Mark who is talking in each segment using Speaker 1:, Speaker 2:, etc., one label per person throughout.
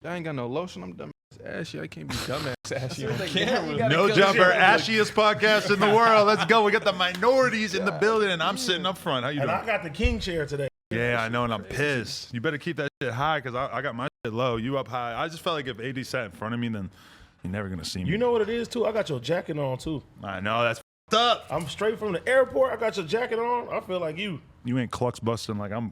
Speaker 1: I ain't got no lotion. I'm dumb ashy. I can't be dumbass ashy on camera.
Speaker 2: No Jumper, ashiest podcast in the world. Let's go. We got the minorities in the building, and I'm sitting up front. How you doing?
Speaker 3: And I got the king chair today.
Speaker 2: Yeah, I know, and I'm pissed. You better keep that shit high because I got my shit low. You up high. I just felt like if AD sat in front of me, then you're never going to see me.
Speaker 3: You know what it is, too? I got your jacket on, too.
Speaker 2: I know. That's f***ed up.
Speaker 3: I'm straight from the airport. I got your jacket on. I feel like you.
Speaker 2: You ain't clucks busting like I'm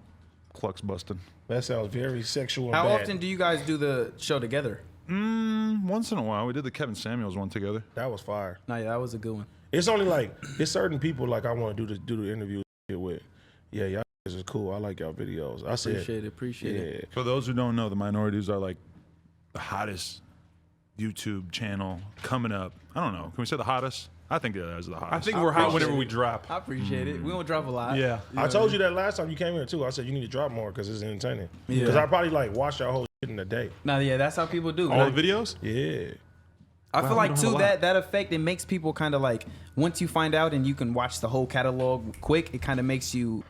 Speaker 2: clucks busting.
Speaker 3: That sounds very sexual and
Speaker 4: How
Speaker 3: bad.
Speaker 4: often do you guys do the show together?
Speaker 2: Once in a while. We did the Kevin Samuels one together.
Speaker 3: That was fire.
Speaker 4: No, yeah, that was a good one.
Speaker 3: It's only like, it's certain people like I want to do the interview with. Yeah, y'all is cool. I like y'all videos. I said,
Speaker 4: Appreciate it.
Speaker 2: For those who don't know, the minorities are like the hottest YouTube channel coming up. I don't know. Can we say the hottest? I think that is the hottest.
Speaker 1: I think we're hot whenever we drop.
Speaker 4: I appreciate it. We don't drop a lot.
Speaker 1: Yeah.
Speaker 3: I told you that last time you came here too. I said you need to drop more because it's entertaining.
Speaker 4: Yeah.
Speaker 3: Because I probably like watch your whole shit in a day.
Speaker 4: No, yeah, that's how people do.
Speaker 1: All the videos?
Speaker 3: Yeah.
Speaker 4: I
Speaker 1: Wow,
Speaker 4: feel
Speaker 1: we
Speaker 4: like
Speaker 1: don't have
Speaker 4: too
Speaker 1: a lot.
Speaker 4: that effect, it makes people kind of like, once you find out and you can watch the whole catalog quick, it kind of makes you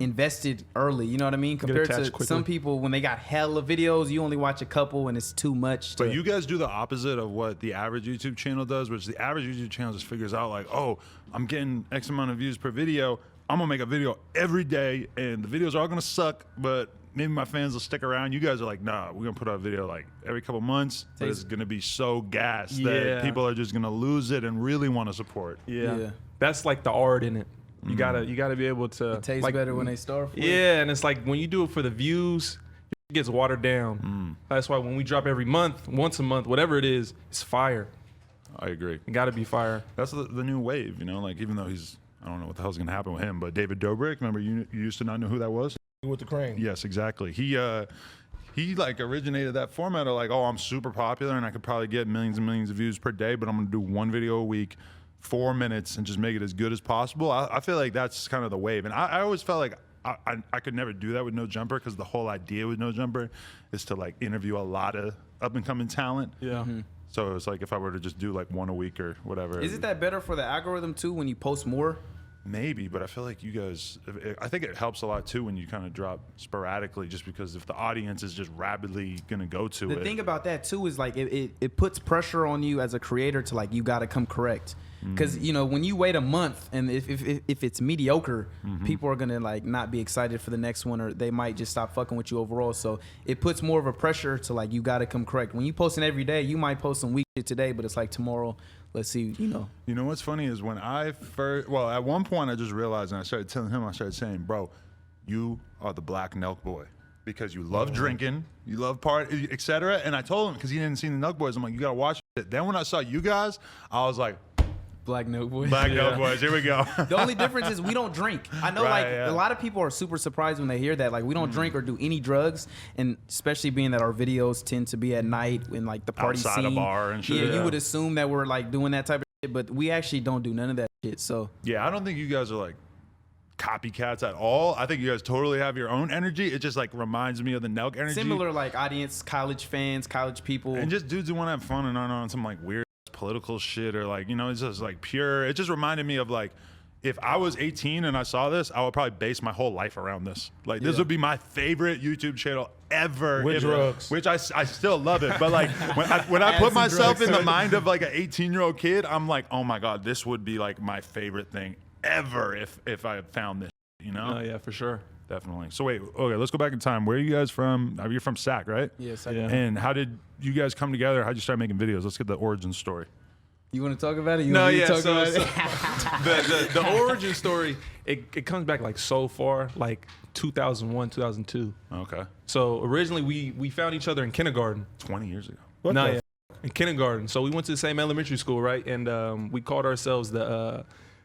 Speaker 4: invested early. You know what I mean? Compared
Speaker 1: attached
Speaker 4: to
Speaker 1: quickly.
Speaker 4: some people, when they got hella videos, you only watch a couple and it's too much.
Speaker 2: But you guys do the opposite of what the average YouTube channel does, which the average YouTube channel just figures out like, oh, I'm getting X amount of views per video. I'm gonna make a video every day, and the videos are all gonna suck, but maybe my fans will stick around. You guys are like, nah, we're gonna put out a video like every couple months, but it's gonna be so gassed
Speaker 1: Yeah.
Speaker 2: that people are just gonna lose it and really want to support.
Speaker 1: Yeah. That's like the art in it. You gotta be able to
Speaker 4: it tastes
Speaker 1: like,
Speaker 4: better when they start. For it.
Speaker 1: Yeah, and it's like when you do it for the views, it gets watered down. That's why when we drop every month, once a month, whatever it is, it's fire.
Speaker 2: I agree.
Speaker 1: It gotta be fire.
Speaker 2: That's the new wave, you know. Like even though I don't know what the hell's gonna happen with him, but David Dobrik, remember you used to not know who that was?
Speaker 3: With the crane.
Speaker 2: Yes, exactly. He like originated that format of like, oh, I'm super popular and I could probably get millions and millions of views per day, but I'm gonna do one video a week, 4 minutes, and just make it as good as possible. I feel like that's kind of the wave, and I always felt like I could never do that with No Jumper because the whole idea with No Jumper is to like interview a lot of up and coming talent.
Speaker 1: Yeah.
Speaker 2: So it's like if I were to just do like one a week or whatever.
Speaker 4: Is it that better for the algorithm too when you post more?
Speaker 2: Maybe, but I feel like you guys, I think it helps a lot too when you kind of drop sporadically, just because if the audience is just rapidly going to go to it.
Speaker 4: The thing about that too is like it puts pressure on you as a creator to like, you got to come correct. Because you know, when you wait a month and if it's mediocre, people are gonna like not be excited for the next one, or they might just stop fucking with you overall. So it puts more of a pressure to like, you got to come correct. When you posting every day, you might post some weak shit today, but it's like tomorrow, let's see, you know.
Speaker 2: You know what's funny is when I first, well, at one point I just realized, and I started telling him, I started saying, bro, you are the black Nelk boy. Because you love drinking, you love party, etc. And I told him, because he didn't see the Nelk boys, I'm like, you gotta watch it. Then when I saw you guys, I was like,
Speaker 4: Black Note Boys.
Speaker 2: Black Nelk boys, here we go.
Speaker 4: The only difference is we don't drink. I know,
Speaker 2: Right,
Speaker 4: like
Speaker 2: yeah.
Speaker 4: a lot of people are super surprised when they hear that. Like we don't drink or do any drugs, and especially being that our videos tend to be at night in like the party
Speaker 2: Outside a
Speaker 4: scene.
Speaker 2: bar and shit,
Speaker 4: Yeah,
Speaker 2: yeah.
Speaker 4: you would assume that we're like doing that type of shit, but we actually don't do none of that shit. So
Speaker 2: Yeah, I don't think you guys are like copycats at all. I think you guys totally have your own energy. It just like reminds me of the Nelk energy.
Speaker 4: similar like audience, college fans, college people.
Speaker 2: And just dudes who want to have fun and aren't on some like weird political shit or like, you know, it's just like pure. It just reminded me of like, if I was 18 and I saw this, I would probably base my whole life around this. Like this would be my favorite YouTube channel ever.
Speaker 3: With drugs.
Speaker 2: Which I still love it. But like when I put myself in the mind of like an 18-year-old kid, I'm like, oh my God, this would be like my favorite thing ever if I found this, you know?
Speaker 1: Oh yeah, for sure.
Speaker 2: Definitely. So wait, okay, let's go back in time. Where are you guys from? You're from SAC, right?
Speaker 4: Yes,
Speaker 1: Yeah.
Speaker 2: And how did you guys come together? How'd you start making videos? Let's get the origin story.
Speaker 4: You want to talk about it? You
Speaker 1: No,
Speaker 4: want me to
Speaker 1: yeah.
Speaker 4: talk
Speaker 1: So,
Speaker 4: about it?
Speaker 1: the origin story, it comes back like so far, like 2001, 2002.
Speaker 2: Okay.
Speaker 1: So originally we found each other in kindergarten.
Speaker 2: 20 years ago.
Speaker 3: What
Speaker 1: No,
Speaker 3: the
Speaker 1: yeah, in kindergarten. So we went to the same elementary school, right? And we called ourselves the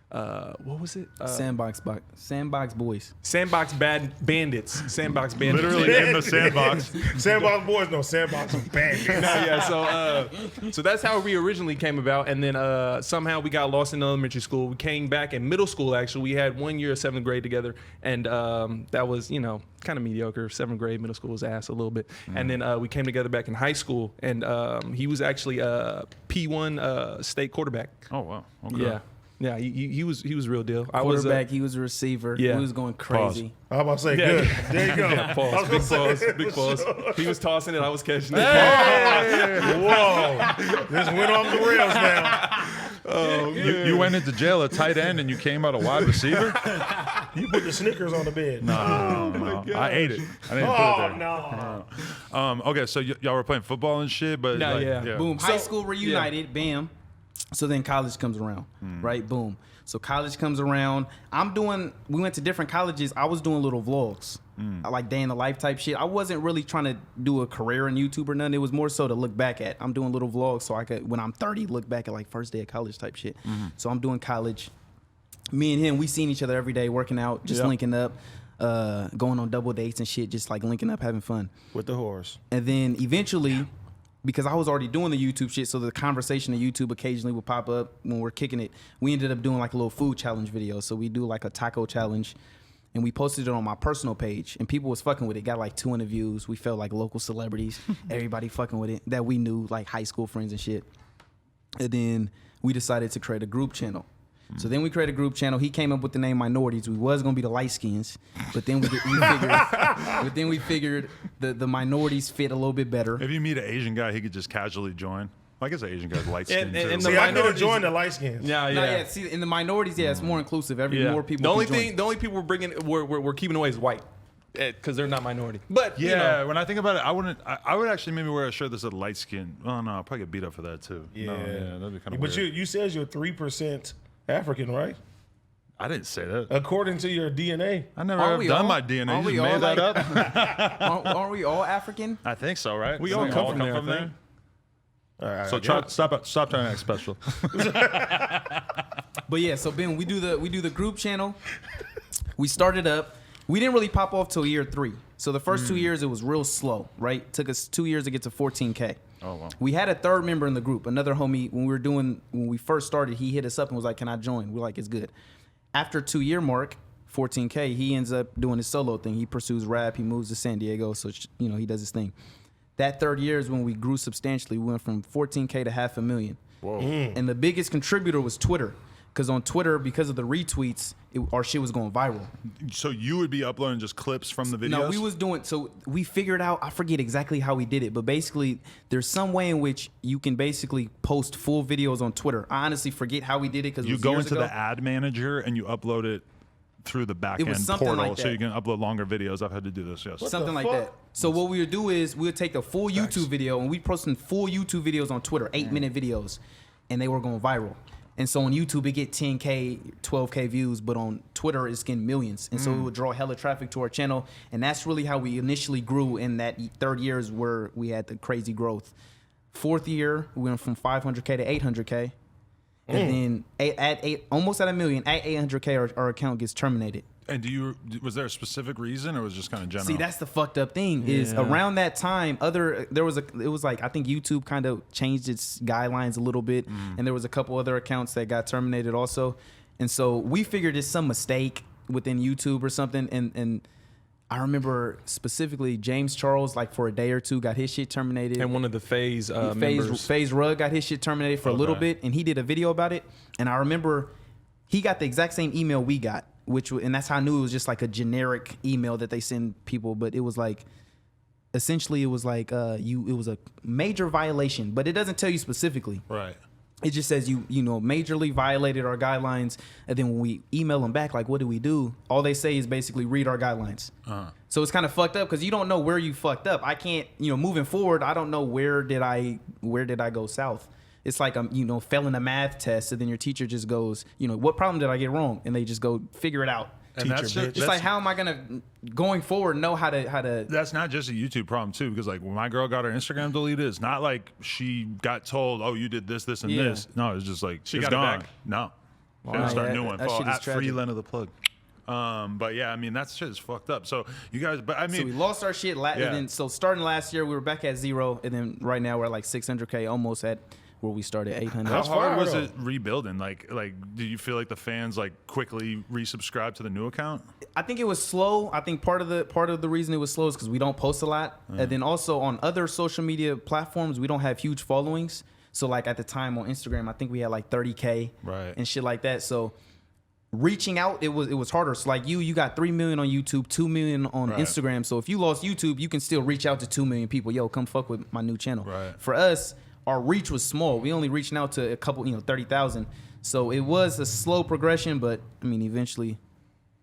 Speaker 1: what was it?
Speaker 4: Sandbox Boys.
Speaker 1: Sandbox Bandits. Sandbox Bandits.
Speaker 2: Literally in the sandbox.
Speaker 3: Sandbox Boys, no, Sandbox Bandits.
Speaker 1: No, yeah, so that's how we originally came about, and then somehow we got lost in elementary school. We came back in middle school. Actually, we had 1 year of 7th grade together, and that was, you know, kind of mediocre. 7th grade, middle school was ass a little bit, and then we came together back in high school, and he was actually P1 state quarterback.
Speaker 2: Oh, wow. Okay.
Speaker 1: Yeah. Yeah, he was real deal. I
Speaker 4: Quarterback, he was a receiver.
Speaker 1: Yeah.
Speaker 4: He was going crazy.
Speaker 3: I'm about to say,
Speaker 1: Yeah.
Speaker 3: good. There you go.
Speaker 1: Yeah, pause. Big pause. Big pause. He was tossing it. I was catching it.
Speaker 3: Whoa. This went off the rails now.
Speaker 1: Oh,
Speaker 2: You went into jail a tight end and you came out a wide receiver?
Speaker 3: You put the Snickers on the bed.
Speaker 2: No. I ate it. I didn't put it there.
Speaker 3: No.
Speaker 2: Okay, so y'all were playing football and shit, but
Speaker 1: Nah,
Speaker 2: like,
Speaker 1: yeah.
Speaker 4: Boom. High school reunited. Bam. So then college comes around, right? Boom. So college comes around. We went to different colleges. I was doing little vlogs, like day in the life type shit. I wasn't really trying to do a career in YouTube or nothing. It was more so to look back at. I'm doing little vlogs so I could, when I'm 30, look back at like first day of college type shit. So I'm doing college. Me and him, we seen each other every day, working out, just linking up, going on double dates and shit, just like linking up, having fun.
Speaker 3: With the horse.
Speaker 4: And then eventually, because I was already doing the YouTube shit, so the conversation of YouTube occasionally would pop up when we're kicking it. We ended up doing like a little food challenge video. So we do like a taco challenge, and we posted it on my personal page, and people was fucking with it. Got like 200 views. We felt like local celebrities. Everybody fucking with it that we knew, like high school friends and shit. And then we decided to create a group channel. So then we created a group channel. He came up with the name Minorities. We was gonna be the light skins, but then we figured the minorities fit a little bit better.
Speaker 2: if you meet an Asian guy, he could just casually join. I guess an Asian guy's light skin too.
Speaker 1: and
Speaker 3: See,
Speaker 1: the
Speaker 3: I could have
Speaker 1: minorities-
Speaker 3: joined the light skins.
Speaker 1: Yeah,
Speaker 4: No,
Speaker 1: yeah.
Speaker 4: yeah. See, in the minorities, yeah, it's more inclusive. More people.
Speaker 1: The only
Speaker 4: can join.
Speaker 1: thing, the only people we're keeping away is white, because they're not minority. But
Speaker 2: Yeah,
Speaker 1: you know,
Speaker 2: when I think about it, I would actually maybe wear a shirt that said light skin. Oh no, I'll probably get beat up for that too.
Speaker 3: Yeah.
Speaker 2: No, that'd be kind of
Speaker 3: But
Speaker 2: weird.
Speaker 3: you said you're 3% African, right?
Speaker 2: I didn't say that.
Speaker 3: According to your DNA.
Speaker 2: I never
Speaker 4: Aren't
Speaker 2: have
Speaker 4: we
Speaker 2: done
Speaker 4: all-
Speaker 2: my DNA.
Speaker 4: aren't
Speaker 2: You
Speaker 4: we
Speaker 2: just
Speaker 4: all
Speaker 2: made that
Speaker 4: like-
Speaker 2: up.
Speaker 4: aren't we all African?
Speaker 2: I think so, right?
Speaker 1: We all
Speaker 2: Don't
Speaker 1: come from there, I
Speaker 2: there.
Speaker 1: think.
Speaker 3: All right,
Speaker 2: So
Speaker 3: I got it.
Speaker 2: stop trying to act special.
Speaker 4: But yeah, so Ben, we do the group channel. We started up. We didn't really pop off till year 3. So the first 2 years it was real slow, right? Took us 2 years to get to 14K.
Speaker 2: Oh wow.
Speaker 4: We had a third member in the group, another homie. When we first started, he hit us up and was like, "Can I join?" We're like, "It's good." After 2-year mark, 14K, he ends up doing his solo thing. He pursues rap. He moves to San Diego, so he does his thing. That third year is when we grew substantially. We went from 14K to 500,000.
Speaker 2: Whoa.
Speaker 4: And the biggest contributor was Twitter. Because on Twitter, because of the retweets, our shit was going viral.
Speaker 2: So you would be uploading just clips from the videos?
Speaker 4: No, we was doing, so we figured out, I forget exactly how we did it, but basically there's some way in which you can basically post full videos on Twitter. I honestly forget how we did it because
Speaker 2: You go into the ad manager and you upload it through the back
Speaker 4: It was
Speaker 2: end
Speaker 4: something
Speaker 2: portal
Speaker 4: like
Speaker 2: so
Speaker 4: that.
Speaker 2: you can upload longer videos. I've had to do this, yes.
Speaker 4: something
Speaker 3: the
Speaker 4: like
Speaker 3: fuck?
Speaker 4: that. So what we would do is we would take a full YouTube video and we posting full YouTube videos on Twitter, 8-minute videos, and they were going viral. And so on YouTube, it get 10K, 12K views, but on Twitter, it's getting millions. And so it would draw hella traffic to our channel. And that's really how we initially grew in that third year is where we had the crazy growth. Fourth year, we went from 500K to 800K. And then almost at $1 million, at 800K, our account gets terminated.
Speaker 2: And was there a specific reason or was it just kind of general?
Speaker 4: See, that's the fucked up thing is around that time, it was like, I think YouTube kind of changed its guidelines a little bit. And there was a couple other accounts that got terminated also. And so we figured it's some mistake within YouTube or something. And I remember specifically James Charles, like for a day or two, got his shit terminated.
Speaker 1: and one of the FaZe members.
Speaker 4: FaZe Rug got his shit terminated for a little bit. And he did a video about it. And I remember he got the exact same email we got. And that's how I knew it was just like a generic email that they send people, but it was like, essentially it was like it was a major violation, but it doesn't tell you specifically.
Speaker 2: Right.
Speaker 4: It just says you majorly violated our guidelines, and then when we email them back, like, what do we do? All they say is basically read our guidelines. So it's kind of fucked up because you don't know where you fucked up. I can't, moving forward, I don't know where did I go south. It's like I'm, failing a math test, and then your teacher just goes, what problem did I get wrong? And they just go figure it out.
Speaker 2: And that's just,
Speaker 4: It's like, how am I gonna going forward know how to?
Speaker 2: That's not just a YouTube problem too, because like when my girl got her Instagram deleted, it's not like she got told, "Oh, you did this, and
Speaker 4: Yeah.
Speaker 2: this." No, it's just like
Speaker 1: She
Speaker 2: it's
Speaker 1: got it
Speaker 2: gone.
Speaker 1: back?
Speaker 2: No,
Speaker 4: Wow.
Speaker 2: gotta start a
Speaker 4: Yeah,
Speaker 2: new one.
Speaker 4: that
Speaker 2: Follow
Speaker 4: shit is
Speaker 2: at free
Speaker 4: tragic.
Speaker 2: Len of the plug. But yeah, I mean that shit is fucked up. So you guys, but I
Speaker 4: So we
Speaker 2: mean,
Speaker 4: lost our shit.
Speaker 2: Yeah.
Speaker 4: And then so starting last year, we were back at 0, and then right now we're at like 600K, almost at where we started 800.
Speaker 2: how
Speaker 3: That's
Speaker 2: hard
Speaker 3: fire,
Speaker 2: was
Speaker 3: though.
Speaker 2: it rebuilding? Like, do you feel like the fans like quickly resubscribed to the new account?
Speaker 4: I think it was slow. I think part of the reason it was slow is because we don't post a lot, and then also on other social media platforms we don't have huge followings. So like at the time on Instagram, I think we had like 30K
Speaker 2: Right.
Speaker 4: and shit like that. So reaching out, it was harder. So like you got 3 million on YouTube, 2 million on
Speaker 2: Right.
Speaker 4: Instagram. So if you lost YouTube, you can still reach out to 2 million people. Yo, come fuck with my new channel.
Speaker 2: Right.
Speaker 4: For us, our reach was small. We only reaching out to a couple, 30,000. So it was a slow progression, but I mean, eventually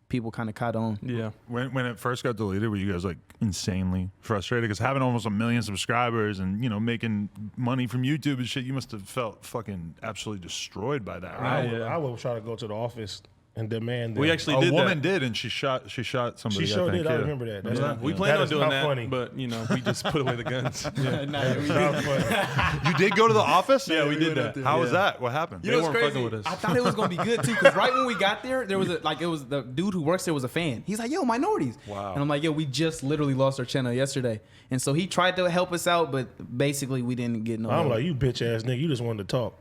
Speaker 4: people kind of caught on.
Speaker 1: Yeah.
Speaker 2: When it first got deleted, were you guys like insanely frustrated? Because having almost 1 million subscribers and making money from YouTube and shit, you must have felt fucking absolutely destroyed by that, right?
Speaker 3: I would try to go to the office and demand that.
Speaker 1: We actually
Speaker 2: A
Speaker 1: did
Speaker 2: woman
Speaker 1: that.
Speaker 2: did, and she shot somebody.
Speaker 3: She sure
Speaker 2: I think,
Speaker 3: did. I
Speaker 2: yeah.
Speaker 3: remember that. That's not,
Speaker 1: We planned
Speaker 3: that
Speaker 1: on
Speaker 3: is
Speaker 1: doing
Speaker 3: not
Speaker 1: that,
Speaker 3: funny.
Speaker 1: but we just put away the guns. Yeah.
Speaker 3: It's not funny.
Speaker 2: You did go to the office?
Speaker 1: Yeah, we did that.
Speaker 2: How was
Speaker 1: Yeah.
Speaker 2: that? What happened?
Speaker 1: They
Speaker 4: know what's
Speaker 1: weren't
Speaker 4: crazy?
Speaker 1: fucking with us.
Speaker 4: I thought it was gonna be good too, because right when we got there, there was it was the dude who works there was a fan. He's like, "Yo, Minorities."
Speaker 2: Wow.
Speaker 4: And I'm like, "Yo, we just literally lost our channel yesterday," and so he tried to help us out, but basically we didn't get no.
Speaker 3: I'm
Speaker 4: help.
Speaker 3: like, you bitch ass nigga. You just wanted to talk.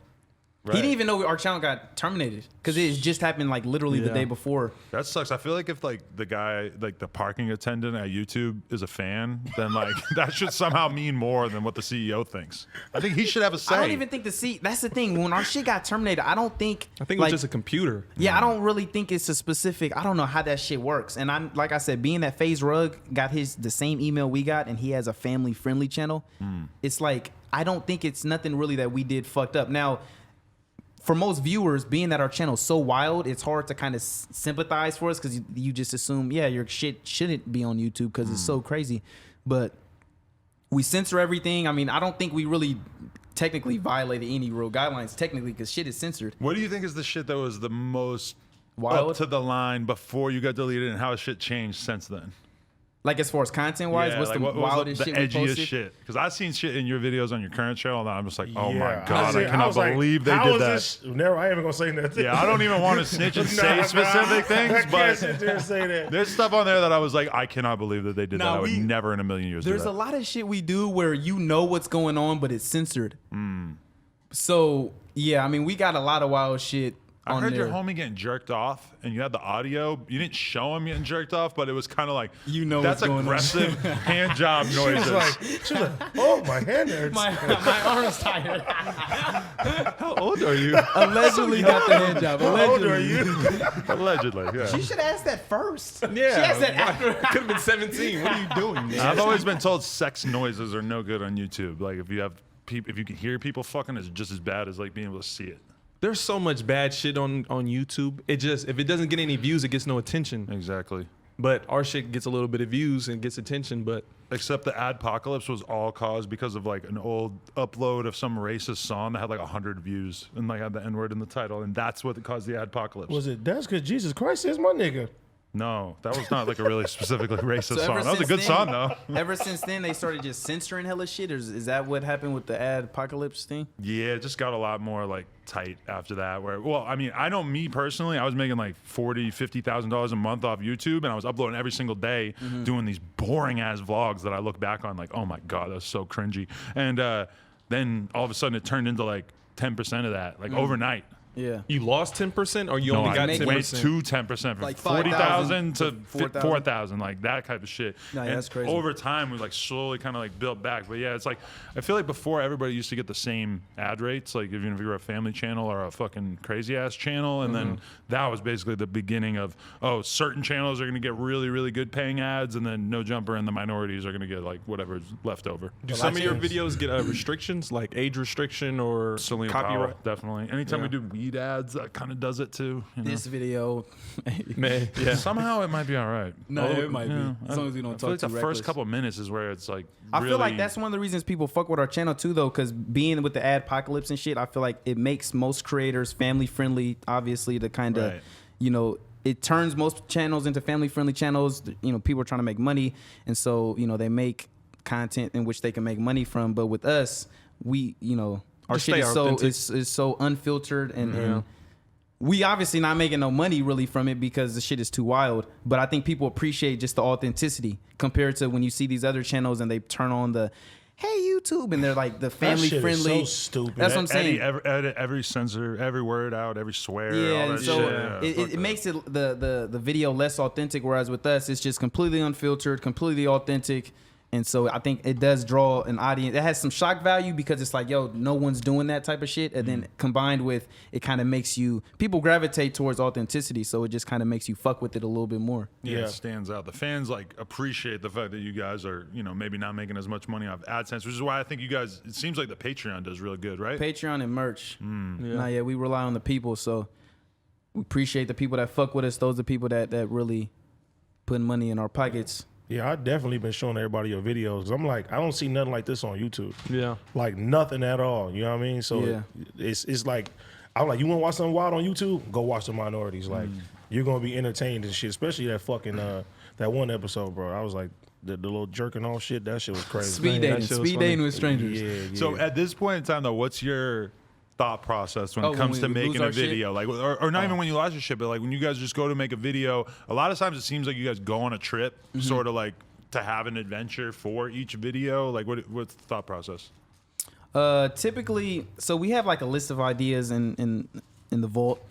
Speaker 2: Right.
Speaker 4: He didn't even know our channel got terminated because it just happened like literally the
Speaker 1: Yeah.
Speaker 4: day before.
Speaker 2: That sucks. I feel like if like the guy, like the parking attendant at YouTube is a fan, then like that should somehow mean more than what the CEO thinks. I think he should have a say.
Speaker 4: I don't even think that's the thing. When our shit got terminated, I don't think.
Speaker 1: I think it was just a computer.
Speaker 4: Yeah, I don't really think it's a specific. I don't know how that shit works. And I'm like I said, being that FaZe Rug got the same email we got, and he has a family friendly channel. It's like I don't think it's nothing really that we did fucked up. Now, for most viewers, being that our channel is so wild, it's hard to kind of sympathize for us because you just assume, yeah, your shit shouldn't be on YouTube because it's so crazy. But we censor everything. I mean, I don't think we really technically violated any real guidelines technically because shit is censored.
Speaker 2: What do you think is the shit that was the most
Speaker 4: Wild?
Speaker 2: up to the line before you got deleted, and how has shit changed since then?
Speaker 4: Like as far as content wise,
Speaker 2: Yeah,
Speaker 4: what's
Speaker 2: like,
Speaker 4: the
Speaker 2: what was
Speaker 4: wildest
Speaker 2: the
Speaker 4: shit we
Speaker 2: edgiest
Speaker 4: posted?
Speaker 2: shit? Because I've seen shit in your videos on your current channel, and I'm just like, oh my
Speaker 3: Yeah.
Speaker 2: god, I
Speaker 3: I
Speaker 2: cannot
Speaker 3: was like,
Speaker 2: believe they
Speaker 3: how
Speaker 2: did
Speaker 3: is
Speaker 2: that.
Speaker 3: this- Never. I ain't even gonna say nothing.
Speaker 2: Yeah, I don't even want to snitch and say
Speaker 3: Nah,
Speaker 2: specific
Speaker 3: I
Speaker 2: things,
Speaker 3: can't
Speaker 2: but
Speaker 3: sit there and say that.
Speaker 2: there's stuff on there that I was like, I cannot believe that they did
Speaker 4: Nah,
Speaker 2: that. I would
Speaker 4: we-
Speaker 2: never in a million years do
Speaker 4: There's
Speaker 2: that.
Speaker 4: a lot of shit we do where you know what's going on, but it's censored. So yeah, I mean, we got a lot of wild shit
Speaker 2: I
Speaker 4: on
Speaker 2: heard
Speaker 4: there.
Speaker 2: your homie getting jerked off, and you had the audio. You didn't show him getting jerked off, but it was kind of like,
Speaker 4: You know
Speaker 2: that's
Speaker 4: what's going on.
Speaker 2: aggressive hand job noises.
Speaker 3: She was like, oh, my hand hurts.
Speaker 4: my arm's tired.
Speaker 1: How old are you?
Speaker 4: Allegedly got the hand job.
Speaker 3: How old are
Speaker 4: Allegedly.
Speaker 3: you?
Speaker 2: Allegedly, yeah.
Speaker 4: You should ask that first.
Speaker 1: Yeah.
Speaker 4: She asked that after.
Speaker 1: Could have been 17. What are you doing, man?
Speaker 2: I've always been told sex noises are no good on YouTube. Like if you can hear people fucking, it's just as bad as like being able to see it.
Speaker 1: There's so much bad shit on YouTube. It just, if it doesn't get any views, it gets no attention.
Speaker 2: Exactly.
Speaker 1: But our shit gets a little bit of views and gets attention. But
Speaker 2: Except the adpocalypse was all caused because of like an old upload of some racist song that had like 100 views and like had the N-word in the title, and that's what caused the adpocalypse.
Speaker 3: Was it? That's because Jesus Christ is my nigga.
Speaker 2: No, that was not like a really specifically racist
Speaker 4: So
Speaker 2: song.
Speaker 4: ever
Speaker 2: That was a
Speaker 4: since
Speaker 2: good
Speaker 4: then-
Speaker 2: song though.
Speaker 4: Ever since then, they started just censoring hella shit. Or is that what happened with the ad apocalypse thing?
Speaker 2: Yeah, it just got a lot more like tight after that. Where, well, I mean, I know me personally, I was making like $40,000-$50,000 a month off YouTube, and I was uploading every single day, doing these boring ass vlogs that I look back on like, oh my god, that's so cringy. And then all of a sudden, it turned into like 10% of that, like overnight.
Speaker 4: Yeah.
Speaker 1: you lost 10% or you
Speaker 2: No,
Speaker 1: only
Speaker 2: I
Speaker 1: got
Speaker 4: make
Speaker 1: 10%?
Speaker 2: went to 10% from
Speaker 4: Like
Speaker 2: 40,000 to
Speaker 4: 4,000.
Speaker 2: 4,000, like that type of shit.
Speaker 4: No, yeah,
Speaker 2: And
Speaker 4: that's crazy.
Speaker 2: Over time, we like slowly kind of like built back. But yeah, it's like I feel like before everybody used to get the same ad rates. Like even if you were a family channel or a fucking crazy ass channel, and then that was basically the beginning of certain channels are going to get really really good paying ads, and then No Jumper and the Minorities are going to get like whatever's left over.
Speaker 1: Do some of your videos get restrictions, like age restriction or
Speaker 2: Selena
Speaker 1: copyright?
Speaker 2: Powell, definitely. Anytime
Speaker 1: Yeah.
Speaker 2: we do weed ads, that kind of does it too. You know?
Speaker 4: This video.
Speaker 1: Man, yeah.
Speaker 2: Somehow it might be all right.
Speaker 4: No, it might be.
Speaker 2: yeah.
Speaker 4: As long as we don't
Speaker 2: I feel
Speaker 4: talk
Speaker 2: like the
Speaker 4: too
Speaker 2: first
Speaker 4: reckless.
Speaker 2: couple of minutes is where it's like.
Speaker 4: I feel like
Speaker 2: really-
Speaker 4: that's one of the reasons people fuck with our channel too, though, because being with the ad apocalypse and shit, I feel like it makes most creators family friendly. Obviously, to kind of,
Speaker 2: Right.
Speaker 4: it turns most channels into family friendly channels. People are trying to make money, and so they make content in which they can make money from. But with us, we, our
Speaker 1: Just
Speaker 4: shit
Speaker 1: stay
Speaker 4: is so
Speaker 1: authentic.
Speaker 4: is so unfiltered and we obviously not making no money really from it because the shit is too wild. But I think people appreciate just the authenticity compared to when you see these other channels and they turn on the, hey YouTube, and they're like the family
Speaker 3: shit is
Speaker 4: friendly.
Speaker 3: so stupid.
Speaker 4: That's what I'm saying.
Speaker 2: Edit every censor, every word out, every swear. all
Speaker 4: Yeah,
Speaker 2: that
Speaker 4: and so
Speaker 2: shit. Fuck
Speaker 4: it
Speaker 2: that.
Speaker 4: makes it the video less authentic. Whereas with us, it's just completely unfiltered, completely authentic, And so I think it does draw an audience. It has some shock value because it's like, yo, no one's doing that type of shit. And then combined with it kind of makes people gravitate towards authenticity. So it just kind of makes you fuck with it a little bit more.
Speaker 2: Yeah, it stands out. The fans like appreciate the fact that you guys are, maybe not making as much money off AdSense, which is why I think you guys, it seems like the Patreon does really good, right?
Speaker 4: Patreon and merch. We rely on the people. So we appreciate the people that fuck with us. Those are the people that really put money in our pockets.
Speaker 3: Yeah, I definitely been showing everybody your videos. I'm like, I don't see nothing like this on YouTube.
Speaker 1: Yeah.
Speaker 3: Like nothing at all. You know what I mean? So it's like, I'm like, you want to watch something wild on YouTube? Go watch the Minorities. Like, you're gonna be entertained and shit. Especially that fucking that one episode, bro. I was like, the little jerking off shit. That shit was crazy.
Speaker 4: Speed dating with strangers.
Speaker 3: Yeah.
Speaker 2: So at this point in time, though, what's your thought process when it comes to making a video? Like, or not even when you lost your shit, but like when you guys just go to make a video, a lot of times it seems like you guys go on a trip, sort of like to have an adventure for each video. Like, what's the thought process?
Speaker 4: Typically, so we have like a list of ideas in the vault.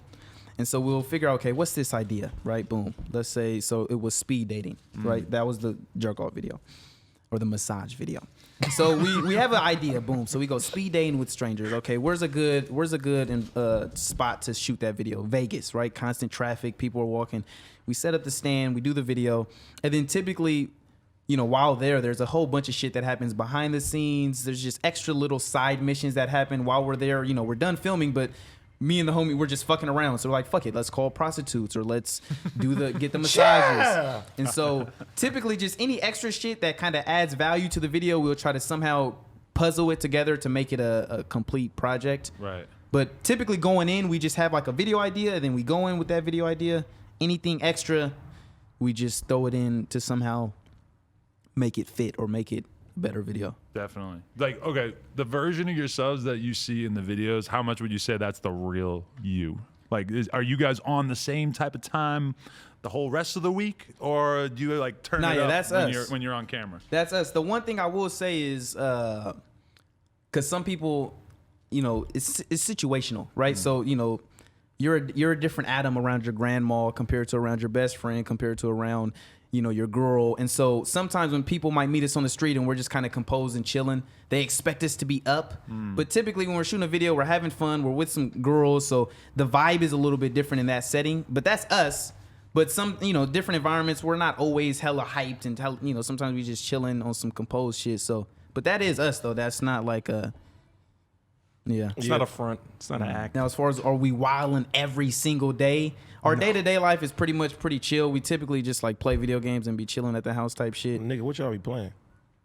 Speaker 4: And so we'll figure out, okay, what's this idea, right? Boom. Let's say, so it was speed dating, right? That was the jerk off video or the massage video. So we have an idea, boom. So we go speed dating with strangers. Okay, where's a good spot to shoot that video? Vegas, right? Constant traffic, people are walking. We set up the stand, we do the video, and then typically, while there's a whole bunch of shit that happens behind the scenes. There's just extra little side missions that happen while we're there. We're done filming, but me and the homie, we're just fucking around. So we're like, fuck it, let's call prostitutes or let's get the massages.
Speaker 3: Yeah.
Speaker 4: And so typically just any extra shit that kind of adds value to the video, we'll try to somehow puzzle it together to make it a complete project.
Speaker 2: Right.
Speaker 4: But typically going in, we just have like a video idea, and then we go in with that video idea. Anything extra, we just throw it in to somehow make it fit or make it a better video.
Speaker 2: Definitely. Like, okay, the version of yourselves that you see in the videos, how much would you say that's the real you? Like, are you guys on the same type of time the whole rest of the week, or do you like turn it up
Speaker 4: that's
Speaker 2: when you're on camera?
Speaker 4: That's us. The one thing I will say is, because some people, it's situational, right? So you're a different Adam around your grandma compared to around your best friend compared to around your girl. And so sometimes when people might meet us on the street and we're just kind of composed and chilling, they expect us to be up. But typically when we're shooting a video, we're having fun, we're with some girls, so the vibe is a little bit different in that setting. But that's us. But some, different environments, we're not always hella hyped and sometimes we just chilling on some composed shit. So, but that is us though. That's not like a,
Speaker 1: It's not a front. It's not an act.
Speaker 4: Now, as far as are we wilding every single day? Our day-to-day life is pretty chill. We typically just like play video games and be chilling at the house type shit.
Speaker 3: Nigga, what y'all be playing?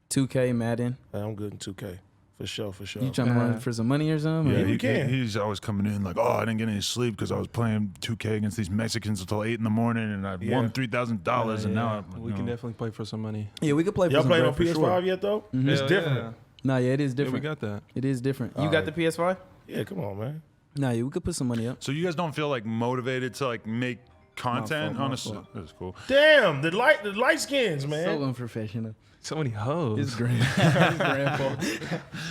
Speaker 4: 2K, Madden.
Speaker 3: I'm good in 2K. For sure.
Speaker 4: You trying to run for some money or something?
Speaker 3: Yeah,
Speaker 4: Or-
Speaker 3: you can.
Speaker 2: He's always coming in like, oh, I didn't get any sleep because I was playing 2K against these Mexicans until 8 in the morning, and I won $3,000, and now
Speaker 1: we can definitely play for some money.
Speaker 4: Yeah, we could play for
Speaker 3: Y'all
Speaker 4: some
Speaker 3: playing on
Speaker 4: bread for
Speaker 3: PS5
Speaker 4: sure.
Speaker 3: yet though? It's different.
Speaker 4: Nah, yeah, it is
Speaker 1: Yeah,
Speaker 4: different.
Speaker 1: we got that.
Speaker 4: It is different. You got the PS5?
Speaker 3: Yeah, come on, man.
Speaker 4: Nah, yeah, we could put some money up.
Speaker 2: So you guys don't feel like motivated to like make content on a? That's cool.
Speaker 3: Damn, the light skins, man.
Speaker 4: So unprofessional.
Speaker 1: So many hoes.
Speaker 4: It's great. His grandpa.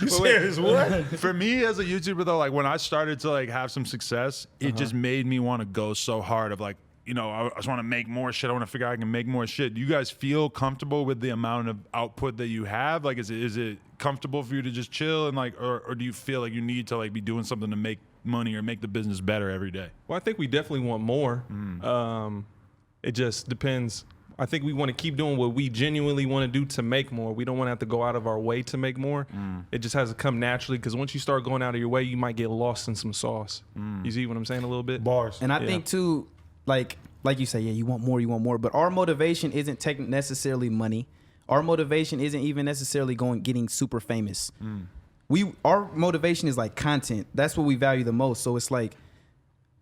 Speaker 3: You serious? What?
Speaker 2: For me as a YouTuber though, like when I started to like have some success, it just made me want to go so hard of like, I just want to make more shit. I want to figure out I can make more shit. Do you guys feel comfortable with the amount of output that you have? Like, is it comfortable for you to just chill and like, or do you feel like you need to like be doing something to make money or make the business better every day?
Speaker 1: Well, I think we definitely want more. It just depends. I think we want to keep doing what we genuinely want to do to make more. We don't want to have to go out of our way to make more. It just has to come naturally, because once you start going out of your way, you might get lost in some sauce. You see what I'm saying a little bit?
Speaker 3: Bars.
Speaker 4: And I think too, like you say, yeah, you want more. But our motivation isn't necessarily money. Our motivation isn't even necessarily getting super famous. Our motivation is like content. That's what we value the most. So it's like,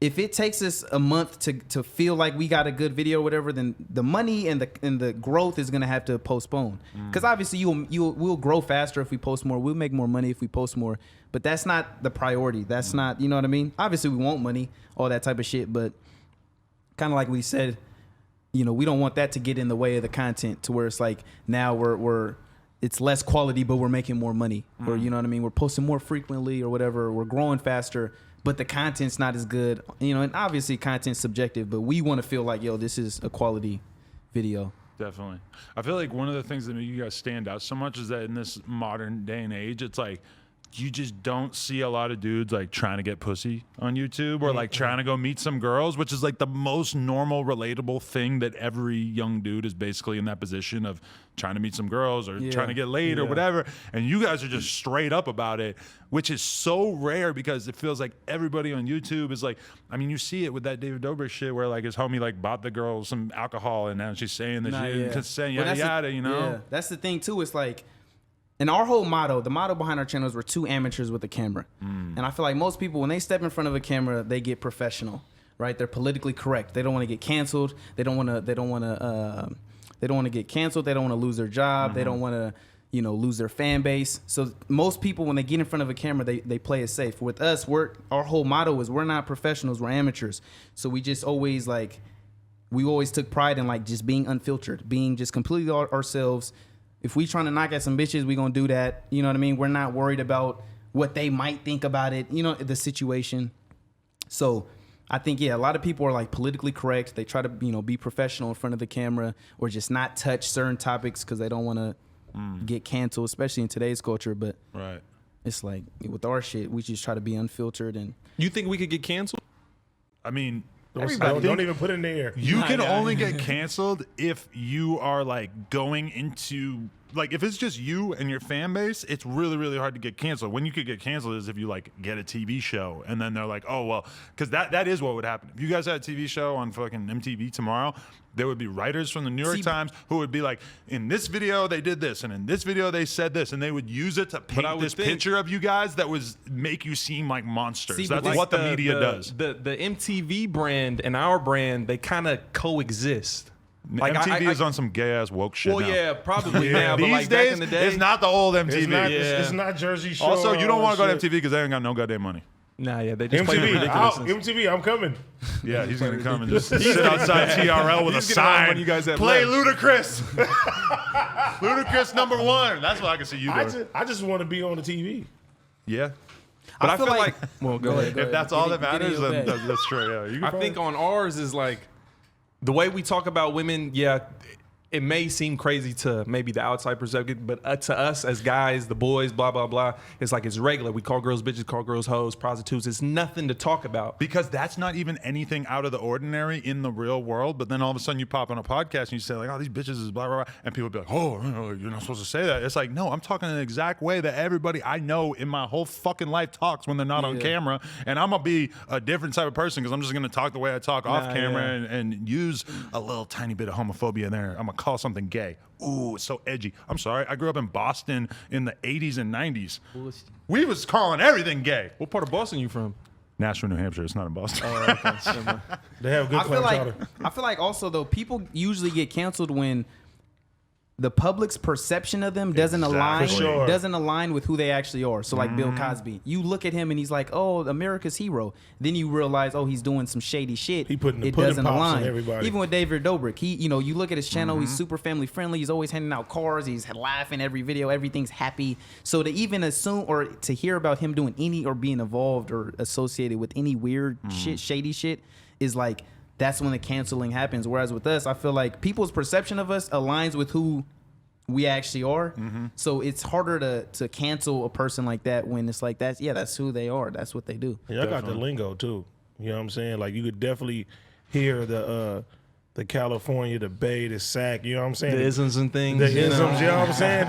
Speaker 4: if it takes us a month to feel like we got a good video or whatever, then the money and the growth is gonna have to postpone. Because obviously we'll grow faster if we post more. We'll make more money if we post more. But that's not the priority. That's not, you know what I mean? Obviously we want money, all that type of shit. But kind of like we said, we don't want that to get in the way of the content to where it's like now it's less quality, but we're making more money. Or you know what I mean? We're posting more frequently or whatever. We're growing faster, but the content's not as good. And obviously content's subjective, but we want to feel like, yo, this is a quality video.
Speaker 2: Definitely. I feel like one of the things that make you guys stand out so much is that in this modern day and age, it's like you just don't see a lot of dudes like trying to get pussy on YouTube or like trying to go meet some girls, which is like the most normal, relatable thing that every young dude is basically in that position of trying to meet some girls or trying to get laid or whatever. And you guys are just straight up about it, which is so rare because it feels like everybody on YouTube is like, I mean, you see it with that David Dobrik shit where like his homie like bought the girl some alcohol and now she's saying that she consent, yada yada, you know?
Speaker 4: Yeah, that's the thing too. It's like, and our whole motto, the motto behind our channel is we're two amateurs with a camera. And I feel like most people, when they step in front of a camera, they get professional, right? They're politically correct. They don't want to get canceled. They don't want to get canceled. They don't want to lose their job. They don't want to, lose their fan base. So most people, when they get in front of a camera, they play it safe. With us, our whole motto is we're not professionals, we're amateurs. So we just always we always took pride in like just being unfiltered, being just completely ourselves. If we trying to knock at some bitches, we gonna do that. You know what I mean? We're not worried about what they might think about it, the situation. So I think, a lot of people are like politically correct. They try to, be professional in front of the camera or just not touch certain topics because they don't want to get canceled, especially in today's culture. But it's like with our shit, we just try to be unfiltered. And
Speaker 1: You think we could get canceled?
Speaker 2: I mean,
Speaker 3: don't even put it in there.
Speaker 2: You can only get canceled if you are like going into like if it's just you and your fan base, it's really, really hard to get canceled. When you could get canceled is if you like get a TV show and then they're like, oh well, because that is what would happen. If you guys had a TV show on fucking MTV tomorrow, there would be writers from the New York Times who would be like, in this video they did this, and in this video they said this, and they would use it to paint this picture of you guys that was make you seem like monsters. That's like what the media does.
Speaker 1: The MTV brand and our brand, they kind of coexist.
Speaker 2: Like MTV is on some gay ass woke shit.
Speaker 1: Well,
Speaker 2: now.
Speaker 1: yeah, probably now. But
Speaker 2: These
Speaker 1: like
Speaker 2: days,
Speaker 1: back in the day,
Speaker 2: it's not the old MTV.
Speaker 3: It's not Jersey Shore.
Speaker 2: Also, you don't want to go to MTV because they ain't got no goddamn money.
Speaker 1: Nah, yeah, they just play
Speaker 3: MTV, I'm coming.
Speaker 2: Yeah, he's gonna come and just sit outside TRL with a sign.
Speaker 1: You guys
Speaker 2: play Ludacris. Ludacris #1. That's what I can see you doing.
Speaker 3: I just want to be on the TV.
Speaker 2: Yeah.
Speaker 1: But I feel like well, go ahead.
Speaker 2: If that's all that matters, then that's true. Yeah,
Speaker 1: I think on ours is like the way we talk about women. Yeah, it may seem crazy to maybe the outside perspective, but to us as guys, the boys, blah blah blah, it's like it's regular. We call girls bitches, call girls hoes, prostitutes. It's nothing to talk about
Speaker 2: because that's not even anything out of the ordinary in the real world. But then all of a sudden you pop on a podcast and you say like, "Oh, these bitches is blah blah blah," and people be like, "Oh, you're not supposed to say that." It's like, no, I'm talking in the exact way that everybody I know in my whole fucking life talks when they're not on camera, and I'm gonna be a different type of person because I'm just gonna talk the way I talk off camera and use a little tiny bit of homophobia in there. I'm gonna call something gay. Ooh, it's so edgy. I'm sorry. I grew up in Boston in the 80s and 90s. We was calling everything gay.
Speaker 1: What part of Boston you from?
Speaker 2: Nashville, New Hampshire. It's not in Boston.
Speaker 1: Oh, okay.
Speaker 3: They have good clam chowder.
Speaker 4: I feel like also though people usually get canceled when the public's perception of them doesn't align with who they actually are. So like Bill Cosby, you look at him and he's like, oh, America's hero. Then you realize, oh, he's doing some shady shit.
Speaker 3: He putting
Speaker 4: it doesn't align.
Speaker 3: On everybody.
Speaker 4: Even with David Dobrik, you look at his channel, he's super family friendly. He's always handing out cars. He's laughing every video. Everything's happy. So to even assume or to hear about him doing any or being involved or associated with any weird shit, shady shit, is like, that's when the canceling happens. Whereas with us, I feel like people's perception of us aligns with who we actually are. So it's harder to cancel a person like that when it's like that's who they are. That's what they do.
Speaker 3: Yeah, I got the lingo too. You know what I'm saying? Like you could definitely hear the California, the Bay, the Sac, you know what I'm saying?
Speaker 1: The isms and things.
Speaker 3: The isms, you know what I'm saying?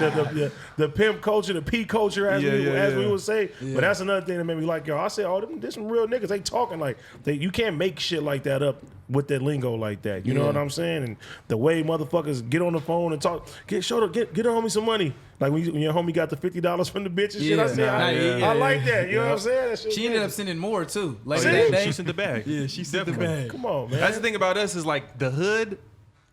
Speaker 3: The pimp culture, the P culture, as we would say. Yeah. But that's another thing that made me like, yo, I said, oh, there's some real niggas. They talking like, you can't make shit like that up with that lingo like that. You know what I'm saying? And the way motherfuckers get on the phone and talk, get a homie some money. Like when your homie got the $50 from the bitch and shit. I said, I like that. You know what I'm saying? That shit,
Speaker 4: she ended up sending more too. Like
Speaker 1: that day. She sent the bag.
Speaker 4: Yeah, she sent the bag.
Speaker 3: Come on, man.
Speaker 1: That's the thing about us is like the hood.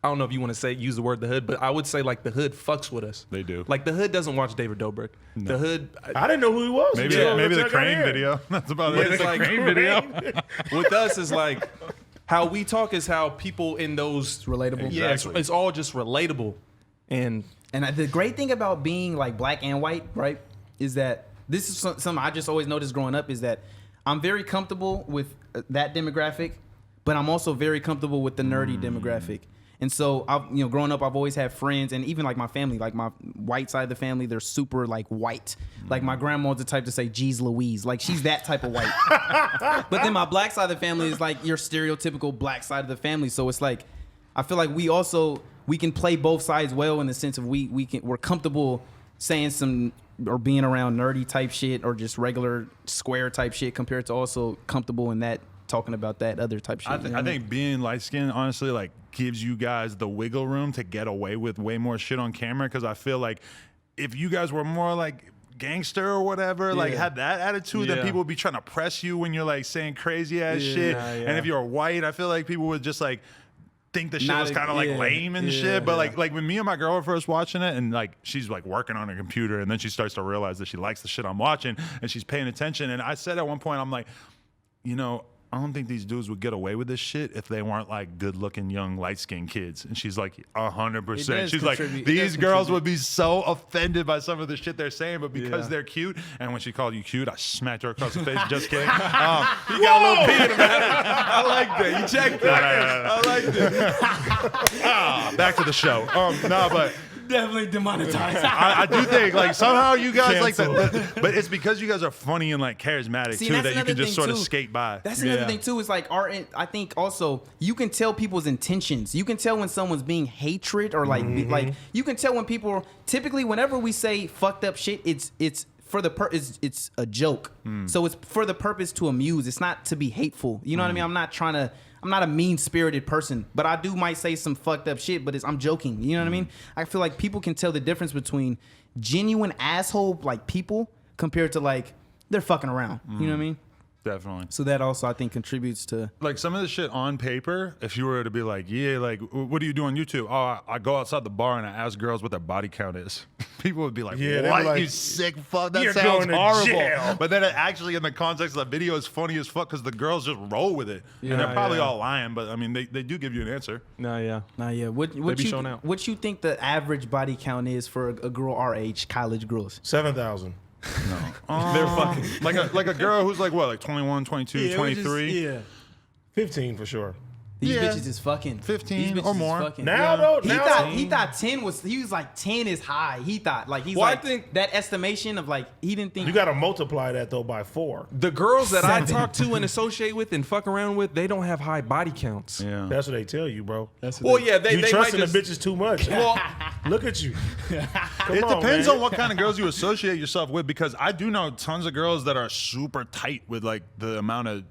Speaker 1: I don't know if you want to use the word the hood, but I would say like the hood fucks with us.
Speaker 2: They do.
Speaker 1: Like the hood doesn't watch David Dobrik. No. The hood.
Speaker 3: I didn't know who he was.
Speaker 2: Maybe the crane video. That's about it.
Speaker 1: It's like crane video. With us is like how we talk is how people in those
Speaker 4: relatable.
Speaker 1: Yeah, it's all just relatable. And
Speaker 4: the great thing about being like black and white, right, is that this is something I just always noticed growing up is that I'm very comfortable with that demographic, but I'm also very comfortable with the nerdy demographic. And so, growing up, I've always had friends, and even like my family, like my white side of the family, they're super like white. Like my grandma's the type to say, "Geez, Louise," like she's that type of white. But then my black side of the family is like your stereotypical black side of the family. So it's like, I feel like we can play both sides well in the sense of we're comfortable saying some or being around nerdy type shit or just regular square type shit compared to also comfortable in that talking about that other type shit.
Speaker 2: I think being light skinned honestly like gives you guys the wiggle room to get away with way more shit on camera, because I feel like if you guys were more like gangster or whatever, like had that attitude, then people would be trying to press you when you're like saying crazy ass shit. And if you're white, I feel like people would just like think the shit was kind of like lame and shit. But like when me and my girl were first watching it, and like she's like working on her computer, and then she starts to realize that she likes the shit I'm watching and she's paying attention. And I said at one point, I'm like, you know, I don't think these dudes would get away with this shit if they weren't like good looking young light skinned kids. And she's like 100%. She's like, these girls would be so offended by some of the shit they're saying, but because they're cute. And when she called you cute, I smacked her across the face. Just kidding. You got a little pee in him. I like that. You checked that. I like that. Back to the show. But
Speaker 4: definitely demonetized.
Speaker 2: I do think like somehow you guys like that, but it's because you guys are funny and like charismatic too that you can just sort of skate by.
Speaker 4: That's another thing too. Is like I think also you can tell people's intentions. You can tell when someone's being hatred or like like you can tell when people typically whenever we say fucked up shit, it's for the it's a joke. So it's for the purpose to amuse. It's not to be hateful. You know what I mean? I'm not a mean-spirited person, but I might say some fucked up shit, but I'm joking. You know what I mean? I feel like people can tell the difference between genuine asshole like people compared to like they're fucking around. You know what I mean?
Speaker 2: Definitely.
Speaker 4: So that also I think contributes to
Speaker 2: like some of the shit on paper. If you were to be like, yeah, like what do you do on YouTube? Oh, I go outside the bar and I ask girls what their body count is. People would be like, what? Like, you sick fuck? That sounds horrible. But then it actually in the context of the video is funny as fuck because the girls just roll with it. And they're probably all lying, but I mean they do give you an answer.
Speaker 4: What you think the average body count is for a girl our age, college girls?
Speaker 3: 7,000.
Speaker 2: No. They're fucking like a girl who's like what, like 21, 22, 23?
Speaker 3: 15 for sure.
Speaker 4: These bitches is fucking
Speaker 2: 15 or more.
Speaker 3: Now though,
Speaker 4: he thought 10 was. He was like 10 is high. He thought like he's I think that estimation of like he didn't think
Speaker 3: you got to multiply that though by 4.
Speaker 1: The girls that I talk to and associate with and fuck around with, they don't have high body counts.
Speaker 3: Yeah, that's what they tell you, bro.
Speaker 1: They
Speaker 3: you trusting the bitches too much. Well, look at you.
Speaker 2: It depends on what kind of girls you associate yourself with, because I do know tons of girls that are super tight with like the amount of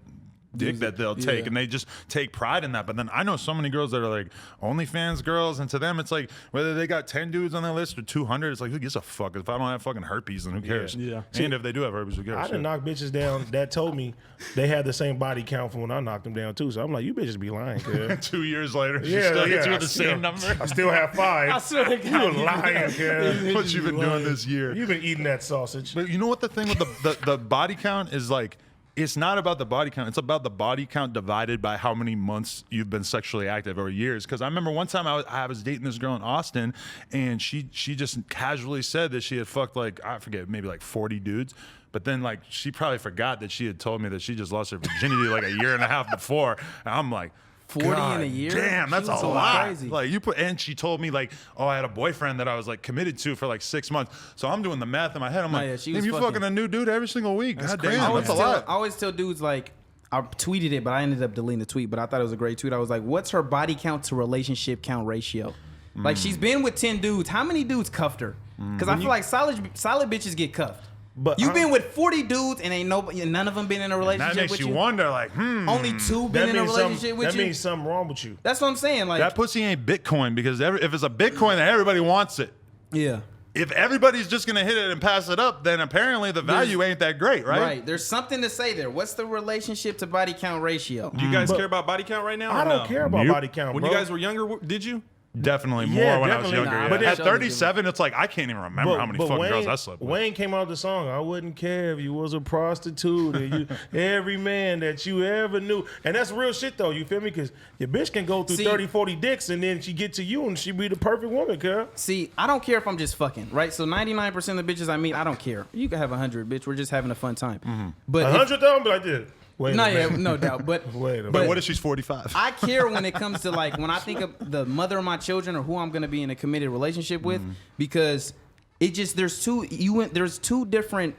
Speaker 2: dick that they'll take, and they just take pride in that. But then I know so many girls that are like OnlyFans girls, and to them it's like whether they got 10 dudes on their list or 200, it's like who gives a fuck? If I don't have fucking herpes, then who cares? And if they do have herpes, who cares?
Speaker 3: I done knock bitches down that told me they had the same body count from when I knocked them down too. So I'm like, you bitches be lying, kid.
Speaker 2: 2 years later, she still hits you with the same number.
Speaker 3: I still have 5.
Speaker 4: I swear to God,
Speaker 3: you lying, kid.
Speaker 2: What you been doing this year?
Speaker 3: You've been eating that sausage.
Speaker 2: But you know what the thing with the body count is like? It's not about the body count. It's about the body count divided by how many months you've been sexually active or years. Because I remember one time I was dating this girl in Austin, and she just casually said that she had fucked like, I forget, maybe like 40 dudes. But then like she probably forgot that she had told me that she just lost her virginity like a year and a half before. And I'm like,
Speaker 4: 40 in a year?
Speaker 2: Damn, that's a lot. Crazy. Like and she told me like, oh, I had a boyfriend that I was like committed to for like 6 months. So I'm doing the math in my head. I'm like, damn, you fucking a new dude every single week. God damn, that's a lot.
Speaker 4: I always tell dudes like, I tweeted it, but I ended up deleting the tweet. But I thought it was a great tweet. I was like, what's her body count to relationship count ratio? Like she's been with 10 dudes. How many dudes cuffed her? Because I feel like solid bitches get cuffed. But you've been with 40 dudes and none of them been in a relationship with you.
Speaker 2: That makes you wonder, like,
Speaker 4: only 2 been in a relationship with you.
Speaker 3: That means something wrong with you.
Speaker 4: That's what I'm saying. Like
Speaker 2: that pussy ain't Bitcoin, because if it's a Bitcoin, then everybody wants it.
Speaker 4: Yeah.
Speaker 2: If everybody's just gonna hit it and pass it up, then apparently the value ain't that great, right?
Speaker 4: Right. There's something to say there. What's the relationship to body count ratio?
Speaker 1: Do you guys care about body count right now?
Speaker 3: I don't care about body count.
Speaker 1: When you guys were younger, did you?
Speaker 2: Definitely more when I was younger.
Speaker 4: Nah,
Speaker 2: but at 37, it's like I can't even remember how many fucking girls I slept with.
Speaker 3: Wayne came out with the song, I wouldn't care if you was a prostitute or you, every man that you ever knew. And that's real shit though, you feel me? Because your bitch can go through 30, 40 dicks and then she get to you and she be the perfect woman, girl.
Speaker 4: See, I don't care if I'm just fucking, right? So 99% of the bitches I meet, I don't care. You can have 100, bitch. We're just having a fun time.
Speaker 3: But 100 though, I'm like this. Wait
Speaker 4: No,
Speaker 3: a
Speaker 4: yeah,
Speaker 3: minute.
Speaker 4: no doubt. But
Speaker 3: Wait a minute.
Speaker 2: But what if she's 45?
Speaker 4: I care when it comes to like when I think of the mother of my children or who I'm gonna be in a committed relationship with, because it just there's two different.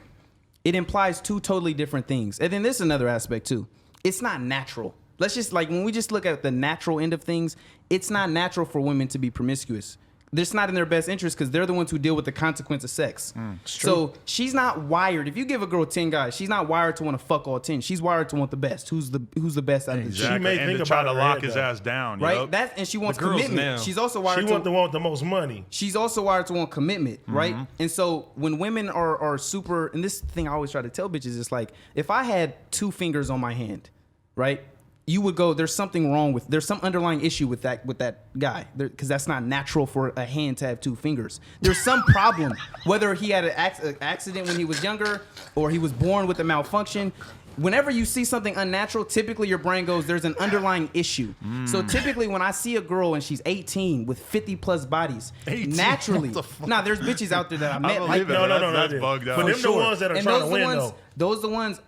Speaker 4: It implies two totally different things, and then there's another aspect too. It's not natural. Let's just like when we just look at the natural end of things, it's not natural for women to be promiscuous. It's not in their best interest because they're the ones who deal with the consequence of sex. So she's not wired. If you give a girl 10 guys, she's not wired to want to fuck all 10. She's wired to want the best. Who's the best out of the
Speaker 2: Exactly.
Speaker 3: She may
Speaker 2: and
Speaker 3: think
Speaker 2: to try
Speaker 3: about
Speaker 2: to
Speaker 3: it in her
Speaker 2: lock
Speaker 3: head,
Speaker 2: his
Speaker 3: though.
Speaker 2: ass down.
Speaker 4: right?
Speaker 2: Yup.
Speaker 4: That and she wants
Speaker 1: The girls
Speaker 4: commitment.
Speaker 1: now.
Speaker 4: She's also wired
Speaker 3: She
Speaker 4: to
Speaker 3: want the most money.
Speaker 4: She's also wired to want commitment, right? And so when women are super, and this thing I always try to tell bitches is like, if I had 2 fingers on my hand, right? You would go, there's something wrong with, there's some underlying issue with that guy, because that's not natural for a hand to have 2 fingers. There's some problem, whether he had an accident when he was younger or he was born with a malfunction. Whenever you see something unnatural, typically your brain goes, there's an underlying issue. So typically when I see a girl and she's 18 with 50 plus bodies,
Speaker 2: 18?
Speaker 4: naturally,
Speaker 2: What the fuck?
Speaker 4: nah, there's bitches out there that I
Speaker 2: I
Speaker 4: met
Speaker 2: believe
Speaker 4: like
Speaker 2: it.
Speaker 3: No,
Speaker 2: That's
Speaker 3: no.
Speaker 2: bugged out.
Speaker 3: But them
Speaker 4: sure.
Speaker 3: the ones that are
Speaker 4: And
Speaker 3: trying
Speaker 4: those
Speaker 3: to win,
Speaker 4: ones,
Speaker 3: though.
Speaker 4: Those the ones.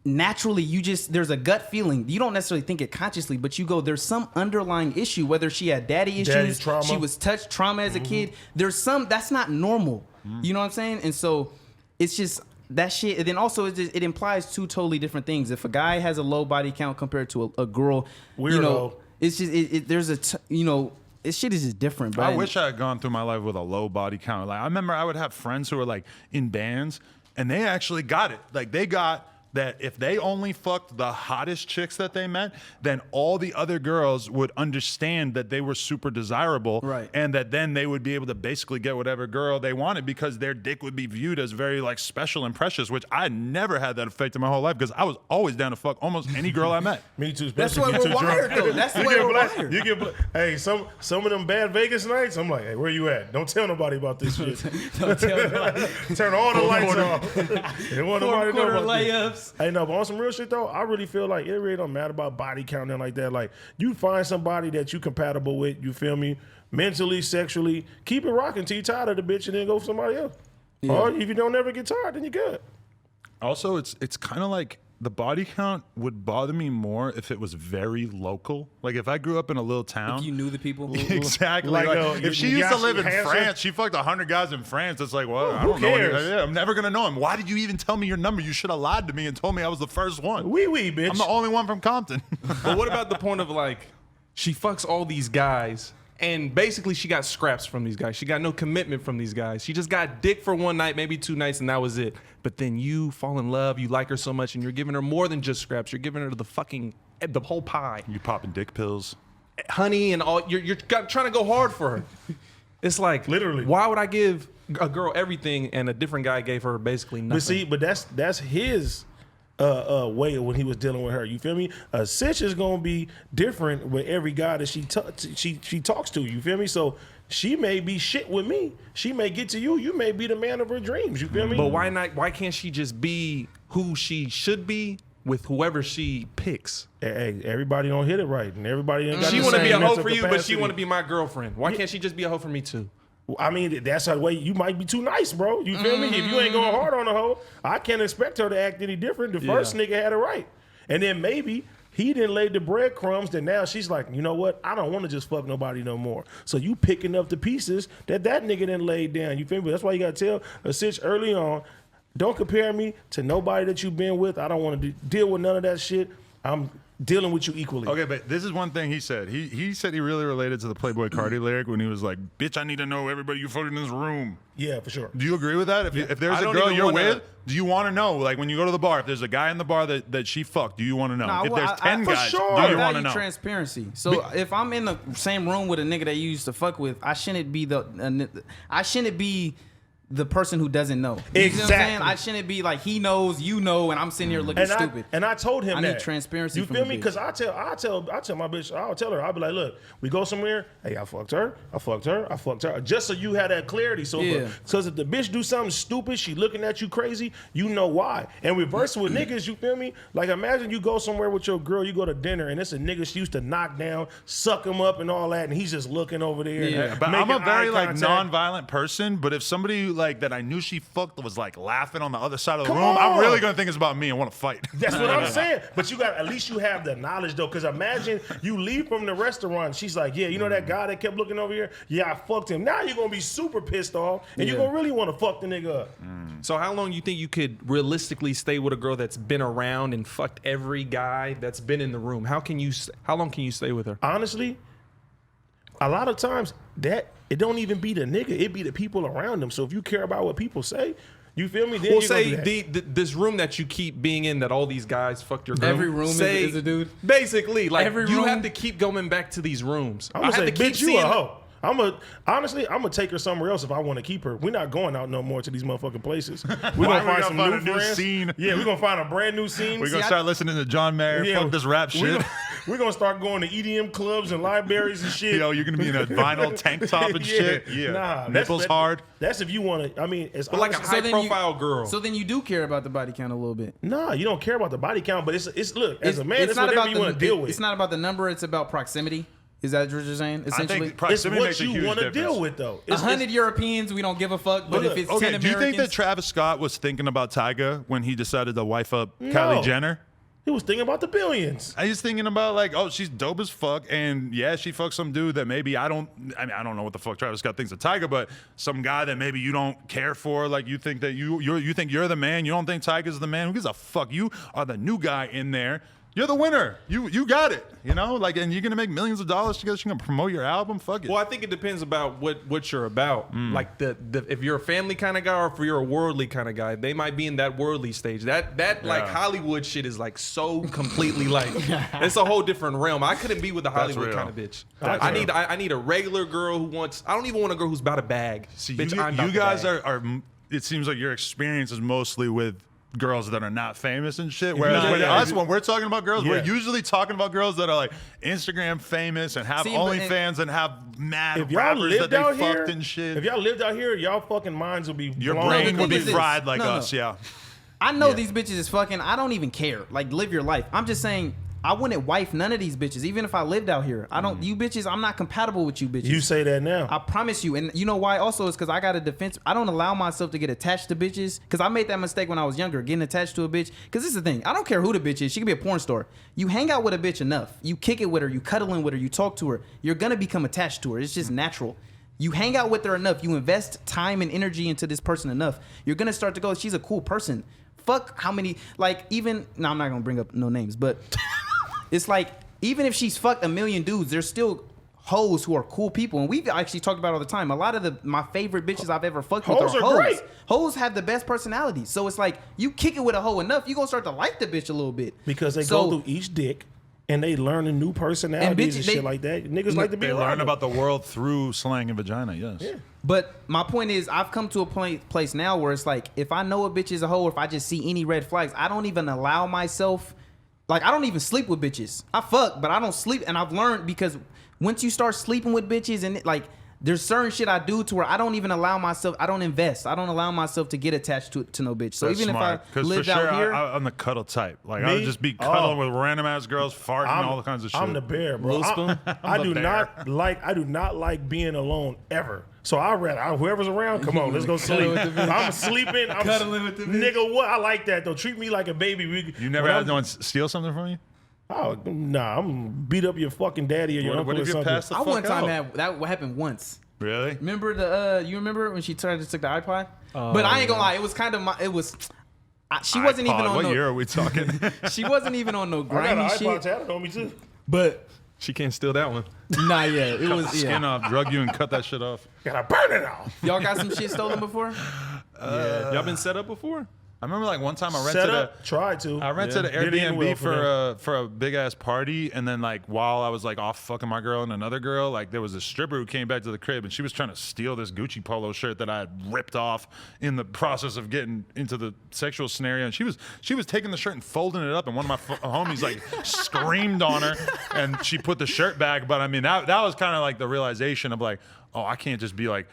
Speaker 4: Naturally, there's a gut feeling. You don't necessarily think it consciously, but you go, there's some underlying issue. Whether she had daddy issues,
Speaker 3: trauma.
Speaker 4: she was touched, trauma as a kid. There's some that's not normal. You know what I'm saying? And so it's just that shit. And then also it implies 2 totally different things. If a guy has a low body count compared to a girl, you know,
Speaker 3: Weirdo.
Speaker 4: it's just there's this shit is just different. Bro.
Speaker 2: I wish I had gone through my life with a low body count. Like I remember I would have friends who were like in bands and they actually got it. Like they got that if they only fucked the hottest chicks that they met, then all the other girls would understand that they were super desirable.
Speaker 4: Right.
Speaker 2: And that then they would be able to basically get whatever girl they wanted because their dick would be viewed as very like special and precious, which I never had that effect in my whole life because I was always down to fuck almost any girl I met.
Speaker 3: Me too.
Speaker 4: That's
Speaker 3: especially
Speaker 4: why
Speaker 3: if
Speaker 4: we're
Speaker 3: you too
Speaker 4: wired,
Speaker 3: drunk.
Speaker 4: though. That's the
Speaker 3: You
Speaker 4: way
Speaker 3: get
Speaker 4: we're
Speaker 3: black-
Speaker 4: wired.
Speaker 3: You get hey, some of them bad Vegas nights. I'm like, hey, where you at? Don't tell nobody about this shit.
Speaker 4: Don't tell nobody.
Speaker 3: Turn all the lights off. They want nobody to know
Speaker 4: Quarter
Speaker 3: about this.
Speaker 4: layups.
Speaker 3: Hey, no, but on some real shit though, I really feel like it really don't matter about body count and like that. Like you find somebody that you compatible with, you feel me, mentally, sexually, keep it rocking till you tired of the bitch and then go for somebody else.
Speaker 4: Yeah.
Speaker 3: Or if you don't ever get tired, then you're good.
Speaker 2: Also, it's kind of like the body count would bother me more if it was very local. Like if I grew up in a little town.
Speaker 4: If you knew the people.
Speaker 2: Exactly.
Speaker 3: Like,
Speaker 2: If she used to live in
Speaker 3: Hansen?
Speaker 2: France, she fucked 100 guys in France. It's like, well, I
Speaker 3: Who
Speaker 2: don't know.
Speaker 3: cares?
Speaker 2: Yeah, I'm never gonna know him. Why did you even tell me your number? You should have lied to me and told me I was the first one.
Speaker 3: Wee bitch.
Speaker 2: I'm the only one from Compton.
Speaker 1: But what about the point of like, she fucks all these guys, and basically she got scraps from these guys. She got no commitment from these guys. She just got dick for one night, maybe 2 nights, and that was it. But then you fall in love, you like her so much, and you're giving her more than just scraps. You're giving her the whole pie,
Speaker 2: You popping dick pills.
Speaker 1: honey, and all. You're trying to go hard for her. It's like
Speaker 3: Literally.
Speaker 1: Why would I give a girl everything and a different guy gave her basically nothing?
Speaker 3: But that's his way when he was dealing with her. You feel me? A Sitch is gonna be different with every guy that she talks to. You feel me? So she may be shit with me. She may get to you. You may be the man of her dreams. You feel me?
Speaker 1: But why not? Why can't she just be who she should be with whoever she picks?
Speaker 3: Hey, everybody don't hit it right, and everybody ain't got
Speaker 1: She
Speaker 3: the
Speaker 1: want to
Speaker 3: same
Speaker 1: be a hoe
Speaker 3: mental
Speaker 1: for you, but she
Speaker 3: capacity.
Speaker 1: want to be my girlfriend. Why can't she just be a hoe for me too?
Speaker 3: I mean, that's her way. You might be too nice, bro. You feel me? If you ain't going hard on the hoe, I can't expect her to act any different. The first nigga had it right, and then maybe he didn't lay the breadcrumbs. Then now she's like, you know what? I don't want to just fuck nobody no more. So you picking up the pieces that nigga didn't lay down. You feel me? That's why you gotta tell a Sitch early on. Don't compare me to nobody that you've been with. I don't want to deal with none of that shit. I'm dealing with you equally.
Speaker 2: Okay, but this is one thing he said. He said he really related to the Playboy Cardi lyric when he was like, "Bitch, I need to know everybody you fucked in this room."
Speaker 3: Yeah, for sure.
Speaker 2: Do you agree with that? If there's
Speaker 1: I
Speaker 2: a
Speaker 1: don't
Speaker 2: girl
Speaker 1: even
Speaker 2: you're
Speaker 1: wanna-
Speaker 2: with, do you want to know? Like when you go to the bar, if there's a guy in the bar that she fucked, do you want to know?
Speaker 4: Nah,
Speaker 2: if
Speaker 4: well,
Speaker 2: there's
Speaker 4: I-
Speaker 2: 10
Speaker 3: for
Speaker 2: guys,
Speaker 3: sure.
Speaker 2: do
Speaker 4: I
Speaker 2: you want to
Speaker 4: value
Speaker 2: know?
Speaker 4: transparency. So if I'm in the same room with a nigga that you used to fuck with, I shouldn't be the person who doesn't know. You see what I'm saying?
Speaker 3: Exactly.
Speaker 4: I shouldn't be like he knows, you know, and I'm sitting here looking stupid.
Speaker 3: I told him
Speaker 4: I
Speaker 3: that.
Speaker 4: need transparency
Speaker 3: You
Speaker 4: from
Speaker 3: feel
Speaker 4: the
Speaker 3: me?
Speaker 4: bitch.
Speaker 3: Because I tell my bitch, I'll tell her, I'll be like, look, we go somewhere. Hey, I fucked her. Just so you have that clarity. So
Speaker 4: Yeah.
Speaker 3: because if the bitch do something stupid, she looking at you crazy, you know why. And reverse with niggas, you feel me? Like imagine you go somewhere with your girl, you go to dinner, and it's a nigga she used to knock down, suck him up and all that, and he's just looking over there.
Speaker 4: Yeah.
Speaker 2: But I'm a
Speaker 3: making
Speaker 2: very
Speaker 3: eye
Speaker 2: like
Speaker 3: contact.
Speaker 2: non-violent person. But if somebody like that I knew she fucked was like laughing on the other side of the room, I'm really gonna think it's about me and want to fight.
Speaker 3: That's what I'm saying. But you got, at least you have the knowledge though, because imagine you leave from the restaurant, she's like, yeah, you know that guy that kept looking over here? Yeah, I fucked him. Now you're gonna be super pissed off, and you're gonna really want to fuck the nigga up.
Speaker 1: So how long you think you could realistically stay with a girl that's been around and fucked every guy that's been in the room? How long can you stay with her?
Speaker 3: Honestly, a lot of times that it don't even be the nigga, it be the people around them. So if you care about what people say, you feel me? Then
Speaker 1: Well,
Speaker 3: you're
Speaker 1: say
Speaker 3: gonna do that.
Speaker 1: this room that you keep being in, that all these guys fucked your girl.
Speaker 4: Every room is a dude?
Speaker 1: Basically, like
Speaker 4: Every
Speaker 1: you
Speaker 4: room?
Speaker 1: have to keep going back to these rooms.
Speaker 3: I'm gonna
Speaker 1: I
Speaker 3: say,
Speaker 1: have to keep
Speaker 3: bitch, you a
Speaker 1: seeing.
Speaker 3: hoe. Honestly, I'm gonna take her somewhere else if I want to keep her. We're not going out no more to these motherfucking places. We're gonna find some new friends.
Speaker 2: scene.
Speaker 3: Yeah, we're gonna find a brand new scene.
Speaker 2: We're gonna start listening to John Mayer.
Speaker 3: Yeah,
Speaker 2: Fuck this rap shit.
Speaker 3: We're gonna start going to EDM clubs and libraries and shit.
Speaker 2: Yo, you're gonna be in a vinyl tank top and shit. Yeah,
Speaker 3: Nah,
Speaker 2: nipples hard.
Speaker 3: That's if you want to. I mean, it's
Speaker 1: But like a
Speaker 3: honestly-
Speaker 1: high profile girl.
Speaker 4: So then you do care about the body count a little bit.
Speaker 3: Nah, you don't care about the body count, but it's look, as a man, it's
Speaker 4: not
Speaker 3: whatever
Speaker 4: about
Speaker 3: you want to deal with.
Speaker 4: It's not about the number. It's about proximity. Is that what you're saying?
Speaker 2: I
Speaker 4: Essentially,
Speaker 2: think
Speaker 3: It's
Speaker 2: proximity
Speaker 3: what
Speaker 2: makes a
Speaker 3: you
Speaker 2: huge
Speaker 3: want to
Speaker 2: difference.
Speaker 3: deal with, though. It's
Speaker 4: 100 Europeans, we don't give a fuck. But
Speaker 3: Look,
Speaker 4: if it's
Speaker 2: Okay,
Speaker 4: 10
Speaker 2: do you think that
Speaker 4: Americans,
Speaker 2: Travis Scott was thinking about Tyga when he decided to wife up
Speaker 3: No.
Speaker 2: Kylie Jenner?
Speaker 3: He was thinking about the billions.
Speaker 2: I was thinking about like, oh, she's dope as fuck, and yeah, she fucked some dude that maybe I don't know what the fuck Travis Scott thinks of Tyga, but some guy that maybe you don't care for, like you think that you think you're the man, you don't think Tyga's the man. Who gives a fuck? You are the new guy in there. You're the winner. You got it. You know, like, and you're gonna make millions of dollars together. She's gonna promote your album. Fuck it.
Speaker 1: Well, I think it depends about what you're about. Like the if you're a family kind of guy or if you're a worldly kind of guy, they might be in that worldly stage. That like Hollywood shit is like so completely like it's a whole different realm. I couldn't be with a Hollywood
Speaker 2: real.
Speaker 1: kind of bitch.
Speaker 3: That's
Speaker 1: I
Speaker 3: real.
Speaker 1: need a regular girl who wants. I don't even want a girl who's about a bag.
Speaker 2: See,
Speaker 1: Bitch,
Speaker 2: you,
Speaker 1: I'm about
Speaker 2: you
Speaker 1: the
Speaker 2: guys
Speaker 1: bag.
Speaker 2: are. It seems like your experience is mostly with girls that are not famous and shit. Whereas
Speaker 3: not-
Speaker 2: with
Speaker 3: yeah,
Speaker 2: us,
Speaker 3: if-
Speaker 2: when we're talking about girls, we're
Speaker 3: Yeah.
Speaker 2: usually talking about girls that are like Instagram famous and have
Speaker 4: See, but-
Speaker 2: OnlyFans and have mad
Speaker 3: If y'all
Speaker 2: rappers that
Speaker 3: lived
Speaker 2: they
Speaker 3: out
Speaker 2: fucked
Speaker 3: here,
Speaker 2: and shit.
Speaker 3: if y'all lived out here, y'all fucking minds would be
Speaker 2: Your
Speaker 3: blown.
Speaker 2: brain
Speaker 4: the
Speaker 2: would be
Speaker 4: thing is this.
Speaker 2: fried like
Speaker 4: No, no.
Speaker 2: us, yeah.
Speaker 4: I know
Speaker 2: Yeah.
Speaker 4: these bitches is fucking. I don't even care. Like, live your life. I'm just saying, I wouldn't wife none of these bitches, even if I lived out here. I don't. You bitches, I'm not compatible with you bitches.
Speaker 3: You say that now.
Speaker 4: I promise you. And you know why? Also, is because I got a defense. I don't allow myself to get attached to bitches because I made that mistake when I was younger, getting attached to a bitch. Because this is the thing. I don't care who the bitch is. She could be a porn star. You hang out with a bitch enough. You kick it with her. You cuddling with her. You talk to her. You're gonna become attached to her. It's just natural. You hang out with her enough. You invest time and energy into this person enough. You're gonna start to go. She's a cool person. Fuck how many like even. No, I'm not gonna bring up no names, but. It's like, even if she's fucked a million dudes, there's still hoes who are cool people. And we've actually talked about it all the time. A lot of my favorite bitches I've ever fucked with
Speaker 3: Hoes
Speaker 4: are
Speaker 3: are
Speaker 4: hoes.
Speaker 3: great.
Speaker 4: Hoes have the best personalities. So it's like, you kick it with a hoe enough, you gonna start to like the bitch a little bit.
Speaker 3: Because they
Speaker 4: So-
Speaker 3: go through each dick and they learn a new personalities and,
Speaker 4: bitch- they-
Speaker 3: shit like that. Niggas like to be
Speaker 2: They
Speaker 3: around
Speaker 2: learn
Speaker 3: them.
Speaker 2: about the world through slang and vagina, yes.
Speaker 3: Yeah.
Speaker 4: But my point is, I've come to a place now where it's like, if I know a bitch is a hoe, or if I just see any red flags, I don't even allow myself. Like, I don't even sleep with bitches. I fuck, but I don't sleep. And I've learned, because once you start sleeping with bitches, and like, there's certain shit I do to where I don't even allow myself. I don't invest. I don't allow myself to get attached to no bitch. So
Speaker 2: That's
Speaker 4: even
Speaker 2: smart.
Speaker 4: if I
Speaker 2: 'Cause
Speaker 4: lived
Speaker 2: for sure,
Speaker 4: out here,
Speaker 2: I'm the cuddle type. Like, I would
Speaker 3: Me?
Speaker 2: just be cuddling
Speaker 3: Oh.
Speaker 2: with random ass girls, farting, all kinds of shit.
Speaker 3: I'm the bear, bro.
Speaker 1: Little spoon?
Speaker 3: I
Speaker 2: the
Speaker 3: do
Speaker 2: bear.
Speaker 3: I do not like being alone ever. So I rather whoever's around, come on, let's go sleep. I'm sleeping. I'm
Speaker 4: Cuddling with the bitch.
Speaker 3: nigga. What? I like that though. Treat me like a baby.
Speaker 2: You never had no one steal something from you?
Speaker 3: Oh nah, I'm gonna beat up your fucking daddy or your uncle
Speaker 2: What
Speaker 3: or
Speaker 2: if you
Speaker 3: something.
Speaker 2: passed the
Speaker 4: I
Speaker 2: fuck
Speaker 4: one time
Speaker 2: out?
Speaker 4: had that happened once.
Speaker 2: Really?
Speaker 4: Remember you remember when she tried to take the iPod? But I ain't gonna lie, it was kind of she wasn't even
Speaker 2: iPod,
Speaker 4: on
Speaker 2: what
Speaker 4: no.
Speaker 2: year are we talking?
Speaker 4: She wasn't even on no
Speaker 3: I got
Speaker 4: grimy
Speaker 3: an iPod
Speaker 4: shit.
Speaker 3: tatted on me too.
Speaker 4: But
Speaker 1: She can't steal that one.
Speaker 4: nah, yeah, it was
Speaker 2: Skin off, drug you, and cut that shit off.
Speaker 3: Gotta burn it off.
Speaker 4: Y'all got some shit stolen before?
Speaker 1: Yeah. Y'all been set up before?
Speaker 2: I remember like one time I
Speaker 3: Set
Speaker 2: rented
Speaker 3: up. Tried to.
Speaker 2: I rented
Speaker 3: Yeah.
Speaker 2: an
Speaker 3: Didn't end
Speaker 2: Airbnb
Speaker 3: well
Speaker 2: for a big ass party, and then like while I was like off fucking my girl and another girl, like there was a stripper who came back to the crib, and she was trying to steal this Gucci polo shirt that I had ripped off in the process of getting into the sexual scenario. And she was taking the shirt and folding it up, and one of my homies like screamed on her, and she put the shirt back. But I mean that was kind of like the realization of like, oh, I can't just be like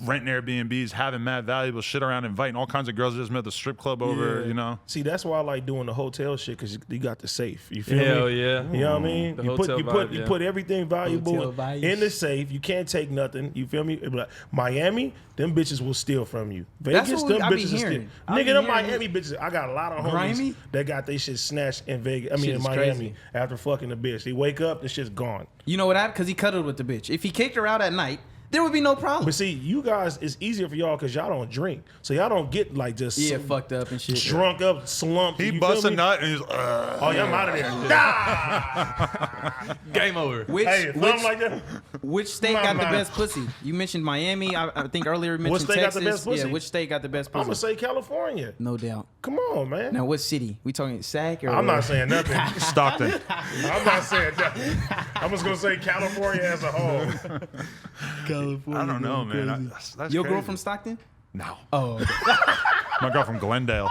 Speaker 2: renting Airbnbs, having mad valuable shit around, inviting all kinds of girls I just met at the strip club over, you know?
Speaker 3: See, that's why I like doing the hotel shit, because you got the safe. You feel
Speaker 1: Hell
Speaker 3: me?
Speaker 1: yeah.
Speaker 3: You know what I mean?
Speaker 1: The
Speaker 3: You
Speaker 1: hotel vibe,
Speaker 3: you put everything valuable
Speaker 4: Hotel vibes.
Speaker 3: in the safe. You can't take nothing. You feel me? But like, Miami, them bitches will steal from you.
Speaker 4: That's
Speaker 3: Vegas,
Speaker 4: what
Speaker 3: them
Speaker 4: I be
Speaker 3: bitches will steal.
Speaker 4: hearing. I be
Speaker 3: Nigga, them
Speaker 4: hearing
Speaker 3: Miami bitches. I got a lot of homies
Speaker 4: Grimy?
Speaker 3: that got they shit snatched in Vegas. I mean,
Speaker 4: Shit
Speaker 3: in
Speaker 4: is
Speaker 3: Miami
Speaker 4: crazy.
Speaker 3: after fucking the bitch. He wake up, the shit's gone.
Speaker 4: You know what happened? Because he cuddled with the bitch. If he kicked her out at night, there would be no problem.
Speaker 3: But see, you guys, it's easier for y'all because y'all don't drink, so y'all don't get like just
Speaker 4: fucked up and shit.
Speaker 3: drunk up, slumped.
Speaker 2: He
Speaker 3: you
Speaker 2: busts
Speaker 3: feel
Speaker 2: a
Speaker 3: me?
Speaker 2: nut and he's
Speaker 3: Oh yeah, I'm out of there.
Speaker 1: Game over.
Speaker 4: Which,
Speaker 3: Hey,
Speaker 4: which,
Speaker 3: something like that.
Speaker 4: which state got the
Speaker 3: Mama.
Speaker 4: best pussy? You mentioned Miami. I think earlier you mentioned
Speaker 3: state got
Speaker 4: Texas.
Speaker 3: the best pussy?
Speaker 4: Yeah, which state got the best
Speaker 3: I'm
Speaker 4: pussy?
Speaker 3: gonna say California.
Speaker 4: No doubt.
Speaker 3: Come on, man.
Speaker 4: Now, what city? We talking Sac or?
Speaker 3: I'm not saying nothing.
Speaker 2: Stockton.
Speaker 3: I'm not saying nothing. I'm just gonna say California as a whole.
Speaker 4: California.
Speaker 2: I don't know, man. That's
Speaker 4: Your
Speaker 2: crazy.
Speaker 4: girl from Stockton?
Speaker 2: No.
Speaker 4: Oh,
Speaker 2: My girl from Glendale.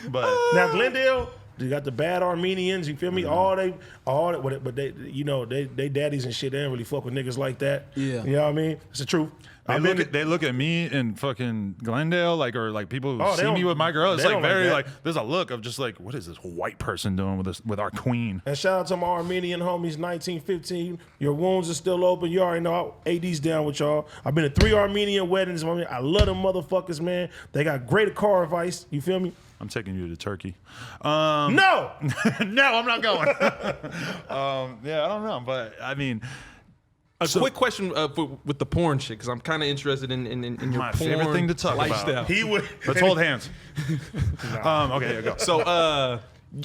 Speaker 2: But
Speaker 3: Now Glendale, you got the bad Armenians. You feel me? But they, you know, they daddies and shit. They don't really fuck with niggas like that.
Speaker 4: Yeah.
Speaker 3: You know what I mean? It's the truth.
Speaker 2: they look at me in fucking Glendale, like, or like people who
Speaker 3: Oh, they
Speaker 2: see me
Speaker 3: don't-
Speaker 2: with my girl. It's
Speaker 3: they
Speaker 2: like
Speaker 3: don't like
Speaker 2: very
Speaker 3: that.
Speaker 2: like there's a look of just like, what is this white person doing with our queen?
Speaker 3: And shout out to my Armenian homies, 1915. Your wounds are still open. You already know AD's down with y'all. I've been to 3 Armenian weddings. I love them motherfuckers, man. They got great car advice. You feel me?
Speaker 2: I'm taking you to Turkey.
Speaker 3: No!
Speaker 2: No, I'm not going. Yeah, I don't know, but I mean,
Speaker 1: A quick question with the porn shit, because I'm kind of interested in your
Speaker 2: My
Speaker 1: porn
Speaker 2: favorite thing to talk about.
Speaker 1: lifestyle.
Speaker 3: He would.
Speaker 2: let's hold hands. Okay, here we go.
Speaker 1: So,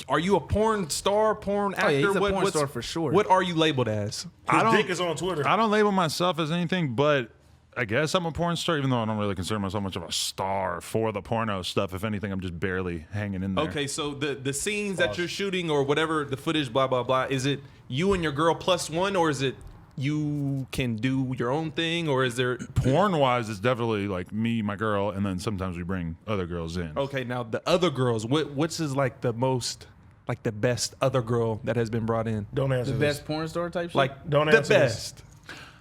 Speaker 1: are you a porn star, porn actor?
Speaker 4: yeah, he's a porn
Speaker 1: what's-
Speaker 4: star for sure.
Speaker 1: What are you labeled as?
Speaker 2: I
Speaker 3: His
Speaker 2: don't-
Speaker 3: dick is on Twitter.
Speaker 2: I don't label myself as anything, but I guess I'm a porn star, even though I don't really consider myself much of a star for the porno stuff. If anything, I'm just barely hanging in there.
Speaker 1: Okay, so the scenes that you're shooting or whatever, the footage, blah, blah, blah, is it you and your girl plus one, or is it you can do your own thing, or is there...
Speaker 2: Porn-wise, it's definitely like me, my girl, and then sometimes we bring other girls in.
Speaker 1: Okay, now the other girls, what's is like the most, like the best other girl that has been brought in?
Speaker 3: Don't answer
Speaker 4: the
Speaker 3: this.
Speaker 4: best porn star type shit?
Speaker 1: Like,
Speaker 3: Don't
Speaker 1: the
Speaker 3: answer this.
Speaker 1: best.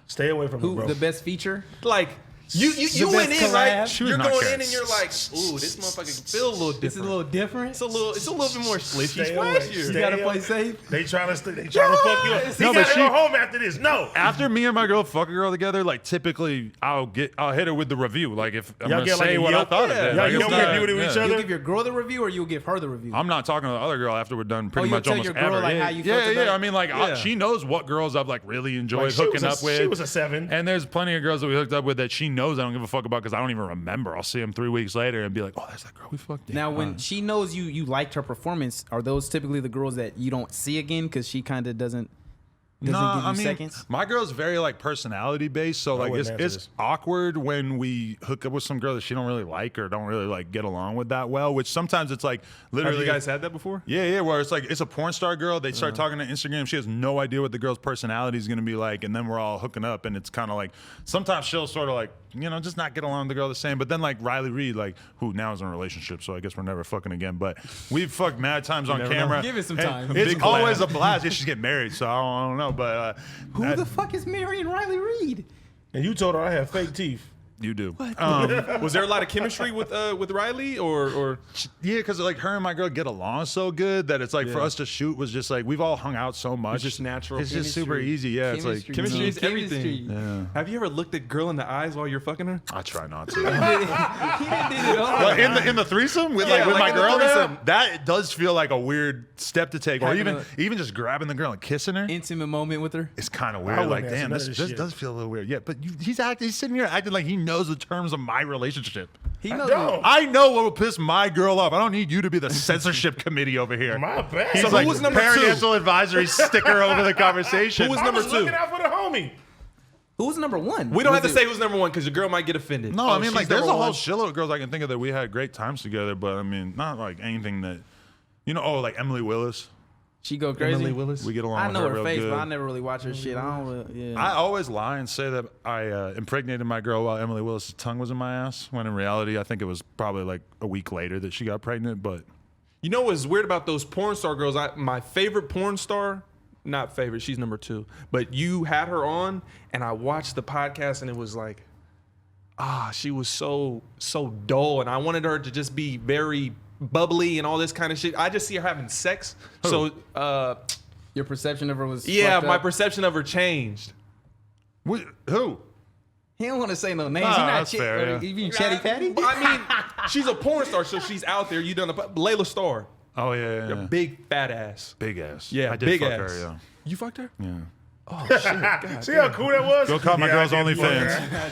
Speaker 3: Stay away from
Speaker 4: Who?
Speaker 3: it, bro.
Speaker 4: The best feature?
Speaker 1: Like, you
Speaker 4: The
Speaker 1: went
Speaker 4: best
Speaker 1: in, right?
Speaker 4: collab?
Speaker 2: She was
Speaker 1: You're
Speaker 2: not
Speaker 1: going
Speaker 2: caring.
Speaker 1: in and you're like, ooh, this motherfucker can feel a little different.
Speaker 4: It's a little different.
Speaker 1: It's a little bit more slishy,
Speaker 3: Stay away.
Speaker 1: splashier.
Speaker 3: Stay
Speaker 4: You gotta
Speaker 3: away.
Speaker 4: play safe.
Speaker 3: They trying to fuck you up.
Speaker 4: Yes.
Speaker 3: He
Speaker 2: No, but
Speaker 3: gotta
Speaker 2: she-
Speaker 3: go home after this. No.
Speaker 2: After me and my girl fuck a girl together, like typically I'll hit her with the review. Like if I'm
Speaker 3: Y'all
Speaker 2: gonna
Speaker 3: get like
Speaker 2: say
Speaker 3: a
Speaker 2: what I
Speaker 3: Yelp?
Speaker 2: thought of
Speaker 1: Yeah.
Speaker 2: it.
Speaker 3: Y'all
Speaker 2: Like,
Speaker 3: Yelp
Speaker 2: it's not-
Speaker 3: review to each
Speaker 2: yeah.
Speaker 3: other?
Speaker 4: You'll give your girl the review, or you'll give her the review.
Speaker 2: I'm not talking to the other girl after we're done pretty
Speaker 4: you'll
Speaker 2: much
Speaker 4: tell
Speaker 2: almost
Speaker 4: your girl,
Speaker 2: ever.
Speaker 4: like,
Speaker 2: yeah,
Speaker 4: how you
Speaker 2: yeah,
Speaker 4: felt
Speaker 2: yeah.
Speaker 4: about
Speaker 2: I mean, like
Speaker 1: Yeah.
Speaker 2: she knows what girls I've like really enjoyed
Speaker 3: Like, she
Speaker 2: hooking
Speaker 3: was
Speaker 2: up with.
Speaker 3: She was a 7.
Speaker 2: And there's plenty of girls that we hooked up with that she knows I don't give a fuck about because I don't even remember. I'll see them 3 weeks later and be like, oh, that's that girl we fucked.
Speaker 4: Now, when she knows you liked her performance, are those typically the girls that you don't see again because she kind of doesn't give you seconds?
Speaker 2: my girl's very like personality based, so like
Speaker 3: wouldn't answer
Speaker 2: it's
Speaker 3: this.
Speaker 2: awkward when we hook up with some girl that she don't really like or don't really like get along with that well. Which sometimes it's like
Speaker 1: Have
Speaker 2: literally.
Speaker 1: you guys had that before?
Speaker 2: Yeah, where it's like it's a porn star girl. They start talking to Instagram. She has no idea what the girl's personality is going to be like, and then we're all hooking up, and it's kind of like sometimes she'll sort of like just not get along with the girl the same. But then like Riley Reid, like who now is in a relationship, so I guess we're never fucking again. But we've fucked mad times on
Speaker 1: never know.
Speaker 2: camera.
Speaker 4: Give it some
Speaker 2: And
Speaker 4: time.
Speaker 2: It's
Speaker 1: Big
Speaker 2: always
Speaker 1: collab.
Speaker 2: a blast. Yeah, she's getting married, so I don't know. But
Speaker 4: Who the fuck is marrying Riley Reid?
Speaker 3: And you told her I have fake teeth.
Speaker 2: you do?
Speaker 1: Was there a lot of chemistry with Riley, or
Speaker 2: Yeah, because like her and my girl get along so good that it's like for
Speaker 1: Yeah.
Speaker 2: us to shoot was just like we've all hung out so much.
Speaker 1: It's just natural.
Speaker 2: It's just super
Speaker 4: Chemistry.
Speaker 2: easy. Yeah, it's like
Speaker 1: chemistry is
Speaker 4: Chemistry.
Speaker 1: everything?
Speaker 2: Yeah.
Speaker 1: Have you ever looked at girl in the eyes while you're fucking her?
Speaker 2: I try not to.
Speaker 4: He did it all.
Speaker 2: Well, in the threesome with
Speaker 1: Yeah,
Speaker 2: with
Speaker 1: like
Speaker 2: my
Speaker 1: in the
Speaker 2: girl, there,
Speaker 1: threesome.
Speaker 2: that does feel like a weird step to take, or
Speaker 4: Having
Speaker 2: even just grabbing the girl and kissing her.
Speaker 4: Intimate moment with her.
Speaker 2: It's kind of
Speaker 3: I
Speaker 2: weird.
Speaker 3: wouldn't
Speaker 2: Like,
Speaker 3: answer
Speaker 2: damn,
Speaker 3: none
Speaker 2: this
Speaker 3: of this shit.
Speaker 2: does feel a little weird. Yeah, but he's sitting here acting like he knows the terms of my relationship.
Speaker 4: He knows.
Speaker 3: Don't.
Speaker 2: I know what will piss my girl off. I don't need you to be the censorship committee over here.
Speaker 3: My bad.
Speaker 2: He's
Speaker 1: So
Speaker 2: like
Speaker 1: who was number two?
Speaker 2: parental advisory sticker over the conversation.
Speaker 1: Who was
Speaker 3: I
Speaker 1: number
Speaker 3: was
Speaker 1: two?
Speaker 3: looking out for the homie.
Speaker 4: Who's number one?
Speaker 1: We don't
Speaker 4: Was
Speaker 1: have to
Speaker 4: it-
Speaker 1: say who's number one because your girl might get offended.
Speaker 2: No,
Speaker 1: Oh,
Speaker 2: I mean,
Speaker 1: she's
Speaker 2: like, there's a
Speaker 1: number
Speaker 2: whole
Speaker 1: one.
Speaker 2: shitload of girls I can think of that we had great times together, but I mean, not like anything that, like Emily Willis.
Speaker 4: She go crazy.
Speaker 1: Emily Willis.
Speaker 2: We get along
Speaker 4: I
Speaker 2: with
Speaker 4: know
Speaker 2: her
Speaker 4: her
Speaker 2: real
Speaker 4: face,
Speaker 2: good.
Speaker 4: but I never really watch her shit. I don't. Yeah.
Speaker 2: I always lie and say that I impregnated my girl while Emily Willis' tongue was in my ass, when in reality, I think it was probably like a week later that she got pregnant, but
Speaker 1: You know what's weird about those porn star girls? My favorite porn star, not favorite, she's number two, but you had her on, and I watched the podcast, and it was like, she was so dull, and I wanted her to just be very bubbly and all this kind of shit. I just see her having sex.
Speaker 2: Who?
Speaker 1: So
Speaker 4: Your perception of her was
Speaker 1: my perception of her changed.
Speaker 2: Who?
Speaker 4: He don't want to say no names.
Speaker 2: Nah,
Speaker 4: He not
Speaker 2: that's fair, yeah.
Speaker 4: You mean Chatty Patty?
Speaker 1: I mean, she's a porn star, so she's out there. You done Layla Starr,
Speaker 2: Oh yeah,
Speaker 1: a big fat ass.
Speaker 2: big ass.
Speaker 1: Yeah,
Speaker 2: I did
Speaker 1: big
Speaker 2: fuck
Speaker 1: ass.
Speaker 2: her. Yeah.
Speaker 1: You fucked her?
Speaker 2: Yeah.
Speaker 1: Oh shit! God
Speaker 3: See how cool that was?
Speaker 2: Go call my
Speaker 3: Yeah,
Speaker 2: girls
Speaker 3: I did fuck her.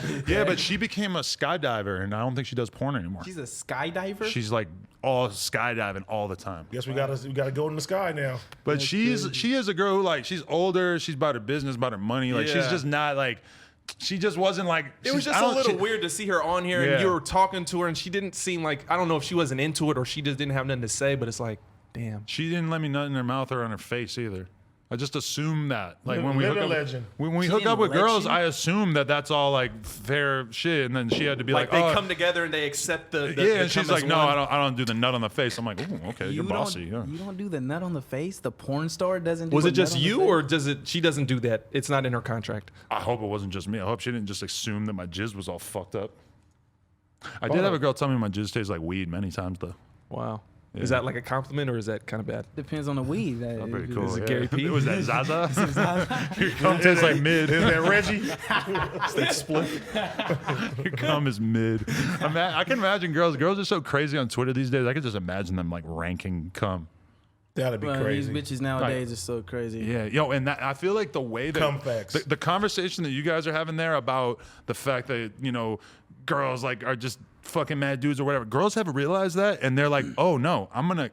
Speaker 2: OnlyFans. Yeah, but she became a skydiver, and I don't think she does porn anymore.
Speaker 4: She's a skydiver.
Speaker 2: She's like all skydiving all the time.
Speaker 3: Guess we gotta go in the sky now.
Speaker 2: But she is a girl who like she's older. She's about her business, about her money. Like she's
Speaker 1: Yeah.
Speaker 2: just not like. She just wasn't like.
Speaker 1: It was just a little weird to see her on here,
Speaker 2: Yeah.
Speaker 1: and you were talking to her, and she didn't seem like, I don't know if she wasn't into it or she just didn't have nothing to say, but it's like, damn.
Speaker 2: She didn't let me nut in her mouth or on her face either. I just assume that, like when we
Speaker 3: Living
Speaker 2: hook up,
Speaker 3: legend.
Speaker 2: when we
Speaker 4: She
Speaker 2: hook up
Speaker 4: didn't
Speaker 2: with
Speaker 4: let
Speaker 2: girls,
Speaker 4: you?
Speaker 2: I assume that that's all like fair shit, and then she had to be
Speaker 1: Like
Speaker 2: like,
Speaker 1: they
Speaker 2: oh.
Speaker 1: come together and they accept the
Speaker 2: Yeah, and she's
Speaker 1: come as
Speaker 2: like, no,
Speaker 1: one.
Speaker 2: I don't do the nut on the face. I'm like, ooh, okay, you're bossy. Yeah.
Speaker 4: You don't do the nut on the face. The porn star doesn't. do
Speaker 1: Was
Speaker 4: a
Speaker 1: it just
Speaker 4: nut on the
Speaker 1: you,
Speaker 4: face?
Speaker 1: or does it? She doesn't do that. It's not in her contract.
Speaker 2: I hope it wasn't just me. I hope she didn't just assume that my jizz was all fucked up. I did have a girl tell me my jizz tastes like weed many times though.
Speaker 1: Wow.
Speaker 2: Yeah.
Speaker 1: Is that like a compliment or is that kind of bad?
Speaker 4: Depends on the weed.
Speaker 2: Oh, pretty cool.
Speaker 1: Is it
Speaker 2: yeah.
Speaker 1: Gary P?
Speaker 2: Was that Zaza? Your cum tastes like mid.
Speaker 3: Is that Reggie?
Speaker 1: That split.
Speaker 2: Your cum is mid. I can imagine girls. Girls are so crazy on Twitter these days. I could just imagine them like ranking cum.
Speaker 3: That'd be
Speaker 4: Well,
Speaker 3: crazy.
Speaker 4: these bitches nowadays are so crazy.
Speaker 2: Yeah, yo, and that, I feel like the way that
Speaker 3: Cum facts.
Speaker 2: the conversation that you guys are having there about the fact that girls like are just fucking mad dudes or whatever. Girls haven't realized that, and they're like, oh no, I'm gonna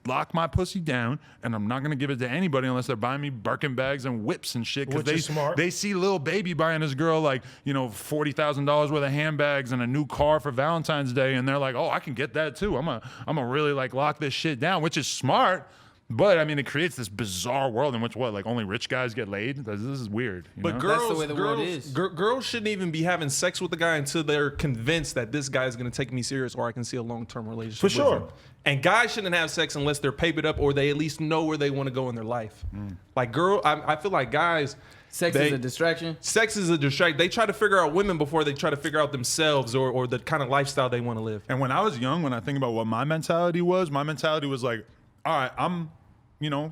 Speaker 2: lock my pussy down, and I'm not gonna give it to anybody unless they're buying me Birkin bags and whips and shit. Because
Speaker 3: Which is smart.
Speaker 2: they see Lil Baby buying this girl like $40,000 worth of handbags and a new car for Valentine's Day, and they're like, oh, I can get that too. I'm gonna really like lock this shit down, which is smart. But I mean, it creates this bizarre world in which only rich guys get laid. This is weird.
Speaker 1: But
Speaker 2: know?
Speaker 1: girls,
Speaker 4: That's the way the world is.
Speaker 1: Girls shouldn't even be having sex with the guy until they're convinced that this guy is going to take me serious, or I can see a long-term relationship.
Speaker 3: For
Speaker 1: with
Speaker 3: sure.
Speaker 1: him. And guys shouldn't have sex unless they're papered up, or they at least know where they want to go in their life. Like I feel like guys.
Speaker 4: Sex is a distraction.
Speaker 1: Sex is a distraction. They try to figure out women before they try to figure out themselves or the kind of lifestyle they want to live.
Speaker 2: And when I was young, when I think about what my mentality was like, all right, I'm